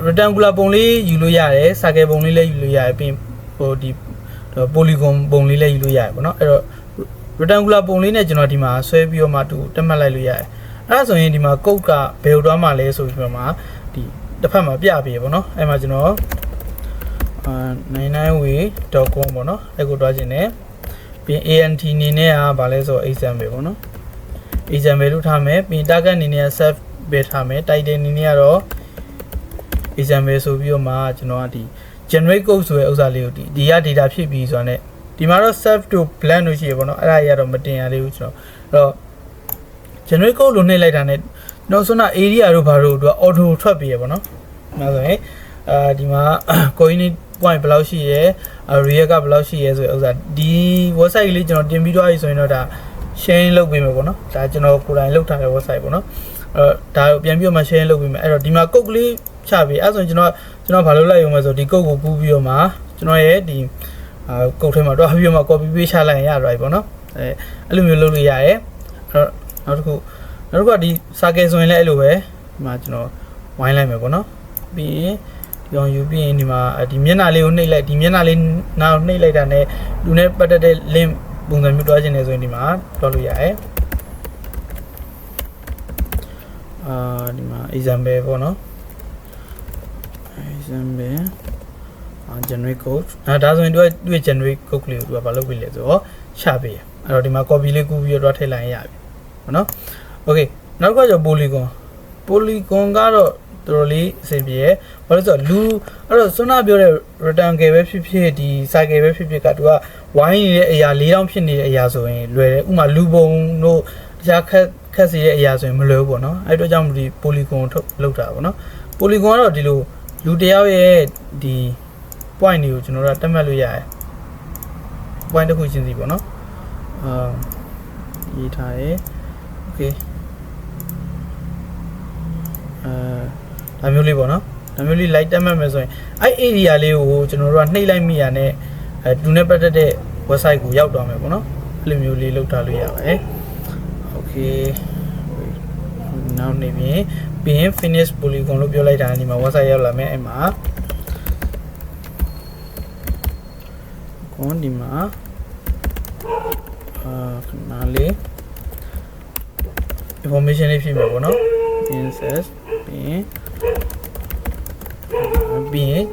rectangular ပုံလေးယူလို့ရတယ် circle ပုံလေးလည်းယူလို့ရတယ်ပြီးဟိုဒီ polygon ပုံလေးလည်းယူလို့ရတယ်ပေါ့နော်အဲ့တော့ rectangular ပုံလေးနဲ့ကျွန်တော်ဒီမှာဆွဲပြီးတော့မှသူတက်မှတ်လိုက်လို့ရတယ်အဲ့ဒါဆိုရင်ဒီမှာကုတ်ကဘယ်လိုသွားမှလဲဆိုပြီးတော့မှဒီတစ်ဖက်မှာပြပြပေါ့နော်အဲ့မှာကျွန်တော်99way.com ပေါ့နော်အဲ့ကိုတွားခြင်းနဲ့ပြီး ANT အနေနဲ့ကဘာလဲဆိုတော့ example ပေါ့နော် example လို့ထားမယ်ပြီး target အနေနဲ့ save ပဲထားမယ် title အနေနဲ့ကတော့ example ဆိုပြီးတော့မှကျွန်တော်ကဒီ generate code ဆိုတဲ့ဥစ္စာလေးကိုဒီက data ဖြစ်ပြီးဆိုတာ ਨੇ ဒီမှာတော့ save to blank လို့ရှိရပေါ့နော်အဲ့ဒါကြီးကတော့မတင်ရသေးဘူးကျွန်တော်အဲ့တော့ generate code လို့နှိပ်လိုက်တာ ਨੇ နောက်ဆုံး area တို့ဘာတို့သူက auto ထွက်ပြေးရပေါ့နော်ဒါဆိုရင်ဒီမှာ coordinate point ဘယ်လောက်ရှိရဲ area ကဘယ်လောက်ရှိရဲဆိုတဲ့ဥစ္စာဒီ website လေးကျွန်တော်တင်ပြီးသွားပြီဆိုရင်တော့ဒါ share လုပ်ပေးမယ်ပေါ့နော်ဒါကျွန်တော်ကိုယ်တိုင်လုပ်ထားတဲ့ website ပေါ့နော်ဒါကိုပြန်ပြီးတော့မှ share လုပ်ပေးမယ်အဲ့တော့ဒီမှာ code ကလေးချပေးအဲ့ဆိုရင်ကျွန်တော်ဘာလုပ်လိုက်ရုံပဲဆိုဒီ code ကိုကူးပြီးတော့မှကျွန်တော်ရဲ့ဒီcode ထဲမှာတော့ပြီးတော့မှ copy paste ချလိုက်ရင်ရတော့ပေါ့နော်အဲ့လိုမျိုးလုပ်လို့ရတယ်အဲ့တော့နောက်တစ်ခုကဒီ circle ဆိုရင်လည်းအဲ့လိုပဲဒီမှာကျွန်တော်ဝိုင်းလိုက်မယ်ပေါ့နော်ပြီးရင်ဒီအောင်ယူပြီးရင်ဒီမှာဒီမျက်နှာလေးကိုနှိပ်လိုက်ဒီမျက်နှာလေးနားနှိပ်လိုက်တာ ਨੇ လူနဲ့ပတ်သက်တဲ့ link ပုံစံမျိုးတွားခြင်းနေဆိုရင်ဒီမှာတွားလို့ရတယ်ဒီမှာ example ပေါ့နော် example generate code ဒါဆိုရင်သူက generate code ကလေးကိုသူကဘာလုပ်ပေးလဲဆိုတော့ချပေးရအဲ့တော့ဒီမှာ copy လေးကူးပြီးတော့ထည့်လိုက်ရပြီပေါ့နော် okay နောက်ကကျ polygon ကတော့တော်တော်လေးအဆင်ပြေရဘာလို့ဆိုတော့လူအဲ့တော့စွမ်းနာပြောတဲ့ rectangle ပဲဖြစ်ဖြစ်ဒီ circle ပဲဖြစ်ဖြစ်ကသူကဝိုင်းနေတဲ့အရာ၄တောင်ဖြစ်နေတဲ့အရာဆိုရင်လွယ်တယ်ဥမာလူပုံတို့တခြားခက်စီတဲ့အရာဆိုရင်မလွယ်ဘူးပေါ့နော်အဲ့တော့ကြောင့်ဒီ polygon ထုတ်လောက်တာပေါ့နော် polygon ကတော့ဒီလိုလူတယောက်ရဲ့ဒီ point တွေကိုကျွန်တော်တို့တက်မှတ်လို့ရတယ် point တစ်ခုချင်းစီပေါ့နော်ရေးထားတယ် okay ဒါမျိုးလေးပေါ့နော်ဒါမျိုးလေး light တက်မှတ်မယ်ဆိုရင်အဲ့ area လေးကိုကျွန်တော်တို့ကနှိပ်လိုက်မိရနဲ့တူနဲ့ပတ်သက်တဲ့ website ကိုရောက်သွားမယ်ပေါ့နော်အဲ့လိုမျိုးလေးလောက်ထားလို့ရပါတယ် okay နောက်နေပြီးရင် finish polygon လို့ပြောလိုက်တာဒီမှာ website ရောက်လာမယ်အဲ့မှာဒီမှာခဏလေး information လေးဖြစ်မှာပေါ့နော် insert ပြီးရင်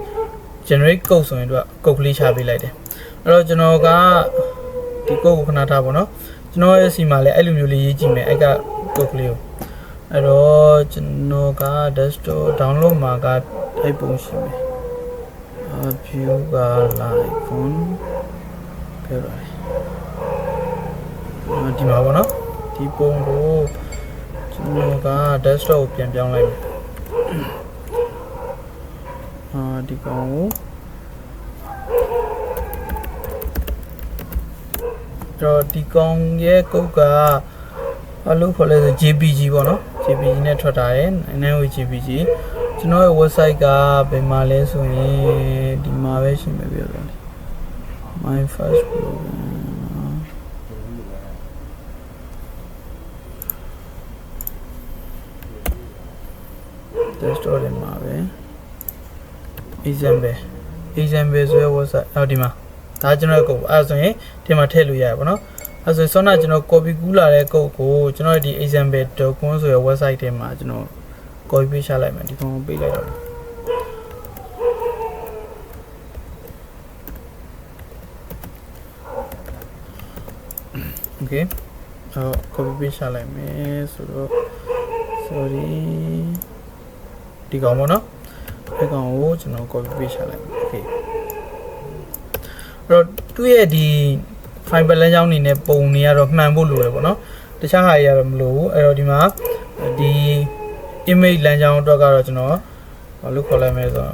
generate code ဆိုရင်တို့က code ကလေးချပေးလိုက်တယ်အဲ့တော့ကျွန်တော်ကဒီ code ကိုခဏထားပေါ့နော်ကျွန်တော်ရဲ့စီမှာလည်းအဲ့လိုမျိုးလေးရေးကြည့်မယ်အဲ့က code ကလေးကိုအဲ့တော့ကျွန်တော်က desktop download မှာကအဲ့ပုံရှိမယ်view က live phone ပြောရတယ်ဒီမှာပေါ့နော်ဒီပုံကိုကျွန်တော်က desktop ကိုပြန်ပြောင်းလိုက်မယ်ဒီကောင်ကိုတော့ဒီကောင်ရဲ့ကုတ်ကဘာလို့ခေါ်လဲဆို JPG ပေါ့နော် JPG နဲ့ထွက်တာရယ် NaNo JPG ကျွန်တော်ရဲ့ website ကဘယ်မှာလဲဆိုရင်ဒီမှာပဲရှိမယ်ပြောတယ် My first program desktop ထဲမှာပဲ example ဆိုရ website အော်ဒီမှာဒါကျွန်တော်ရဲ့ကုတ်အဲ့ဆိုရင်ဒီမှာထည့်လို့ရရပါတော့အဲ့ဆိုရင်ဆောနာကျွန်တော် copy ကူးလာတဲ့ကုတ်ကိုကျွန်တော်ဒီ example.com ဆိုရ website ထဲမှာကျွန်တော် copy paste ချလိုက်မယ်ဒီကောင်ကိုပေးလိုက်တော့ okay copy paste ချလိုက်မယ်ဆိုတော့ sorry ဒီကောင်ပေါ့နော်ဒီကောင်ကိုကျွန်တော် copy paste ချလိုက်မယ် okay အဲ့တော့သူ့ရဲ့ဒီ file လမ်းကြောင်းနေနဲ့ပုံနေရတော့မှန်ဖို့လိုတယ်ပေါ့နော်တခြားဟာတွေကတော့မလိုဘူးအဲ့တော့ဒီမှာဒီ image လမ်းကြောင်းအတွက်ကတော့ကျွန်တော်ဘာလို့ခေါ်လိုက်မလဲဆိုတော့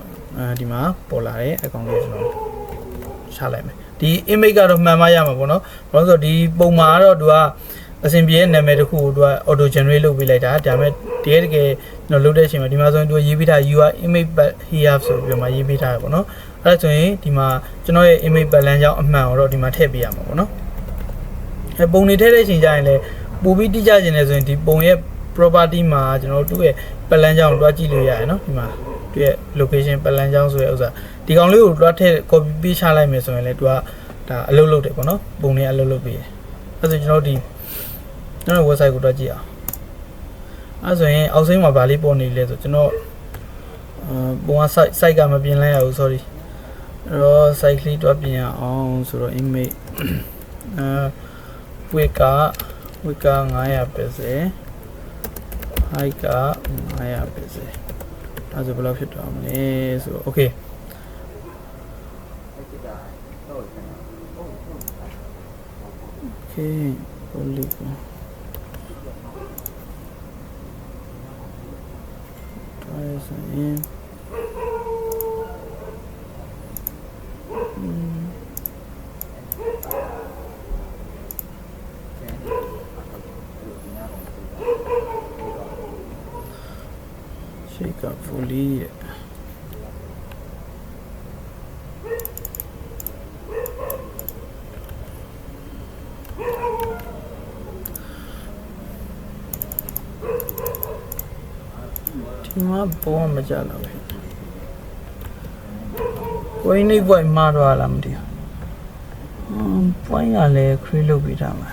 ဒီမှာပေါ်လာတဲ့ account လေးကျွန်တော်ချလိုက်မယ်ဒီ image ကတော့မှန်မှရမှာပေါ့နော်ဘာလို့ဆိုတော့ဒီပုံမှာကတော့သူကအစဉ်ပြေနာမည်တစ်ခုကိုသူက auto generate လုပ်ပေးလိုက်တာဒါပေမဲ့တကယ်ကျွန်တော်လုပ်တဲ့အချိန်မှာဒီမှာဆိုရင်သူရေးပေးထား UI image but here ဆိုပြီးမှရေးပေးထားတယ်ပေါ့နော်အဲ့ဒါဆိုရင်ဒီမှာကျွန်တော်ရဲ့ image ပတ်လမ်းကြောင်းအမှန်ကိုတော့ဒီမှာထည့်ပေးရမှာပေါ့နော်ပုံနေထည့်တဲ့အချိန်ကျရင်လည်းပို့ပြီးတိကျခြင်းလဲဆိုရင်ဒီပုံရဲ့ property မှာကျွန်တော်တို့ရဲ့ပတ်လမ်းကြောင်းကိုတွားကြည့်လို့ရတယ်နော်ဒီမှာသူရဲ့ location ပတ်လမ်းကြောင်းဆိုတဲ့ဥစ္စာဒီကောင်လေးကိုတွားထည့် copy paste ချလိုက်မယ်ဆိုရင်လည်းသူကဒါအလုပ်လုပ်တယ်ပေါ့နော်ပုံနေအလုပ်လုပ်ပေးတယ်အဲ့ဆိုကျွန်တော်ဒီကျွန်တော် website ကိုတွားကြည့်အောင်အဲ့ဆိုရင်အောက်စိမ်းမှာဗာလေးပေါ်နေလဲဆိုကျွန်တော်ပုံက site ကမပြင်လိုက်ရဘူး sorry အဲ့တော့ site လေးတွားပြင်ရအောင်ဆိုတော့ image width က900ပဲစေ height က900ပဲစေအဲ့ဆိုဘယ်လောက်ဖြစ်သွားမလဲဆိုတော့ okay polygon tries in shake up fullyဒီမှာဘောမကြတော့ဘူးကိုင်းနေပွိုင်မှားတော့လားမသိဘူးပွိုင်ကလည်း create လုပ်ပြီးထားမှာ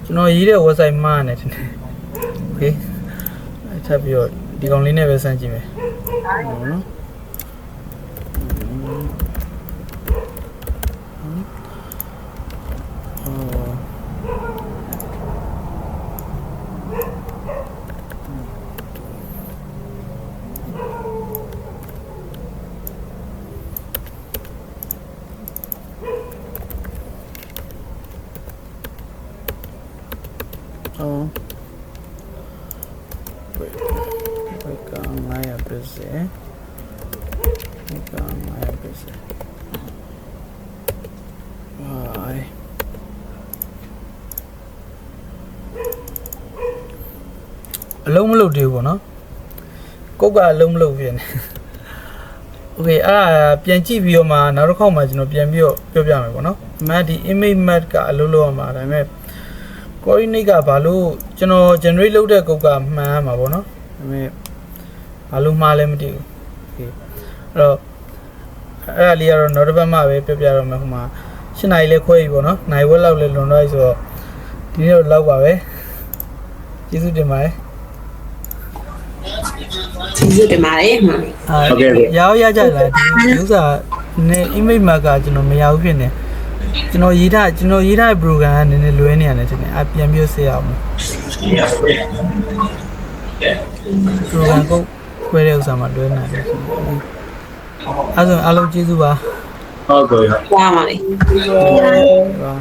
ကျွန်တော်ရေးတဲ့ website မှားနေတယ် okay ဆက်ပြီးတော့ဒီကောင်လေးနဲ့ပဲစမ်းကြည့်မယ်နော် အလုံးမလုပ်သေးဘူးပေါ့နော်ကုတ်ကအလုံးမလုပ်ဖြစ်နေโอเคအဲ့ဒါပြန်ကြည့်ပြီးတော့မှနောက်တစ်ခေါက်မှကျွန်တော်ပြန်ပြီးတော့ပြောပြမယ်ပေါ့နော်ဒီမှာဒီ image map ကအလုံးလုံးအောင်ပါဒါပေမဲ့ coordinate ကဘာလို့ကျွန်တော် generate လုပ်တဲ့ကုတ်ကမှန်ရမှာပေါ့နော်ဒါပေမဲ့ဘာလို့မှားလဲမသိဘူးโอเคအဲ့တော့အဲ့ဒါလေးကတော့နောက်တစ်ပတ်မှပဲပြောပြတော့မယ်ဟိုမှာ7နာရီလဲခွဲပြီပေါ့နော်နိုင်ဝက်လောက်လဲလွန်တော့ဆိုတော့ဒီနေ့တော့လောက်ပါပဲကျေးဇူးတင်ပါတယ်ကျေးဇူးတင်ပါတယ်မှန် ဟုတ်ကဲ့ ရောက်ရကြလားဒီဥစ္စာနည်း image map ကကျွန်တော်မရဘူးဖြစ်နေကျွန်တော်ရေးထားတဲ့ program ကနည်းနည်းလွဲနေရတယ်တင်အပြန်ပြဆက်အောင် program ကိုခွဲတဲ့ဥစ္စာမှာလွဲနေတယ်အဲ့ဒါအားလုံးကျေးဇူးပါ ဟုတ်ကဲ့ ဝါပါလေ ပါ